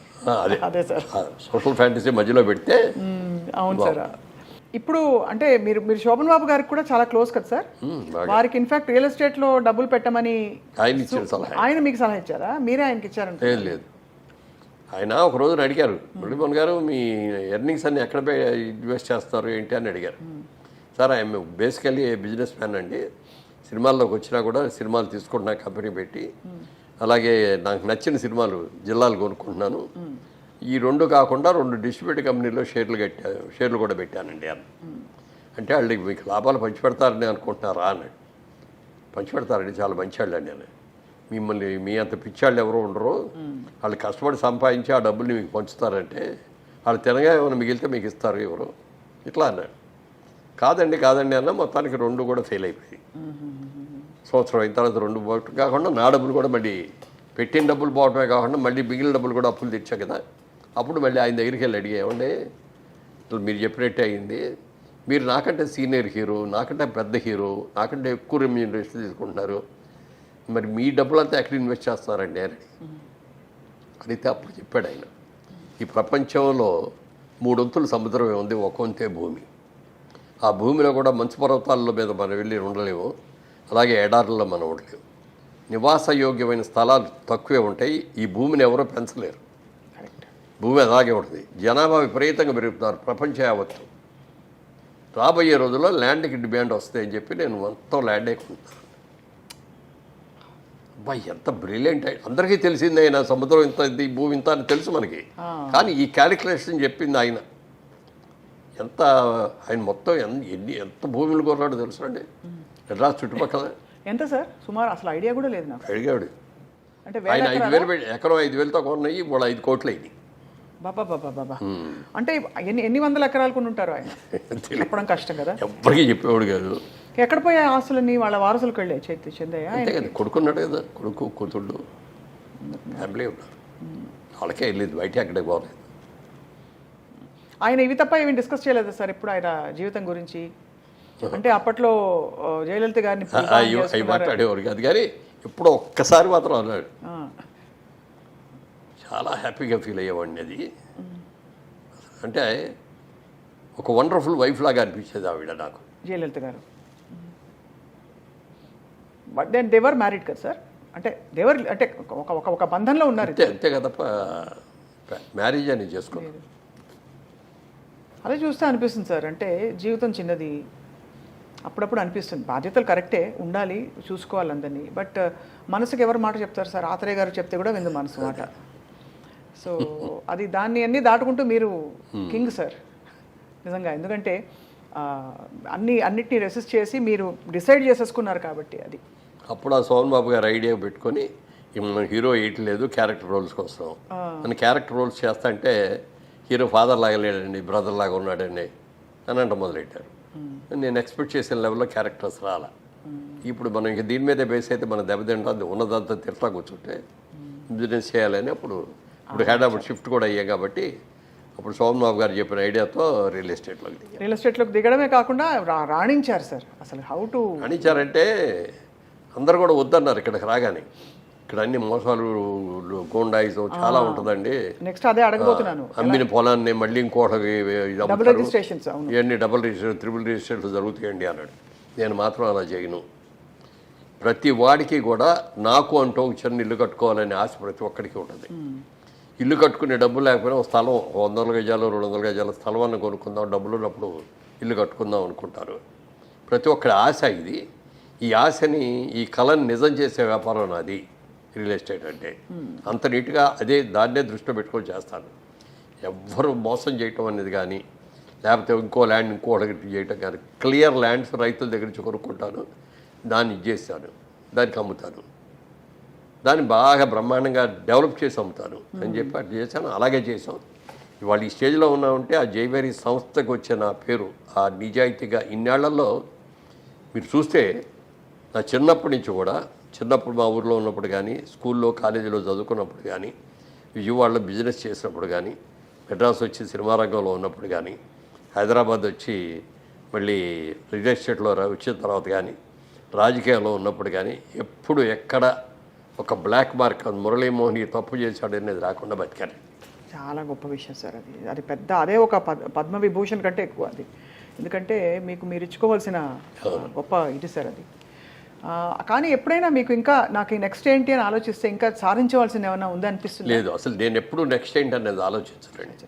Speaker 1: అదే సార్,
Speaker 2: సోషల్ ఫ్యాంటసీ మధ్యలో పెడితే.
Speaker 1: అవును సార్. ఇప్పుడు అంటే మీరు మీరు శోభన్ బాబు గారికి కూడా చాలా క్లోజ్ కదా సార్?
Speaker 2: బాగా
Speaker 1: వారికి ఇన్ఫాక్ట్ రియల్ ఎస్టేట్ లో డబ్బులు పెట్టమని
Speaker 2: ఆయన ఇచ్చిన సలహా
Speaker 1: ఆయన మీకు సలహా ఇచ్చారా, మీరే ఆయనకి ఇచ్చారంట?
Speaker 2: ఏం లేదు. ఆయన ఒక రోజున అడిగారు, మురళీమోహన్ గారు మీ ఎర్నింగ్స్ అన్ని ఎక్కడ ఇన్వెస్ట్ చేస్తారు ఏంటి అని అడిగారు. Sir I'm basically business man అండి, సినిమాల్లోకి వచ్చినా కూడా సినిమాలు తీసుకుంటున్నా కంపెనీ పెట్టి, అలాగే నాకు నచ్చిన సినిమాలు జిల్లాలు కొనుక్కుంటున్నాను, ఈ 2 కాకుండా 2 డిస్ట్రిబ్యూటర్ కంపెనీలో షేర్లు కూడా పెట్టానండి అని. అంటే వాళ్ళకి మీకు లాభాలు పంచిపెడతారని అనుకుంటున్నారా అన్నాడు. పంచిపెడతారండి, చాలా మంచివాళ్ళు అండి అని. మిమ్మల్ని మీ అంత పిచ్చాళ్ళు ఎవరో ఉండరు, వాళ్ళు కష్టపడి సంపాదించి ఆ డబ్బుల్ని మీకు పంచుతారంటే వాళ్ళు తినగా ఏమైనా మిగిలితే మీకు ఇస్తారు ఎవరు, ఇట్లా అన్నాడు. కాదండి అన్న. మొత్తానికి 2 కూడా ఫెయిల్ అయిపోయి సంవత్సరం అయిన తర్వాత 2 పోవటం కాకుండా నా డబ్బులు కూడా మళ్ళీ పెట్టిన డబ్బులు పోవటమే కాకుండా మళ్ళీ మిగిలిన డబ్బులు కూడా అప్పులు తెచ్చా కదా. అప్పుడు మళ్ళీ ఆయన దగ్గరికి వెళ్ళి అడిగా, ఏమండి ఇట్లా మీరు చెప్పినట్టే అయింది, మీరు నాకంటే సీనియర్ హీరో, నాకంటే పెద్ద హీరో, నాకంటే ఎక్కువ రెమ్యూనరేషన్ తీసుకుంటున్నారు, మరి మీ డబ్బులంతా ఎక్కడ ఇన్వెస్ట్ చేస్తున్నారండి అని అడిగితే అప్పుడు చెప్పాడు ఆయన, ఈ ప్రపంచంలో 3 వంతులు సముద్రమే ఉంది, 1 వంతే భూమి. ఆ భూమిలో కూడా మంచు పర్వతాల మీద మనం వెళ్ళి ఉండలేము, అలాగే ఎడారుల్లో మనం ఉండలేము. నివాసయోగ్యమైన స్థలాలు తక్కువే ఉంటాయి. ఈ భూమిని ఎవరో పెంచలేరు, భూమి అలాగే ఉంటుంది. జనాభా విపరీతంగా పెరుగుతున్నారు ప్రపంచం యావత్తు. రాబోయే రోజుల్లో ల్యాండ్కి డిమాండ్ వస్తాయని చెప్పి నేను మొత్తం ల్యాండే కొంటున్నాను. అబ్బాయి ఎంత బ్రిలియంట్! అందరికీ తెలిసింది ఆయన సముద్రం ఇంత, ఈ భూమి ఇంత అని తెలుసు మనకి, కానీ ఈ క్యాలిక్యులేషన్ చెప్పింది ఆయన. ఆయన మొత్తం ఎంత భూములు కొన్నాడో తెలుసు అండి మెడ్రాస్ చుట్టుపక్కల.
Speaker 1: ఎంత సార్ సుమారు? అసలు ఐడియా కూడా లేదు నాకు.
Speaker 2: అడిగాడు
Speaker 1: అంటే
Speaker 2: ఆయన 5,000 పెట్టి, ఎకరం 5,000తో కొన్నాయి, ఇప్పుడు 5 కోట్లు అయింది.
Speaker 1: బాబా అంటే ఎన్ని వందల ఎకరాలు కొని ఉంటారు ఆయన? చెప్పడం కష్టం కదా,
Speaker 2: ఎవ్వరికీ చెప్పేవాడు కాదు.
Speaker 1: ఎక్కడ పోయే ఆస్తులన్నీ వాళ్ళ వారసులకు వెళ్ళే చెందయ్యా?
Speaker 2: అంతే కదా, కొడుకున్నాడు కదా, కొడుకు కూతుళ్ళు ఫ్యామిలీ ఉన్నారు, వాళ్ళకే వెళ్ళేది, బయట అక్కడే పోలేదు.
Speaker 1: ఆయన ఇవి తప్ప ఏమి డిస్కస్ చేయలేదు సార్ ఎప్పుడు ఆయన జీవితం గురించి? అంటే అప్పట్లో జయలలిత గారిని
Speaker 2: అవి మాట్లాడేవారు కాదు, కానీ ఎప్పుడో ఒక్కసారి మాత్రం అన్నాడు. చాలా హ్యాపీగా ఫీల్ అయ్యేవాడిని. అది అంటే ఒక వండర్ఫుల్ వైఫ్ లాగా అనిపించేది ఆవిడ నాకు,
Speaker 1: జయలలిత గారు. బట్ దెన్ దేవర్ మ్యారీడ్ కదా సార్? అంటే దేవర్ అంటే ఒక బంధంలో ఉన్నారు.
Speaker 2: అంతే కదా, మ్యారేజ్ అని చేసుకున్నారు.
Speaker 1: అదే చూస్తే అనిపిస్తుంది సార్, అంటే జీవితం చిన్నది. అప్పుడప్పుడు అనిపిస్తుంది బాధ్యతలు కరెక్టే, ఉండాలి, చూసుకోవాలి అందరినీ. బట్ మనసుకి ఎవరు మాట చెప్తారు సార్? ఆత్రేయ గారు చెప్తే కూడా విందు మనసు మాట. సో అది దాన్ని దాటుకుంటూ మీరు కింగ్ సార్ నిజంగా. ఎందుకంటే అన్నిటినీ రెసిస్ట్ చేసి మీరు డిసైడ్ చేసేసుకున్నారు కాబట్టి అది.
Speaker 2: అప్పుడు ఆ సోమన్ బాబు గారు ఐడియా పెట్టుకొని హీరో వేయట్లేదు, క్యారెక్టర్ రోల్స్కి వస్తాం అని క్యారెక్టర్ రోల్స్ చేస్తా అంటే, హీరో ఫాదర్ లాగా లేడండి, బ్రదర్ లాగా ఉన్నాడండి అని అంట మొదలెట్టారు. నేను ఎక్స్పెక్ట్ చేసిన లెవెల్లో క్యారెక్టర్స్ రాలా. ఇప్పుడు మనం ఇంక దీని మీదే బేస్ అయితే మన దెబ్బతింటుంది, ఉన్నదంతా తిట్లా కూర్చుంటే బిజినెస్ చేయాలని ఇప్పుడు హైదరాబాద్ షిఫ్ట్ కూడా అయ్యాయి కాబట్టి అప్పుడు సోమన్ బాబు గారు చెప్పిన ఐడియాతో రియల్ ఎస్టేట్లోకి
Speaker 1: దిగడమే కాకుండా రాణించారు సార్. అసలు హౌ టు
Speaker 2: రాణించారంటే అందరు కూడా వద్దన్నారు ఇక్కడికి రాగానే. ఇక్కడ అన్ని మోసాలు, గోండాయిజం చాలా ఉంటుందండి.
Speaker 1: నెక్స్ట్ అదే అడగబోతున్నాను.
Speaker 2: అమ్మిన పొలాన్ని మళ్ళీ ఇంకోటి
Speaker 1: డబుల్ రిజిస్ట్రేషన్స్,
Speaker 2: ఇవన్నీ డబుల్ రిజిస్ట్రేషన్, త్రిబుల్ రిజిస్ట్రేషన్లు జరుగుతాయండి అన్నాడు. నేను మాత్రం అలా చేయను. ప్రతి వాడికి కూడా నాకు అంటూ ఒక చిన్న ఇల్లు కట్టుకోవాలనే ఆశ ప్రతి ఒక్కడికి ఉంటుంది. ఇల్లు కట్టుకునే డబ్బు లేకపోయినా ఒక స్థలం 100 గజాలు 200 గజాల స్థలం అన్న కొనుక్కుందాం, డబ్బులు ఉన్నప్పుడు ఇల్లు కట్టుకుందాం అనుకుంటారు. ప్రతి ఒక్కరి ఆశ ఇది. ఈ ఆశని, ఈ కళని నిజం చేసే వ్యాపారం నాది రియల్ ఎస్టేట్ అంటే. అంత నీట్గా దాన్నే దృష్టిలో పెట్టుకొని చేస్తాను. ఎవ్వరు మోసం చేయటం అనేది కానీ, లేకపోతే ఇంకో ల్యాండ్ ఇంకోటి చేయటం కానీ, క్లియర్ ల్యాండ్స్ రైతుల దగ్గర నుంచి కొనుక్కుంటాను, దాన్ని ఇచ్చేస్తాను, దానికి అమ్ముతాను, దాన్ని బాగా బ్రహ్మాండంగా డెవలప్ చేసి అమ్ముతాను అని చెప్పి అట్లా చేశాను. అలాగే చేసాం. ఇవాళ ఈ స్టేజ్లో ఉన్నామంటే ఆ జైవేరీ సంస్థకు వచ్చిన పేరు, ఆ నిజాయితీగా ఇన్నేళ్లలో మీరు చూస్తే, నా చిన్నప్పటి నుంచి కూడా, చిన్నప్పుడు మా ఊర్లో ఉన్నప్పుడు కానీ, స్కూల్లో కాలేజీలో చదువుకున్నప్పుడు కానీ, విజయవాడలో బిజినెస్ చేసినప్పుడు కానీ, మెడ్రాస్ వచ్చి సినిమా రంగంలో ఉన్నప్పుడు కానీ, హైదరాబాద్ వచ్చి మళ్ళీ రియల్ ఎస్టేట్లో వచ్చిన తర్వాత కానీ, రాజకీయాల్లో ఉన్నప్పుడు కానీ, ఎప్పుడు ఎక్కడ ఒక బ్లాక్ మార్క్ మురళీమోహన్ తప్పు చేశాడు అనేది రాకుండా బతికారు.
Speaker 1: చాలా గొప్ప విషయం సార్ అది. అది పెద్ద, అదే ఒక పద్మవిభూషణ్ కంటే ఎక్కువ అది. ఎందుకంటే మీకు మీరు ఇచ్చుకోవాల్సిన గొప్ప ఇది సార్ అది. కానీ ఎప్పుడైనా మీకు ఇంకా నాకు నెక్స్ట్ ఏంటి అని ఆలోచిస్తే ఇంకా సాధించవలసింది ఏమైనా ఉందా అనిపిస్తుంది?
Speaker 2: లేదు, అసలు నేను ఎప్పుడు నెక్స్ట్ ఏంటి అనేది ఆలోచించలేండి.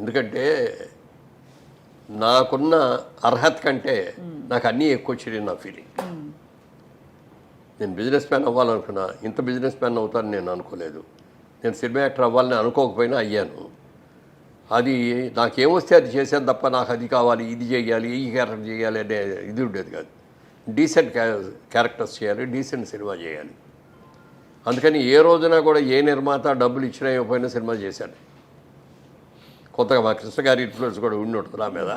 Speaker 2: ఎందుకంటే నాకున్న అర్హత కంటే నాకు అన్నీ ఎక్కువ వచ్చినాయి నా ఫీలింగ్. నేను బిజినెస్ మ్యాన్ అవ్వాలనుకున్నా, ఇంత బిజినెస్ మ్యాన్ అవుతాను నేను అనుకోలేదు. నేను సినిమా యాక్టర్ అవ్వాలని అనుకోకపోయినా అయ్యాను. అది నాకేమొస్తే అది చేశాను తప్ప నాకు అది కావాలి, ఇది చేయాలి, ఈ క్యారెక్టర్ చేయాలి అనే ఇది ఉండేది కాదు. డీసెంట్ క్యారెక్టర్స్ చేయాలి, డీసెంట్ సినిమా చేయాలి. అందుకని ఏ రోజున కూడా ఏ నిర్మాత డబ్బులు ఇచ్చినా ఇవ్వకపోయినా సినిమా చేశాను. కొత్తగా మా కృష్ణ గారి ఇన్ఫ్లుయెన్స్ కూడా ఉండి ఉంటుంది నా మీద.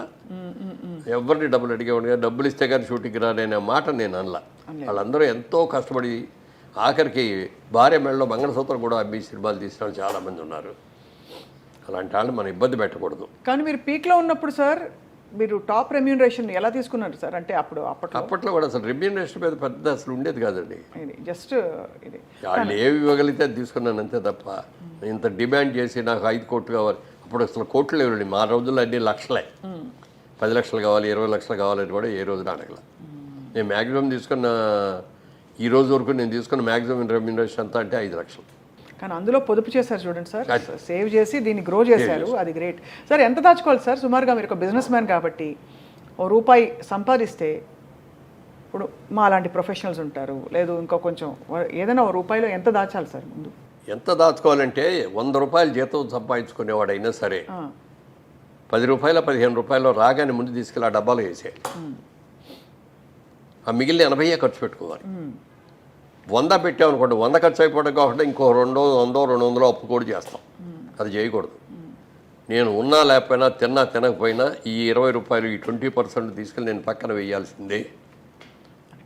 Speaker 2: ఎవరిని డబ్బులు అడిగేవాడు కానీ డబ్బులు ఇస్తే కానీ షూటింగ్ రానే మాట నేను అనలా. వాళ్ళందరూ ఎంతో కష్టపడి ఆఖరికి భార్య మెడలో మంగళసూత్రం కూడా అమ్మి సినిమాలు తీసిన వాళ్ళు చాలామంది ఉన్నారు. అలాంటి వాళ్ళు మనం ఇబ్బంది పెట్టకూడదు.
Speaker 1: కానీ మీరు పీక్లో ఉన్నప్పుడు సార్ మీరు టాప్ రెమ్యూనరేషన్ ఎలా తీసుకున్నారు సార్? అంటే అప్పట్లో
Speaker 2: కూడా అసలు రెమ్యూనరేషన్ మీద పెద్ద అసలు ఉండేది కాదండి.
Speaker 1: జస్ట్ ఇది
Speaker 2: వాళ్ళు ఏవి ఇవ్వగలిగితే అది తీసుకున్నాను అంతే తప్ప ఇంత డిమాండ్ చేసి నాకు 5 కోట్లు కావాలి. అప్పుడు అసలు కోట్లు లేవండి. మా రోజుల్లో అన్ని లక్షలే. 10 లక్షలు కావాలి, 20 లక్షలు కావాలని కూడా ఏ రోజున అడగల. నేను మ్యాక్సిమం తీసుకున్న ఈ రోజు వరకు నేను తీసుకున్న మ్యాక్సిమం రెమ్యూనరేషన్ అంతా అంటే 5 లక్షలు.
Speaker 1: కానీ అందులో పొదుపు చేశారు చూడండి సార్, సేవ్ చేసి దీన్ని గ్రో చేశారు. అది గ్రేట్ సార్. ఎంత దాచుకోవాలి సార్ సుమారుగా? మీరు ఒక బిజినెస్ మ్యాన్ కాబట్టి ₹1 సంపాదిస్తే, ఇప్పుడు మా అలాంటి ప్రొఫెషనల్స్ ఉంటారు, లేదు ఇంకో కొంచెం ఏదైనా ₹1లో ఎంత దాచాలి సార్ ముందు?
Speaker 2: ఎంత దాచుకోవాలంటే ₹100 జీతం సంపాదించుకునేవాడైనా సరే ₹10 ₹15 రాగానే ముందు తీసుకెళ్ళి ఆ డబ్బాలో వేసేయాలి. ఆ మిగిలిన 80 ఖర్చు పెట్టుకోవాలి. 100 పెట్టామనుకోండి, 100 ఖర్చు అయిపోవడం కాకుండా ఇంకో 100, 200 అప్పు కూడా చేస్తాం. అది చేయకూడదు. నేను ఉన్నా లేకపోయినా, తిన్నా తినకపోయినా ఈ ₹20 ఈ 20% తీసుకెళ్ళి నేను పక్కన వేయాల్సిందే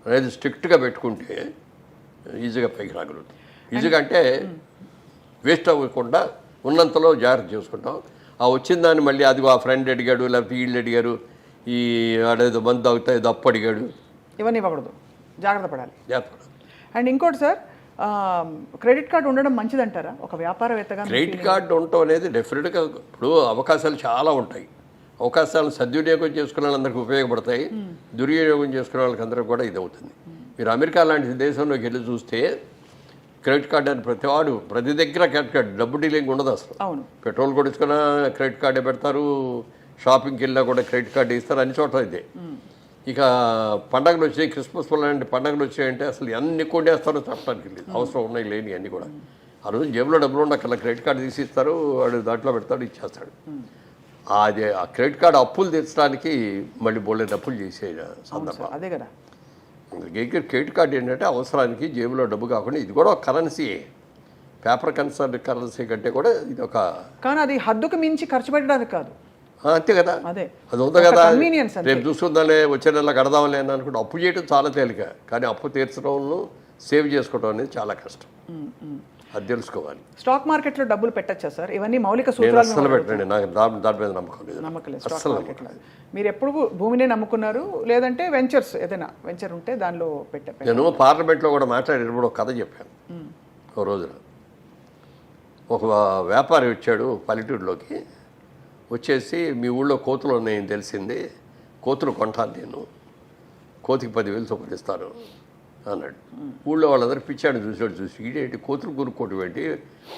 Speaker 2: అనేది స్ట్రిక్ట్గా పెట్టుకుంటే ఈజీగా పైకి రాగలుగుతాం. ఈజీగా అంటే వేస్ట్ అవ్వకుండా ఉన్నంతలో జాగ్రత్త చేసుకుంటాం. ఆ వచ్చిన దాన్ని మళ్ళీ అది ఆ ఫ్రెండ్ అడిగాడు, లేకపోతే వీళ్ళు అడిగారు, ఈ ఆడేదో మందు తాగుతా ఏదో అప్పు అడిగాడు,
Speaker 1: ఇవన్నీ ఇవ్వకూడదు. జాగ్రత్త పడాలి.
Speaker 2: జాగ్రత్త.
Speaker 1: అండ్ ఇంకోటి సార్, క్రెడిట్ కార్డు ఉండడం మంచిదంటారా ఒక వ్యాపారవేత్తగా?
Speaker 2: క్రెడిట్ కార్డు ఉండటం అనేది డెఫినెట్గా ఇప్పుడు అవకాశాలు చాలా ఉంటాయి. అవకాశాలను సద్వినియోగం చేసుకునే వాళ్ళందరికీ ఉపయోగపడతాయి, దుర్వినియోగం చేసుకునే వాళ్ళకి అందరికీ కూడా ఇది అవుతుంది. మీరు అమెరికా లాంటి దేశంలోకి వెళ్ళి చూస్తే క్రెడిట్ కార్డు అని ప్రతి దగ్గర క్రెడిట్ కార్డు, డబ్బు డీలింగ్ ఉండదు అసలు.
Speaker 1: అవును.
Speaker 2: పెట్రోల్ కొడుచుకున్నా క్రెడిట్ కార్డే పెడతారు, షాపింగ్కి వెళ్ళినా కూడా క్రెడిట్ కార్డు ఇస్తారు, అన్ని చోట్ల ఇదే. ఇక పండగలు వచ్చాయి, క్రిస్మస్ లాంటి పండగలు వచ్చాయంటే అసలు ఎన్ని కొట్టేస్తారో చెప్పడానికి లేదు. అవసరం ఉన్నాయి లేని అన్నీ కూడా. ఆ రోజు జేబులో డబ్బులు ఉండక్కర్లా, క్రెడిట్ కార్డు తీసి ఇస్తారు, వాడు దాంట్లో పెడతాడు, ఇచ్చేస్తాడు. అది ఆ క్రెడిట్ కార్డు అప్పులు తీర్చడానికి మళ్ళీ బోల్డెన్ అప్పులు చేసే సందర్భం
Speaker 1: అదే కదా.
Speaker 2: క్రెడిట్ కార్డు ఏంటంటే అవసరానికి జేబులో డబ్బు కాకుండా ఇది కూడా ఒక కరెన్సీయే. పేపర్ కరెన్సీ కంటే కూడా ఇది ఒక,
Speaker 1: కానీ అది హద్దుకు మించి ఖర్చు పెట్టడానికి కాదు.
Speaker 2: అంతే కదా,
Speaker 1: అదే
Speaker 2: అది ఉంది కదా.
Speaker 1: కన్వీనియన్స్.
Speaker 2: రేపు చూసుకుందాంలే, వచ్చే నెల కడదాంలే అని అనుకుంటే అప్పు చేయడం చాలా తేలిక, కానీ అప్పు తీర్చడం సేవ్ చేసుకోవడం అనేది చాలా కష్టం. అది తెలుసుకోవాలి.
Speaker 1: స్టాక్ మార్కెట్లో డబ్బులు పెట్టచ్చా సార్? ఇవన్నీ మౌలిక
Speaker 2: నేను
Speaker 1: సూత్రాలు.
Speaker 2: అస్సలు పెట్టండి, నాకు దాని మీద నమ్మకం లేదు.
Speaker 1: స్టాక్ మార్కెట్లో మీరు ఎప్పుడు భూమినే నమ్ముకున్నారు, లేదంటే వెంచర్స్ ఏదైనా వెంచర్ ఉంటే దానిలో పెట్టారు?
Speaker 2: నేను పార్లమెంట్లో కూడా మాట్లాడేటప్పుడు ఒక కథ చెప్పాను. ఒక రోజున ఒక వ్యాపారి వచ్చాడు పల్లెటూరులోకి. వచ్చేసి మీ ఊళ్ళో కోతులు ఉన్నాయని తెలిసింది, కోతులు కొంటాను నేను, కోతికి 10,000 చొప్పున ఇస్తాను అన్నాడు. ఊళ్ళో వాళ్ళందరూ పిచ్చాడు చూసి ఈడేంటి కోతులు కొనుక్కోవటం ఏంటి,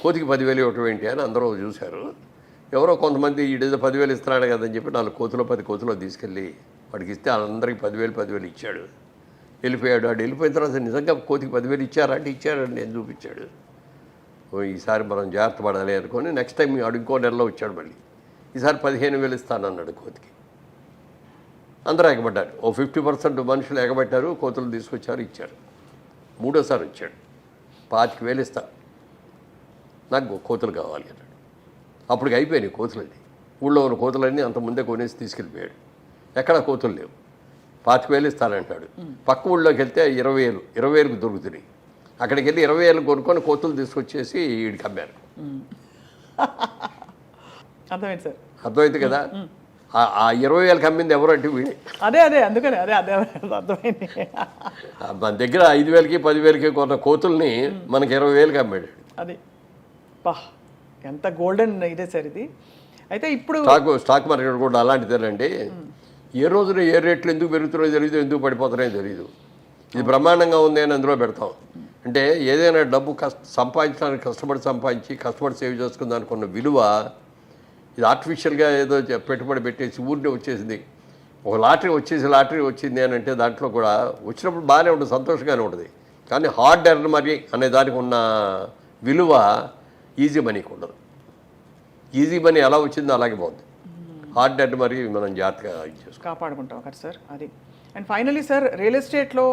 Speaker 2: కోతికి 10,000 ఇవ్వటం ఏంటి అని అందరూ చూశారు. ఎవరో కొంతమంది ఈడేదో 10,000 ఇస్తున్నాడు కదని చెప్పి 4 కోతులు 10 కోతులు తీసుకెళ్ళి వాడికి ఇస్తే అందరికి 10,000 ఇచ్చాడు. వెళ్ళిపోయాడు. వాడు వెళ్ళిపోయిన తర్వాత నిజంగా కోతికి 10,000 ఇచ్చారంటే ఇచ్చారని నేను చూపించాడు. ఈసారి మనం జాగ్రత్త పడాలి అనుకొని నెక్స్ట్ టైం వాడు ఇంకో నెలలో వచ్చాడు. మళ్ళీ ఈసారి 15,000 ఇస్తానన్నాడు కోతికి. అందరూ ఎగబడ్డారు. ఓ 50% మనుషులు ఎగబట్టారు, కోతులు తీసుకొచ్చారు, ఇచ్చారు. మూడోసారి వచ్చాడు, 25,000 ఇస్తా, నాకు కోతులు కావాలి అన్నాడు. అప్పటికి అయిపోయినాయి కోతులన్నీ. ఊళ్ళో ఉన్న కోతులన్నీ అంత ముందే కొనేసి తీసుకెళ్ళిపోయాడు. ఎక్కడా కోతులు లేవు. 25,000 ఇస్తానంటాడు. పక్క ఊళ్ళోకి వెళ్తే 20,000కు దొరుకుతున్నాయి. అక్కడికి వెళ్ళి 20,000 కొనుక్కొని కోతులు తీసుకొచ్చేసి వీడికి అమ్మారు.
Speaker 1: అర్థమైంది సార్.
Speaker 2: అర్థమైంది కదా. ఆ 20,000కి అమ్మింది ఎవరు అంటే వీడే.
Speaker 1: అదే అందుకని అదే అర్థమైంది.
Speaker 2: మన దగ్గర 5,000కి 10,000కి కొన్న కోతుల్ని మనకి 20,000కి అమ్మాడు.
Speaker 1: అది ఎంత గోల్డెన్ ఇదే సార్ ఇది. అయితే ఇప్పుడు
Speaker 2: స్టాక్ మార్కెట్ కూడా అలాంటిదేనండి. ఏ రోజున ఏ రేట్లు ఎందుకు పెరుగుతున్నాయో తెలియదు, ఎందుకు పడిపోతున్నాయో తెలియదు. ఇది బ్రహ్మాండంగా ఉంది అని అందులో పెడతాం. అంటే ఏదైనా డబ్బు సంపాదించడానికి కష్టపడి సేవ్ చేసుకుని దానికి ఉన్న విలువ ఇది ఆర్టిఫిషియల్గా ఏదో పెట్టుబడి పెట్టేసి ఊరినే వచ్చేసింది. ఒక లాటరీ వచ్చింది అని అంటే దాంట్లో కూడా వచ్చినప్పుడు బాగానే ఉంటుంది, సంతోషంగానే ఉంటుంది. కానీ హార్డ్ ఎర్న్ మనీ అనే దానికి ఉన్న విలువ ఈజీ మనీకి ఉండదు. ఈజీ మనీ ఎలా వచ్చిందో అలాగే పోతుంది. హార్డ్ ఎర్న్ మరీ మనం జాగ్రత్తగా
Speaker 1: కాపాడుకుంటాం కదా సార్ అది. అండ్ ఫైనలీ సార్, రియల్ ఎస్టేట్లో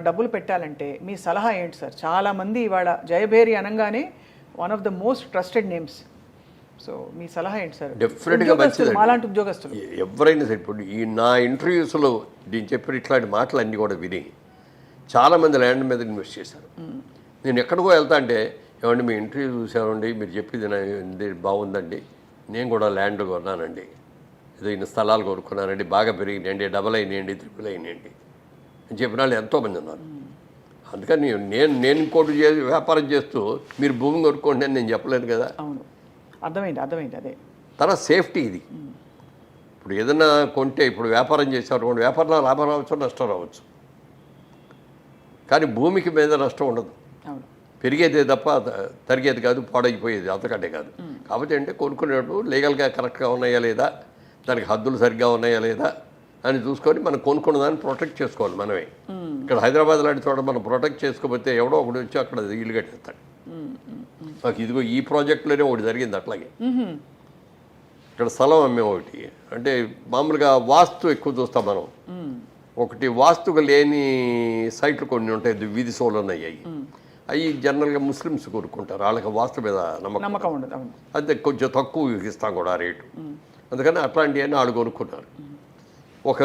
Speaker 1: డబ్బులు పెట్టాలంటే మీ సలహా ఏంటి సార్? చాలామంది ఇవాళ జయభేరి అనగానే one of the most trusted names. So మీ సలహా ఏంటి సార్?
Speaker 2: డెఫినెట్గా మంచిది.
Speaker 1: మాలాంటి ఉద్యోగస్తులు
Speaker 2: ఎవరైనా సరే, ఇప్పుడు ఈ నా ఇంటర్వ్యూస్లో నేను చెప్పిన ఇట్లాంటి మాటలు అన్నీ కూడా విని చాలామంది ల్యాండ్ మీద ఇన్వెస్ట్ చేశారు. నేను ఎక్కడికో వెళ్తా అంటే, ఏమండి మీ ఇంటర్వ్యూ చూసామండి, మీరు చెప్పింది బాగుందండి, నేను కూడా ల్యాండ్ కొన్నానండి, ఏదో ఇన్ని స్థలాలు కొనుక్కున్నానండి, బాగా పెరిగినాయండి, డబల్ అయినాయండి, ట్రిపుల్ అయినాయండి అని చెప్పిన వాళ్ళు ఎంతోమంది ఉన్నారు. అందుకని నేను ఇంకోటి వ్యాపారం చేస్తూ మీరు భూమి కొనుక్కోండి అని నేను చెప్పలేను కదా.
Speaker 1: అవును, అర్థమైంది అదే.
Speaker 2: తర్వాత సేఫ్టీ ఇది. ఇప్పుడు ఏదైనా కొంటే, ఇప్పుడు వ్యాపారం చేసేవారు, వ్యాపారంలో లాభం రావచ్చు, నష్టం రావచ్చు, కానీ భూమికి మీద నష్టం ఉండదు. పెరిగేదే తప్ప తరిగేది కాదు, పాడైపోయేది అంతకంటే కాదు. కాబట్టి అంటే కొనుక్కునేటప్పుడు లీగల్గా కరెక్ట్గా ఉన్నాయా లేదా, దానికి హద్దులు సరిగ్గా ఉన్నాయా లేదా అని చూసుకొని మనం కొనుక్కున్న దాన్ని ప్రొటెక్ట్ చేసుకోవాలి మనమే. ఇక్కడ హైదరాబాద్ లాంటి చోట మనం ప్రొటెక్ట్ చేసుకోకపోతే ఎవడో ఒకటి వచ్చి అక్కడ ఇల్లు కట్టేస్తాడు. నాకు ఇదిగో ఈ ప్రాజెక్టులోనే ఒకటి జరిగింది అట్లాగే. ఇక్కడ స్థలం అమ్మే ఒకటి, అంటే మామూలుగా వాస్తు ఎక్కువ చూస్తాం మనం. ఒకటి వాస్తుగా లేని సైట్లు కొన్ని ఉంటాయి, వీధి సోలను అయ్యాయి. అవి జనరల్గా ముస్లిమ్స్ కొనుక్కుంటారు, వాళ్ళకి వాస్తు మీద నమ్మకం ఉండదు. అదే కొంచెం తక్కువ ఇస్తాం కూడా ఆ రేటు. అందుకని అట్లాంటివన్నీ వాళ్ళు కొనుక్కున్నారు. ఒక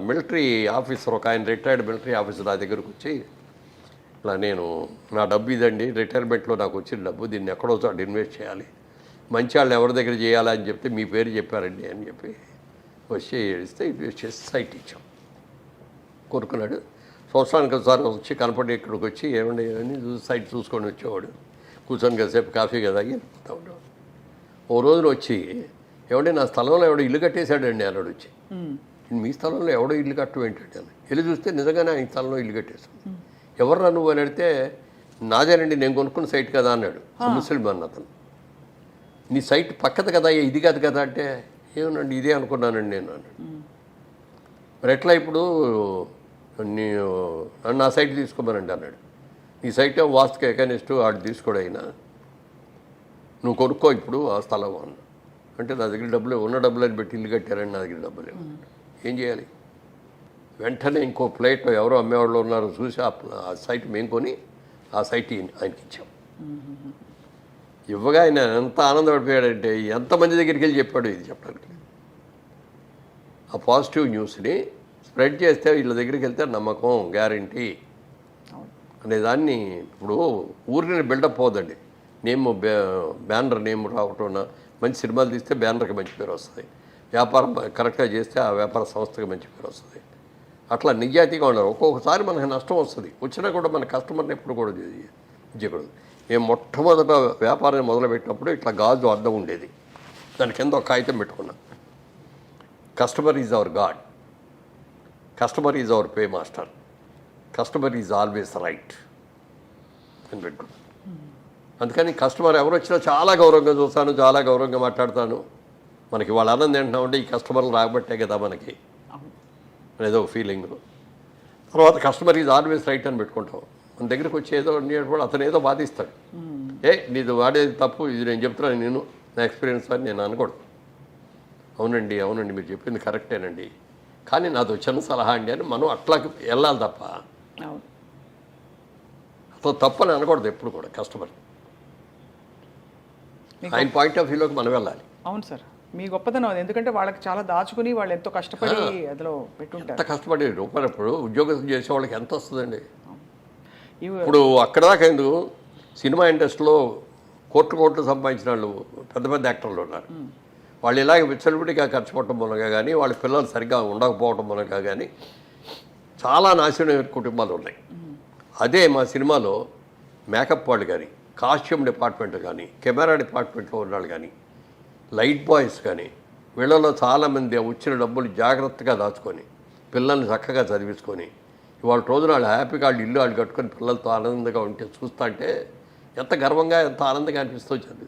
Speaker 2: మిలిటరీ ఆఫీసర్, ఒక ఆయన రిటైర్డ్ మిలిటరీ ఆఫీసర్ నా దగ్గరకు వచ్చి, ఇలా నేను నా డబ్బు ఇదండి, రిటైర్మెంట్లో నాకు వచ్చిన డబ్బు, దీన్ని ఎక్కడో చోట ఇన్వెస్ట్ చేయాలి, మంచి వాళ్ళు ఎవరి దగ్గర చేయాలి అని చెప్తే మీ పేరు చెప్పారండి అని చెప్పి వచ్చి ఇస్తే ఇన్వెస్ట్ చేసి సైట్ ఇచ్చాం. కొనుక్కున్నాడు. సంవత్సరానికి ఒకసారి వచ్చి కనపడి ఇక్కడికి వచ్చి ఏమండి అని సైట్ చూసుకొని వచ్చేవాడు. కూర్చొని కాసేపు కాఫీ కదా వెళ్ళిపోతా ఉండేవాడు. ఓ రోజున వచ్చి, ఏమంటే నా స్థలంలో ఎవడో ఇల్లు కట్టేశాడండి అన్నాడు వచ్చి. మీ స్థలంలో ఎవడో ఇల్లు కట్టడం ఏంటంటే అని వెళ్ళి చూస్తే నిజంగానే ఆయన స్థలంలో ఇల్లు కట్టేశాడు. ఎవర్రా నువ్వు అని అడిగితే, నాదేనండి, నేను కొనుక్కున్న సైట్ కదా అన్నాడు. ముస్లిం అన్న అతను. నీ సైట్ పక్కది కదా, ఇది కాదు కదా అంటే, ఏమనండి ఇదే అనుకున్నానండి నేను అన్నాడు. మరి ఎట్లా ఇప్పుడు నా సైట్ తీసుకోమనండి అన్నాడు. నీ సైట్ వాస్తుకి ఎకనిస్ట్ వాడు తీసుకోడు, అయినా నువ్వు కొనుక్కో ఇప్పుడు ఆ స్థలం అన్న. అంటే నా దగ్గర డబ్బులు ఉన్న డబ్బులని పెట్టి ఇల్లు కట్టారని నా దగ్గర డబ్బులు ఏం చేయాలి? వెంటనే ఇంకో ప్లేట్ ఎవరో అమ్మేవాళ్ళు ఉన్నారో చూసి ఆ సైట్ మేము కొని ఆ సైట్ ఆయనకి ఇచ్చాం. ఇవ్వగా ఆయన ఎంత ఆనందపడిపోయాడంటే, ఎంతమంది దగ్గరికి వెళ్ళి చెప్పాడు ఇది చెప్పడానికి. ఆ పాజిటివ్ న్యూస్ని స్ప్రెడ్ చేస్తే వీళ్ళ దగ్గరికి వెళ్తే నమ్మకం, గ్యారంటీ అనేదాన్ని. ఇప్పుడు ఊరిని బిల్డప్ పోదండి, బ్యానర్ నేమ్ రావటం, మంచి సినిమాలు తీస్తే బ్యానర్కి మంచి పేరు వస్తుంది, వ్యాపారం కరెక్ట్గా చేస్తే ఆ వ్యాపార సంస్థకి మంచి పేరు వస్తుంది. అట్లా నిజాయితీగా ఉన్నారు. ఒక్కొక్కసారి మనకి నష్టం వస్తుంది, వచ్చినా కూడా మన కస్టమర్ని ఎప్పుడు కూడా చేయకూడదు. మేము మొట్టమొదట వ్యాపారాన్ని మొదలుపెట్టినప్పుడు ఇట్లా గాజు అద్దం ఉండేది, దాని కింద ఒక కాగితం పెట్టుకున్నాం, customer is our God, customer is our pay master, customer is always right అని పెట్టుకున్నాం. అందుకని కస్టమర్ ఎవరు వచ్చినా చాలా గౌరవంగా చూస్తాను, చాలా గౌరవంగా మాట్లాడతాను. మనకి వాళ్ళ ఆనందం ఏంటంటే ఈ కస్టమర్లు రాబట్టే కదా మనకి అనేదో ఫీలింగ్. తర్వాత కస్టమర్ ఈజ్ ఆల్వేస్ రైట్ అని పెట్టుకుంటాం. మన దగ్గరికి వచ్చి ఏదో కూడా అతను ఏదో బాధిస్తాడు, నీది వాడేది తప్పు, ఇది నేను చెప్తున్నాను, నేను నా ఎక్స్పీరియన్స్ అని నేను అనకూడదు. అవునండి మీరు చెప్పింది కరెక్టేనండి, కానీ నాది వచ్చిన సలహా అండి అని మనం అట్లాకి వెళ్ళాలి తప్ప అతను తప్పని అనకూడదు ఎప్పుడు కూడా. కస్టమర్ ఆయన పాయింట్ ఆఫ్ వ్యూలోకి మనం వెళ్ళాలి.
Speaker 1: అవును సార్, మీ గొప్పతనం అది. ఎందుకంటే వాళ్ళకి చాలా దాచుకుని వాళ్ళు ఎంతో కష్టపడి అందులో పెట్టుంటారు.
Speaker 2: ఎంత కష్టపడి రూపాయలు ఇప్పుడు ఉద్యోగం చేసే వాళ్ళకి ఎంత వస్తుందండి? ఇప్పుడు అక్కడ దాకా ఎందుకు, సినిమా ఇండస్ట్రీలో కోట్లు సంపాదించిన వాళ్ళు పెద్ద పెద్ద యాక్టర్లు ఉన్నారు. వాళ్ళు ఇలాగ విచ్చలవిడిగా ఖర్చు పెట్టడం మూలంగా కానీ, వాళ్ళ పిల్లలు సరిగ్గా ఉండకపోవడం మూలంగా కానీ చాలా నాశనమైన కుటుంబాలు ఉన్నాయి. అదే మా సినిమాలో మేకప్ వాళ్ళు కానీ, కాస్ట్యూమ్ డిపార్ట్మెంట్ కానీ, కెమెరా డిపార్ట్మెంట్లో ఉన్న వాళ్ళు కానీ, లైట్ బాయ్స్ కానీ, వీళ్ళలో చాలామంది వచ్చిన డబ్బులు జాగ్రత్తగా దాచుకొని పిల్లల్ని చక్కగా చదివించుకొని ఇవాళ రోజున వాళ్ళు హ్యాపీగా వాళ్ళు ఇల్లు వాళ్ళు కట్టుకొని పిల్లలతో ఆనందంగా ఉంటే చూస్తా అంటే ఎంత గర్వంగా ఎంత ఆనందంగా అనిపిస్తుంది.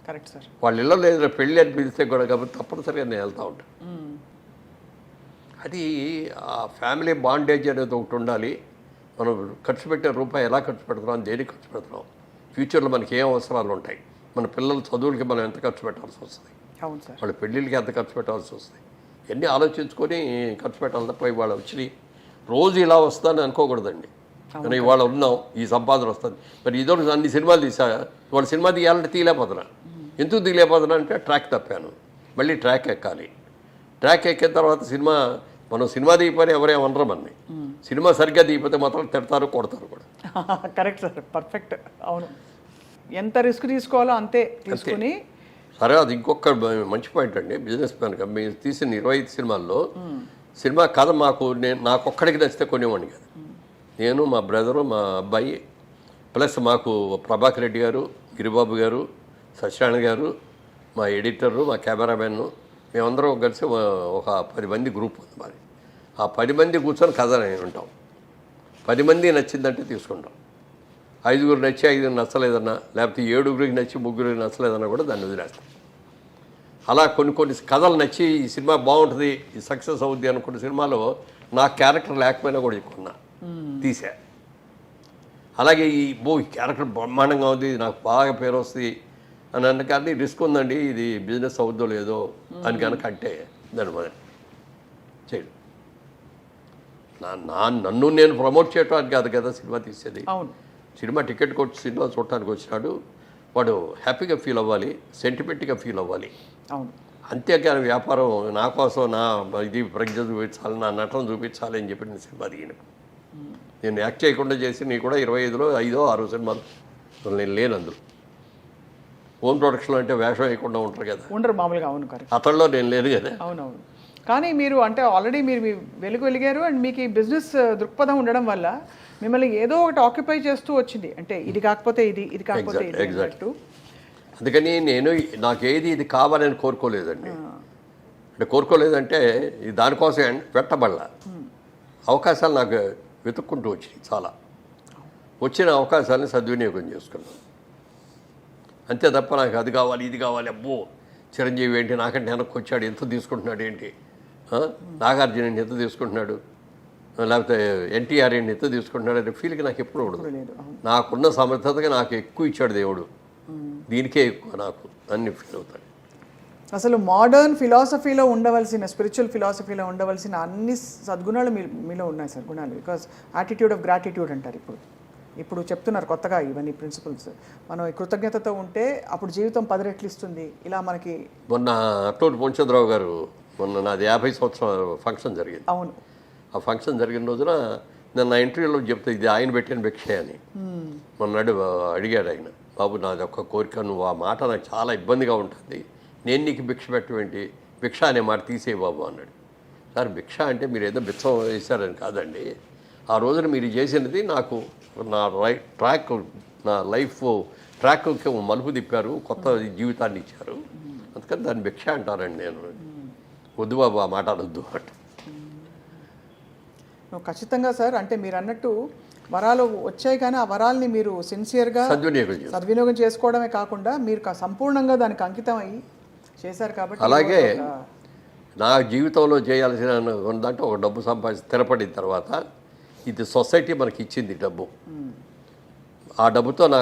Speaker 1: Correct sir.
Speaker 2: వాళ్ళ ఇళ్ళలో లేదు పెళ్ళి అని పిలిస్తే కూడా కాబట్టి తప్పనిసరిగా నేను వెళ్తూ ఉంటాను. అది ఆ ఫ్యామిలీ బాండేజ్ అనేది ఒకటి ఉండాలి. మనం ఖర్చు పెట్టే రూపాయి ఎలా ఖర్చు పెడుతున్నాం, దేనికి ఖర్చు పెడుతున్నాం, ఫ్యూచర్లో మనకి ఏం అవసరాలు ఉంటాయి, మన పిల్లల చదువులకి మనం ఎంత ఖర్చు పెట్టాల్సి వస్తుంది,
Speaker 1: అవును సార్.
Speaker 2: వాళ్ళ పెళ్ళిళ్ళకి ఎంత ఖర్చు పెట్టాల్సి వస్తుంది, ఇవన్నీ ఆలోచించుకొని ఖర్చు పెట్టాలి తప్ప ఇవాళ వచ్చి రోజు ఇలా వస్తుందని అనుకోకూడదండి. కానీ ఇవాళ ఉన్నాం ఈ సంపాదన వస్తుంది. మరి ఇదో అన్ని సినిమాలు తీసా ఇవాళ సినిమా తీయాలంటే తీయలేకపోతున్నా. ఎందుకు తీయలేకపోతున్నా అంటే ట్రాక్ తప్పాను, మళ్ళీ ట్రాక్ ఎక్కాలి. ట్రాక్ ఎక్కిన తర్వాత మనం సినిమా తీయపోయినా ఎవరేమనరు మనని. సినిమా సరిగ్గా తీయకపోతే మాత్రం తిడతారు కొడతారు కూడా.
Speaker 1: Correct sir, perfect. అవును, ఎంత రిస్క్ తీసుకోవాలో అంతే తీసుకుని.
Speaker 2: సరే, అది ఇంకొక మంచి పాయింట్ అండి. బిజినెస్ మ్యాన్గా మీరు తీసిన 25 సినిమాల్లో సినిమా కథ నాకొక్కడికి నచ్చితే కొనేవాడిని కాదు. నేను, మా బ్రదరు, మా అబ్బాయి, ప్లస్ మాకు ప్రభాకర్ రెడ్డి గారు, గిరిబాబు గారు, సత్యనారాయణ గారు, మా ఎడిటరు, మా కెమెరామెన్, మేమందరం కలిసి ఒక 10 మంది గ్రూప్ ఉంది మాది. ఆ 10 మంది కూర్చొని కథ ఉంటాం. 10 మంది నచ్చిందంటే తీసుకుంటాం. 5గురు నచ్చి 5గురు నచ్చలేదన్నా, లేకపోతే 7గురికి నచ్చి 3గురికి నచ్చలేదన్నా కూడా దాన్ని వదిలేస్తాం. అలా కొన్ని కథలు నచ్చి ఈ సినిమా బాగుంటుంది, ఈ సక్సెస్ అవుద్ది అనుకున్న సినిమాలో నా క్యారెక్టర్ లేకపోయినా కూడా కొన్నా తీసా. అలాగే ఈ క్యారెక్టర్ బ్రహ్మాండంగా ఉంది, నాకు బాగా పేరు వస్తుంది అని అన్న కానీ రిస్క్ ఉందండి, ఇది బిజినెస్ అవుద్దో లేదో అని కనుక అంటే దాని మొదటి చేయడు. నన్ను నేను ప్రమోట్ చేయడానికి కాదు కదా సినిమా తీసేది. సినిమా టికెట్ కొట్టి సినిమా చూడటానికి వచ్చినాడు, వాడు హ్యాపీగా ఫీల్ అవ్వాలి, సెంటిమెంట్గా ఫీల్ అవ్వాలి. అంతేకాని వ్యాపారం నా కోసం ఇది ప్రజ్ఞ చూపించాలి, నా నటన చూపించాలి అని చెప్పి నేను సినిమా దిగిన. నేను యాక్ట్ చేయకుండా చేసి నీ కూడా 25లో 5, 6 సినిమాలు నేను లేను అందులో. ఓన్ ప్రొడక్షన్ అంటే వేషం వేయకుండా ఉంటారు కదా,
Speaker 1: ఉండరు మామూలుగా. అవును, కరెక్ట్.
Speaker 2: అతడిలో నేను లేదు కదా.
Speaker 1: అవునవును. కానీ మీరు అంటే ఆల్రెడీ మీరు వెలిగారు అండ్ మీకు ఈ బిజినెస్ దృక్పథం ఉండడం వల్ల మిమ్మల్ని ఏదో ఒకటి ఆక్యుపై చేస్తూ వచ్చింది. అంటే ఇది కాకపోతే ఇది కాకపోతే ఇది.
Speaker 2: ఎగ్జాక్ట్. అందుకని నాకేది ఇది కావాలని కోరుకోలేదండి. అంటే కోరుకోలేదంటే దానికోసం పెట్టబడలా. అవకాశాలు నాకు వెతుక్కుంటూ వచ్చినాయి. చాలా వచ్చిన అవకాశాలని సద్వినియోగం చేసుకున్నాను అంతే తప్ప నాకు అది కావాలి ఇది కావాలి, అబ్బో చిరంజీవి ఏంటి నాకంటే వెనక్కి వచ్చాడు, ఎంత తీసుకుంటున్నాడు ఏంటి, నాగార్జున ఎంత తీసుకుంటున్నాడు, లేకపోతే ఎన్టీఆర్ ఏంటి ఎంత తీసుకుంటున్నాడు అనే ఫీల్కి నాకు ఎప్పుడు ఉండదు. నాకున్న సమర్థతగా నాకు ఎక్కువ ఇచ్చాడు దేవుడు, దీనికే ఎక్కువ నాకు అన్ని ఫీల్ అవుతాడు.
Speaker 1: అసలు మోడర్న్ ఫిలాసఫీలో ఉండవలసిన, స్పిరిచువల్ ఫిలాసఫీలో ఉండవలసిన అన్ని సద్గుణాలు మీలో ఉన్నాయి సార్, గుణాలు. బికాస్ యాటిట్యూడ్ ఆఫ్ గ్రాటిట్యూడ్ అంటారు ఇప్పుడు చెప్తున్నారు కొత్తగా ఇవన్నీ ప్రిన్సిపల్స్. మనం కృతజ్ఞతతో ఉంటే అప్పుడు జీవితం 10 రెట్లు ఇస్తుంది. ఇలా మనకి
Speaker 2: మొన్న అట్టూరి పొంచంద్రరావు గారు నాది 50 సంవత్సరాల ఫంక్షన్ జరిగింది.
Speaker 1: అవును.
Speaker 2: ఆ ఫంక్షన్ జరిగిన రోజున నేను నా ఇంటర్వ్యూలో చెప్తే ఇది ఆయన పెట్టిన భిక్షే అని. మొన్నడు అడిగాడు ఆయన, బాబు నాది ఒక్క కోరిక, నువ్వు ఆ మాట నాకు చాలా ఇబ్బందిగా ఉంటుంది, నేను నీకు భిక్ష పెట్టవేంటి, భిక్ష అనే మాట తీసేయి బాబు అన్నాడు. సార్ భిక్ష అంటే మీరు ఏదో బిచ్చం వేశారని కాదండి, ఆ రోజున మీరు చేసినది నాకు నా లైఫ్ ట్రాక్కి మలుపు తిప్పారు, కొత్త జీవితాన్ని ఇచ్చారు, అందుకని దాన్ని భిక్ష అంటారండి. నేను వద్దు బాబు ఆ మాట అనొద్దు అంట.
Speaker 1: ఖచ్చితంగా సార్, అంటే మీరు అన్నట్టు వరాలు వచ్చాయి కానీ ఆ వరాల్ని మీరు సిన్సియర్గా సద్వినియోగం చేసుకోవడమే కాకుండా మీరు సంపూర్ణంగా దానికి అంకితం అయ్యి చేశారు కాబట్టి.
Speaker 2: అలాగే నా జీవితంలో చేయాల్సిన దాంట్లో ఒక డబ్బు సంపాదించి స్థిరపడిన తర్వాత ఇది సొసైటీ మనకి ఇచ్చింది డబ్బు. ఆ డబ్బుతో నా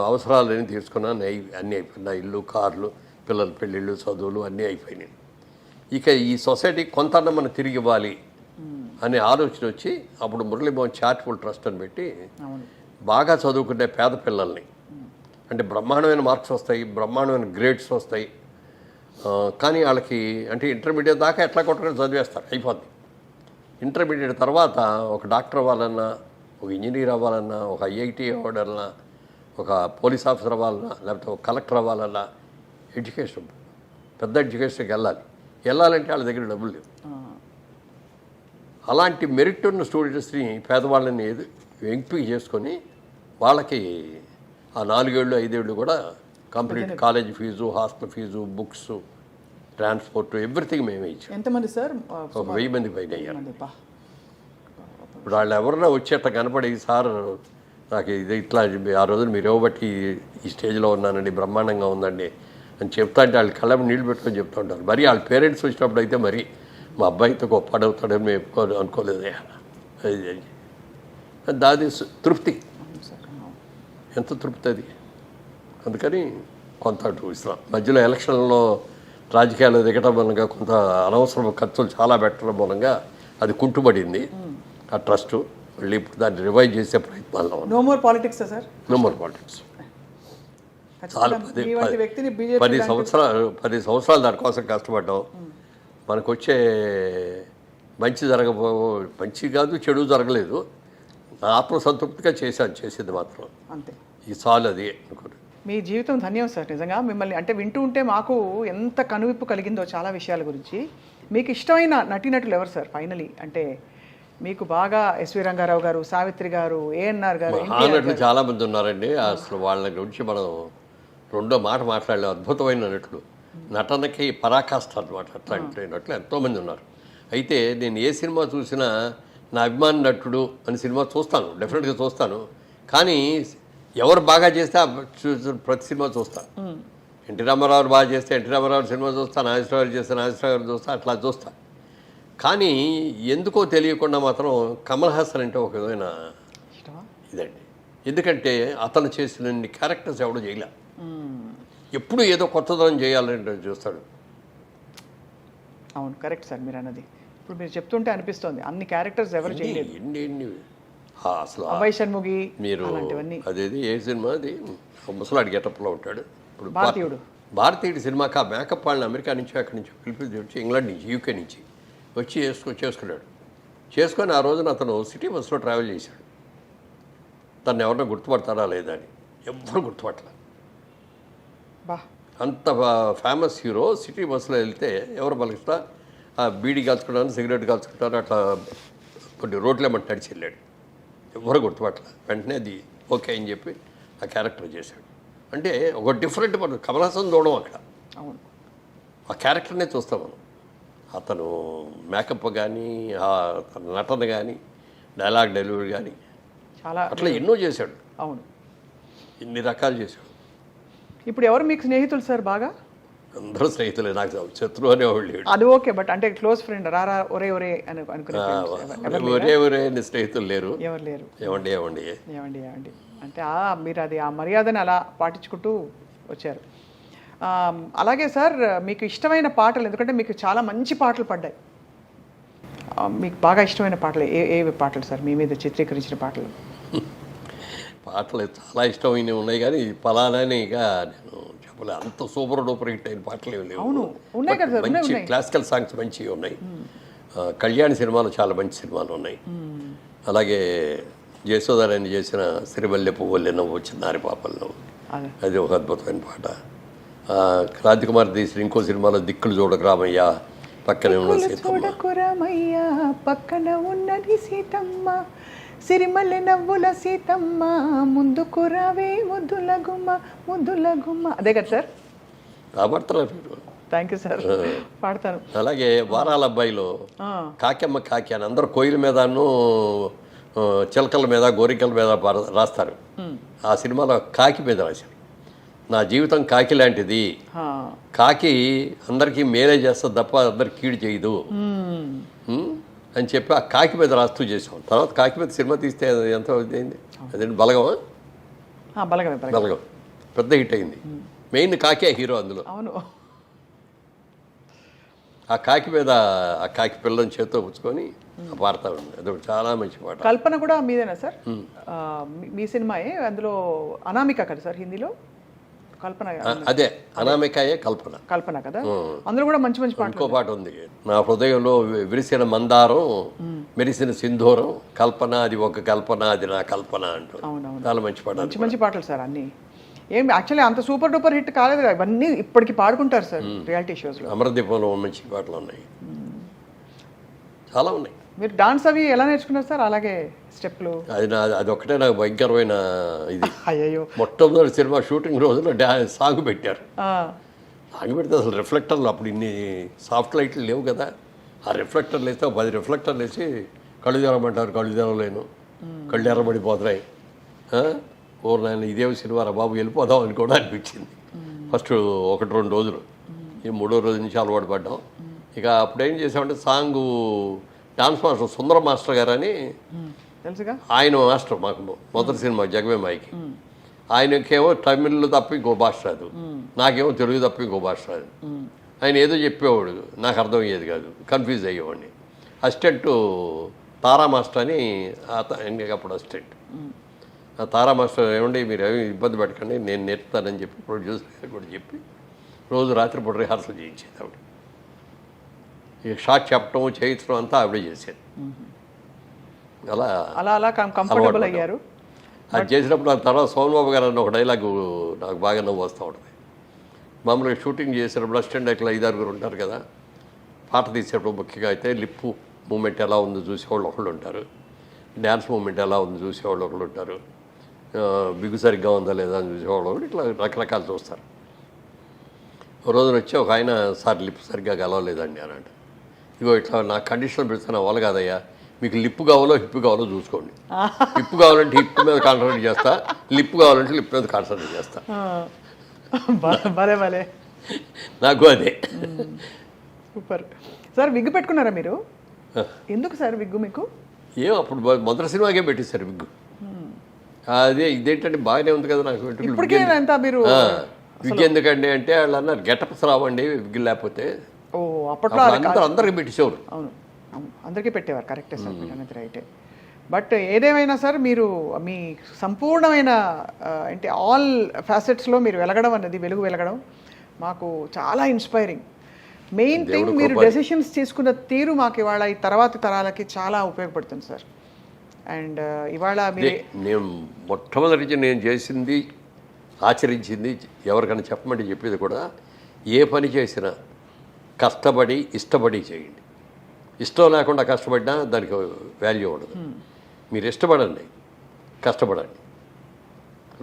Speaker 2: అవసరాలన్నీ తీసుకున్నాను, అన్నీ అయిపోయినాయి. నా ఇల్లు, కార్లు, పిల్లల పెళ్ళిళ్ళు, చదువులు అన్నీ అయిపోయినాయి. ఇక ఈ సొసైటీకి కొంత మనం తిరిగి ఇవ్వాలి అనే ఆలోచన వచ్చి అప్పుడు మురళీమోహన్ చారిటబుల్ ట్రస్ట్ అని పెట్టి బాగా చదువుకునే పేద పిల్లల్ని, అంటే బ్రహ్మాండమైన మార్క్స్ వస్తాయి, బ్రహ్మాండమైన గ్రేడ్స్ వస్తాయి, కానీ వాళ్ళకి అంటే ఇంటర్మీడియట్ దాకా ఎట్లా కొట్టుకొని చదివేస్తారు, అయిపోద్ది. ఇంటర్మీడియట్ తర్వాత ఒక డాక్టర్ అవ్వాలన్నా, ఒక ఇంజనీర్ అవ్వాలన్నా, ఒక ఐఐటీ అవ్వాలన్నా, ఒక పోలీస్ ఆఫీసర్ అవ్వాలన్నా, లేకపోతే ఒక కలెక్టర్ అవ్వాలన్నా ఎడ్యుకేషన్, పెద్ద ఎడ్యుకేషన్కి వెళ్ళాలంటే వాళ్ళ దగ్గర డబ్బులు లేవు. అలాంటి మెరిట్ ఉన్న స్టూడెంట్స్ని, పేదవాళ్ళని ఎంపిక చేసుకొని వాళ్ళకి ఆ 4 ఏళ్ళు 5 ఏళ్ళు కూడా complete college fees, hostel fees, books transport everything మేమే ఇచ్చాం.
Speaker 1: ఎంతమంది సార్?
Speaker 2: ఒక 1000 మంది పైన అయ్యారు.
Speaker 1: మంది బా.
Speaker 2: ఇప్పుడు వాళ్ళు ఎవరన్నా వచ్చేట కనపడి సార్ నాకు ఇది ఇట్లా ఆ రోజున మీరు ఇవ్వబట్టి ఈ స్టేజ్లో ఉన్నానండి, బ్రహ్మాండంగా ఉందండి అని చెప్తా అంటే వాళ్ళు కళ్ళ నీళ్ళు పెట్టుకొని చెప్తూ ఉంటారు. మరి వాళ్ళ పేరెంట్స్ వచ్చినప్పుడు అయితే మరి మా అబ్బాయితో గొప్పడవుతాడని మేము అనుకోలేదే. దాది తృప్తి, ఎంత తృప్తి అది. అందుకని కొంత అటు ఇస్తాం. మధ్యలో ఎలక్షన్లో రాజకీయాలు దిగటం మూలంగా కొంత అనవసరం ఖర్చులు చాలా పెట్టడం మూలంగా అది కుంటుపడింది ఆ ట్రస్ట్. మళ్ళీ ఇప్పుడు దాన్ని రివైవ్ చేసే ప్రయత్నాల్లో
Speaker 1: no more politics sir.
Speaker 2: No more politics. చాలా 10 సంవత్సరాలు దానికోసం కష్టపడ్డాం. మనకు వచ్చే మంచి మంచి కాదు చెడు జరగలేదు. ఆత్మసంతృప్తిగా చేసింది మాత్రం
Speaker 1: అంతే.
Speaker 2: ఈ చాలు అది అనుకోండి.
Speaker 1: మీ జీవితం ధన్యం సార్. నిజంగా మిమ్మల్ని అంటే వింటూ ఉంటే మాకు ఎంత కనువిప్పు కలిగిందో చాలా విషయాల గురించి. మీకు ఇష్టమైన నటీనటులు ఎవరు సార్ ఫైనలీ? అంటే మీకు బాగా ఎస్వి రంగారావు గారు, సావిత్రి గారు, ఏఎన్ఆర్ గారు,
Speaker 2: నటులు చాలా మంది ఉన్నారండి. అసలు వాళ్ళ గురించి మనం రెండో మాట మాట్లాడలేం. అద్భుతమైన నటులు, నటనకి పరాకాష్ఠ అనమాట. అట్లాంటి నటులు ఎంతోమంది ఉన్నారు. అయితే నేను ఏ సినిమా చూసినా నా అభిమాన నటుడు అని సినిమా చూస్తాను, డెఫినెట్గా చూస్తాను. కానీ ఎవరు బాగా చేస్తే ప్రతి సినిమా చూస్తాను. ఎన్టీ రామారావు బాగా చేస్తే ఎన్టీ రామారావు సినిమా చూస్తాను, నాగేశ్వరరావు చేస్తే నాగేశ్వరరావు చూస్తాను, అట్లా చూస్తాను. కానీ ఎందుకో తెలియకుండా మాత్రం కమల్ హాసన్ అంటే ఒక విధమైన ఇదండి. ఎందుకంటే అతను చేసిన క్యారెక్టర్స్ ఎవడో చేయలే. ఎప్పుడు ఏదో కొత్తదనం చేయాలని చూస్తాడు.
Speaker 1: అవును, కరెక్ట్ సార్ మీరు అన్నది. ఇప్పుడు మీరు చెప్తుంటే అనిపిస్తోంది అన్ని క్యారెక్టర్స్ ఎవరు చేయలేదు.
Speaker 2: ఎన్ని అసలు
Speaker 1: అభయ్ షణ్ముగి
Speaker 2: మీరు అదేది ఏ సినిమా అది ముసలాడి గెటప్లో ఉంటాడు ఇప్పుడు భారతీయుడు సినిమాకి ఆ మేకప్ వాళ్ళని అమెరికా నుంచి అక్కడి నుంచి పిలిపి వచ్చి ఇంగ్లాండ్ నుంచి యూకే నుంచి వచ్చి చేసుకున్నాడు. చేసుకొని ఆ రోజున అతను సిటీ బస్సులో ట్రావెల్ చేశాడు. తను ఎవరినో గుర్తుపడతారా లేదా అని. ఎవ్వరు గుర్తుపట్టలే. అంత ఫేమస్ హీరో సిటీ బస్సులో వెళ్తే ఎవరు పలుకుతా బీడీ కాల్చుకుంటాను, సిగరెట్ కాల్చుకుంటాను, అట్లా కొన్ని రోడ్లేమంటే నడిచి వెళ్ళాడు. ఎవరు గుర్తుపట్టలే. వెంటనే అది ఓకే అని చెప్పి ఆ క్యారెక్టర్ చేశాడు. అంటే ఒక డిఫరెంట్ మనం కమల్ హాసన్ చూడడం అక్కడ. ఆ క్యారెక్టర్నే చూస్తాం మనం. అతను మేకప్ కానీ, తన నటన కానీ, డైలాగ్ డెలివరీ కానీ
Speaker 1: చాలా
Speaker 2: అట్లా ఎన్నో చేశాడు.
Speaker 1: అవును,
Speaker 2: ఇన్ని రకాలు చేశాడు.
Speaker 1: ఇప్పుడు ఎవరు మీకు స్నేహితులు సార్ బాగా?
Speaker 2: అందరూ స్నేహితులే. నాకు శత్రువు అనేవాళ్ళు.
Speaker 1: అది ఓకే, బట్ అంటే క్లోజ్ ఫ్రెండ్ రారా ఒరే ఒరే అని అనుకునే
Speaker 2: ఒరే అని స్నేహితులు లేరు.
Speaker 1: ఎవరు లేరు.
Speaker 2: ఏమండి ఏమండి
Speaker 1: ఏమండి ఏమండి అంటే మీరు అది ఆ మర్యాదని అలా పాటించుకుంటూ వచ్చారు. అలాగే సార్ మీకు ఇష్టమైన పాటలు, ఎందుకంటే మీకు చాలా మంచి పాటలు పడ్డాయి. మీకు బాగా ఇష్టమైన పాటలు ఏవి పాటలు సార్ మీ మీద చిత్రీకరించిన పాటలు?
Speaker 2: పాటలు చాలా ఇష్టమైనవి ఉన్నాయి కానీ పలానాని ఇక నేను చెప్పలే. అంత సూపర్ డూపర్ హిట్ అయిన పాటలు ఏమి లేవు.
Speaker 1: ఉన్నాయి కదా సార్,
Speaker 2: మంచి క్లాసికల్ సాంగ్స్ మంచివి ఉన్నాయి. కళ్యాణ్ సినిమాలు చాలా మంచి సినిమాలు ఉన్నాయి. అలాగే జయసోదారాయణ చేసిన సిరిమల్లె పువ్వులే నవ్వు వచ్చిన నారి పాపలు నవ్వు, అది ఒక అద్భుతమైన పాట. రాజకుమార్ తీసిన ఇంకో సినిమాలో దిక్కులు చూడకు రామయ్య పక్కనే ఉన్న
Speaker 1: పక్కన ఉన్నది సీతమ్మ, సిరిమల్లె నవ్వుల సీతమ్మ, ముందుకు రావే ముద్దుల గుమ్మ ముద్దుల గుమ్మ. అదే కదా సార్?
Speaker 2: రాబడతారు.
Speaker 1: థ్యాంక్ యూ సార్, పాడతాను.
Speaker 2: అలాగే వారాల అబ్బాయిలో కాకెమ్మ కాకి అని అందరూ కోయిల మీదను చిలకల మీద గోరికల మీద రాస్తారు. ఆ సినిమాలో కాకి మీద రాశారు. నా జీవితం కాకి లాంటిది, కాకి అందరికీ మేలే చేస్తుంది తప్ప అందరికి కీడు చేయదు అని చెప్పి ఆ కాకి మీద రాస్తూ చేసాం. తర్వాత కాకి మీద సినిమా తీస్తే ఎంత అయింది? అదేంటి బలగమా? బలగం పెద్ద హిట్ అయింది. మెయిన్ కాకే హీరో అందులో.
Speaker 1: అవును.
Speaker 2: ఆ కాకి మీద ఆ కాకి పిల్లని చేతితో పుచ్చుకొని పాడతా ఉంది. అది చాలా మంచి పాట.
Speaker 1: కల్పన కూడా మీదేనా సార్? మీ సినిమాయే. అందులో అనామిక కదా సార్ హిందీలో? కల్పన.
Speaker 2: అదే అనామికాయే కల్పన
Speaker 1: కదా. అందులో కూడా మంచి మంచి పాట.
Speaker 2: ఇంకో పాట ఉంది, నా హృదయంలో విరిసిన మందారం మెరిసిన సింధూరం కల్పన, అది ఒక కల్పన, అది నా కల్పన అంటూ చాలా మంచి పాట.
Speaker 1: మంచి పాటలు సార్ అన్నీ. ఏం యాక్చువల్లీ అంత సూపర్ డూపర్ హిట్ కాలేదు, ఇవన్నీ ఇప్పటికి పాడుకుంటారు సార్ రియాలిటీ షోస్లో.
Speaker 2: అమరదీపంలో మంచి పాటలు ఉన్నాయి, చాలా ఉన్నాయి.
Speaker 1: మీరు డాన్స్ అవి ఎలా నేర్చుకున్నారు సార్? అలాగే స్టెప్లు?
Speaker 2: అది ఒకటే నాకు భయంకరమైన ఇది.
Speaker 1: అయ్యో,
Speaker 2: మొట్టమొదటి సినిమా షూటింగ్ రోజున సాంగ్ పెట్టారు. ఆగిపెడితే అసలు రిఫ్లెక్టర్లు అప్పుడు ఇన్ని సాఫ్ట్ లైట్లు లేవు కదా. ఆ రిఫ్లెక్టర్లు వేస్తే 10 రిఫ్లెక్టర్లు వేసి కళ్ళు తెరవమంటారు, కళ్ళు తెరవలేను, కళ్ళు ఎర్రబడిపోతున్నాయి. ఓ నాయన ఇదేవి సినిమా రా బాబు, వెళ్ళిపోదాం అని కూడా అనిపించింది ఫస్ట్ 1-2 రోజులు. ఈ 3వ రోజు నుంచి అలవాటు పడ్డాం. ఇక అప్పుడు ఏం చేసామంటే సాంగు డాన్స్ మాస్టర్ సుందర మాస్టర్ గారు అని
Speaker 1: తెలుసుగా,
Speaker 2: ఆయన మాస్టర్ మాకు మొదటి సినిమా జగమేమాయికి. ఆయనకేమో తమిళ్లో తప్ప ఇంకో భాష రాదు, నాకేమో తెలుగు తప్ప ఇంకో భాష రాదు. ఆయన ఏదో చెప్పేవాడు, నాకు అర్థమయ్యేది కాదు, కన్ఫ్యూజ్ అయ్యేవాడిని. అసిస్టెంట్ తారా మాస్టర్ అని అప్పుడు అసిస్టెంట్. ఆ తారా మాస్టర్ ఏమండి మీరు ఏమి ఇబ్బంది పెట్టకండి, నేను నేర్పుతానని చెప్పి ప్రొడ్యూసర్ కూడా చెప్పి రోజు రాత్రిపూట రిహార్సల్ చేయించేది ఆవిడ. ఇక షార్ట్ చెప్పడం చేయించడం అంతా ఆవిడే చేసేది. అలా
Speaker 1: అలా అలా కంఫర్టబుల్ అయ్యారు.
Speaker 2: అది చేసినప్పుడు ఆ తర్వాత సోమబాబు గారు అన్న ఒక డైలాగు నాకు బాగా నవ్వు వస్తూ ఉంటుంది. మామూలుగా షూటింగ్ చేసినప్పుడు అసిస్టెంట్ డైరెక్టర్లు 5-6 ఉంటారు కదా. పాట తీసేటప్పుడు ముఖ్యంగా అయితే లిప్పు మూమెంట్ ఎలా ఉందో చూసేవాళ్ళు ఒకళ్ళు ఉంటారు, డ్యాన్స్ మూమెంట్ ఎలా ఉందో చూసేవాళ్ళు ఒకళ్ళు ఉంటారు, బిగ్గు సరిగ్గా ఉందా లేదా అని చూసేవాళ్ళు ఒకళ్ళు, ఇట్లా రకరకాలు చూస్తారు. ఓ రోజున వచ్చి ఒక ఆయన సార్ లిప్ సరిగ్గా కలవలేదండి అని అంటే, ఇగో ఇట్లా నా కండిషన్ పెడుతున్నా వాళ్ళు కాదయ్యా, మీకు లిప్పు కావాలో హిప్పు కావాలో చూసుకోండి. హిప్పు కావాలంటే హిప్ మీద కాన్సన్ట్రేట్ చేస్తా, లిప్ కావాలంటే లిప్ మీద కాన్సన్ట్రేట్ చేస్తా.
Speaker 1: భలే భలే,
Speaker 2: నాకు అదే.
Speaker 1: సూపర్. సార్ విగ్గు పెట్టుకున్నారా మీరు? ఎందుకు సార్ విగ్గు మీకు?
Speaker 2: ఏం అప్పుడు మొదటి సినిమాకే పెట్టేశారు విగ్గు. అదే ఇదేంటంటే బాగానే ఉంది కదా నాకు
Speaker 1: ఇప్పటికే అంతా మీరు
Speaker 2: విగ్గు ఎందుకండి అంటే వాళ్ళు అన్నారు గెటప్స్ రావండి విగ్గు లేకపోతే.
Speaker 1: ఓ అప్పట్లో
Speaker 2: అందరికి పెట్టేసేవారు.
Speaker 1: అవును, అందరికీ పెట్టేవారు. కరెక్టే సార్, మీరు అనేది రైటే. బట్ ఏదేమైనా సార్ మీరు మీ సంపూర్ణమైన అంటే ఆల్ ఫ్యాసెట్స్లో మీరు వెలగడం అన్నది, వెలుగు వెలగడం మాకు చాలా ఇన్స్పైరింగ్. మెయిన్ థింగ్ మీరు డెసిషన్స్ తీసుకున్న తీరు మాకు ఇవాళ ఈ తర్వాతి తరాలకి చాలా ఉపయోగపడుతుంది సార్. అండ్ ఇవాళ
Speaker 2: నేను మొట్టమొదటి నేను చేసింది ఆచరించింది ఎవరికైనా చెప్పమంటే చెప్పేది కూడా, ఏ పని చేసినా కష్టపడి ఇష్టపడి చేయండి. ఇష్టం లేకుండా కష్టపడినా దానికి వాల్యూ ఉండదు. మీరు ఇష్టపడండి, కష్టపడండి,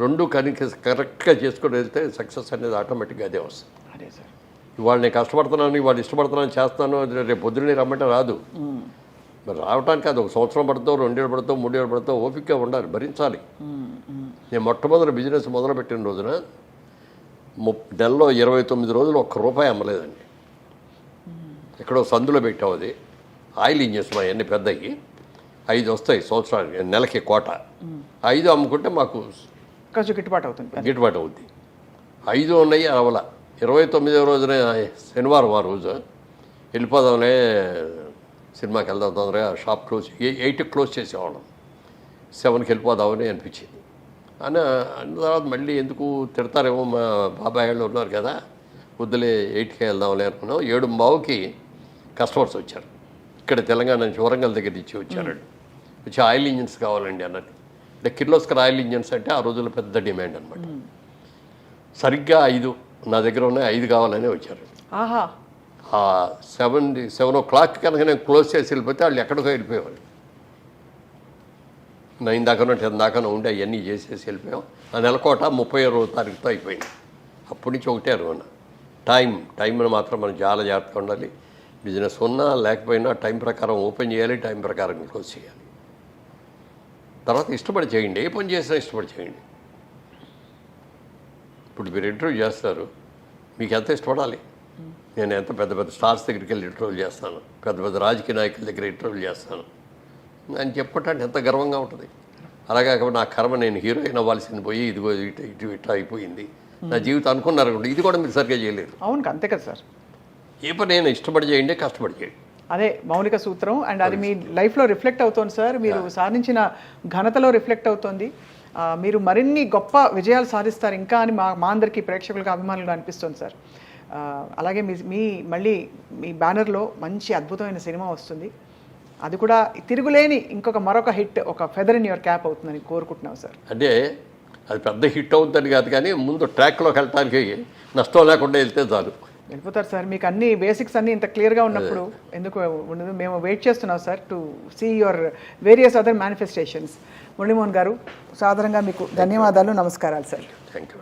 Speaker 2: రెండు కరెక్ట్గా చేసుకొని వెళ్తే సక్సెస్ అనేది ఆటోమేటిక్గా అదే వస్తుంది.
Speaker 1: అదే సార్,
Speaker 2: ఇవాళ నేను కష్టపడుతున్నాను, ఇవాళ ఇష్టపడుతున్నాను చేస్తాను, రేపు పొద్దున్నే రమ్మంటే రాదు. మరి రావడానికి అది 1 సంవత్సరం పడుతావు, 2 ఏళ్ళు పడతావు, 3 ఏళ్ళు పడతావు, ఓపికగా ఉండాలి, భరించాలి. నేను మొట్టమొదటి బిజినెస్ మొదలుపెట్టిన రోజున నెలలో 29 రోజులు ₹1 అమ్మలేదండి. ఎక్కడో సందులో పెట్టావు. అది ఆయిల్ ఇంజన్స్ మా అన్ని పెద్దవి 5 వస్తాయి సంవత్సరానికి, నెలకి కోట. 5 అమ్ముకుంటే మాకు
Speaker 1: కొంచెం గిట్టుబాటు అవుతుంది,
Speaker 2: గిట్టుబాటు అవుద్ది. 5 ఉన్నాయి అవల. 29వ రోజున శనివారం ఆ రోజు వెళ్ళిపోదాంలే సినిమాకి వెళ్దాం తొందరగా, షాప్ క్లోజ్ 8కి క్లోజ్ చేసేవాళ్ళం, 7కి వెళ్ళిపోదామని అనిపించింది. అన్న తర్వాత మళ్ళీ ఎందుకు తిడతారేమో మా బాబాయ్ వాళ్ళు ఉన్నారు కదా, వద్దులే 8కే వెళ్దాంలే అనుకున్నాం. 7:15కి కస్టమర్స్ వచ్చారు. ఇక్కడ తెలంగాణ నుంచి వరంగల్ దగ్గర నుంచి వచ్చారు. వచ్చి ఆయిల్ ఇంజిన్స్ కావాలండి అన్నది. అంటే కిర్లోస్కర్ ఆయిల్ ఇంజిన్స్ అంటే ఆ రోజుల్లో పెద్ద డిమాండ్ అనమాట. సరిగ్గా 5 నా దగ్గర ఉన్నాయి, 5 కావాలని వచ్చారు.
Speaker 1: ఆహా,
Speaker 2: 7 o'clock కనుక నేను క్లోజ్ చేసి వెళ్ళిపోతే వాళ్ళు ఎక్కడికో వెళ్ళిపోయేవాళ్ళు. 9 దాకానో 10 దాకానో ఉండి అవన్నీ చేసేసి వెళ్ళిపోయాం. ఆ నెలకోట 31వ తారీఖుతో అయిపోయింది. అప్పటి నుంచి ఒకటే అనుకున్నా, టైంను మాత్రం మనం చాలా జాగ్రత్తగా ఉండాలి. బిజినెస్ ఉన్నా లేకపోయినా టైం ప్రకారం ఓపెన్ చేయాలి, టైం ప్రకారం క్లోజ్ చేయాలి. తర్వాత ఇష్టపడి చేయండి, ఏ పని చేసినా ఇష్టపడి చేయండి. ఇప్పుడు మీరు ఇంటర్వ్యూ చేస్తారు, మీకు ఎంత ఇష్టపడాలి. నేను ఎంత పెద్ద పెద్ద స్టార్స్ దగ్గరికి వెళ్ళి ఇంటర్వ్యూ చేస్తాను, పెద్ద పెద్ద రాజకీయ నాయకుల దగ్గర ఇంటర్వ్యూ చేస్తాను అని చెప్పటానికి ఎంత గర్వంగా ఉంటుంది. అలాగే నా కర్మ, నేను హీరోయిన్ అవ్వాల్సింది పోయి ఇదిగో ఇటు అయిపోయింది నా జీవితం అనుకున్నారు. ఇది కూడా మీరు సరిగ్గా చేయలేరు.
Speaker 1: అవును, అంతే కదా సార్.
Speaker 2: ఏ పని నేను ఇష్టపడి చేయండి, కష్టపడి చేయండి,
Speaker 1: అదే మౌలిక సూత్రం. అండ్ అది మీ లైఫ్లో రిఫ్లెక్ట్ అవుతుంది సార్, మీరు సాధించిన ఘనతలో రిఫ్లెక్ట్ అవుతుంది. మీరు మరిన్ని గొప్ప విజయాలు సాధిస్తారు ఇంకా అని మా అందరికీ ప్రేక్షకులకు అభిమానులుగా అనిపిస్తుంది సార్. అలాగే మళ్ళీ మీ బ్యానర్లో మంచి అద్భుతమైన సినిమా వస్తుంది. అది కూడా తిరుగులేని మరొక హిట్, ఒక ఫెదర్ ఇన్ యువర్ క్యాప్ అవుతుందని కోరుకుంటున్నాం సార్.
Speaker 2: అంటే అది పెద్ద హిట్ అవుతుంది కాదు, కానీ ముందు ట్రాక్లోకి వెళ్ళటానికి నష్టం లేకుండా వెళ్తే చాలు.
Speaker 1: వెళ్ళిపోతారు సార్. మీకు అన్ని బేసిక్స్ అన్నీ ఇంత క్లియర్గా ఉన్నప్పుడు ఎందుకు ఉండదు. మేము వెయిట్ చేస్తున్నాం sir to see your various other manifestations. Muralimohan గారు, సాధారణంగా మీకు ధన్యవాదాలు, నమస్కారాలు సార్.
Speaker 2: Thank you.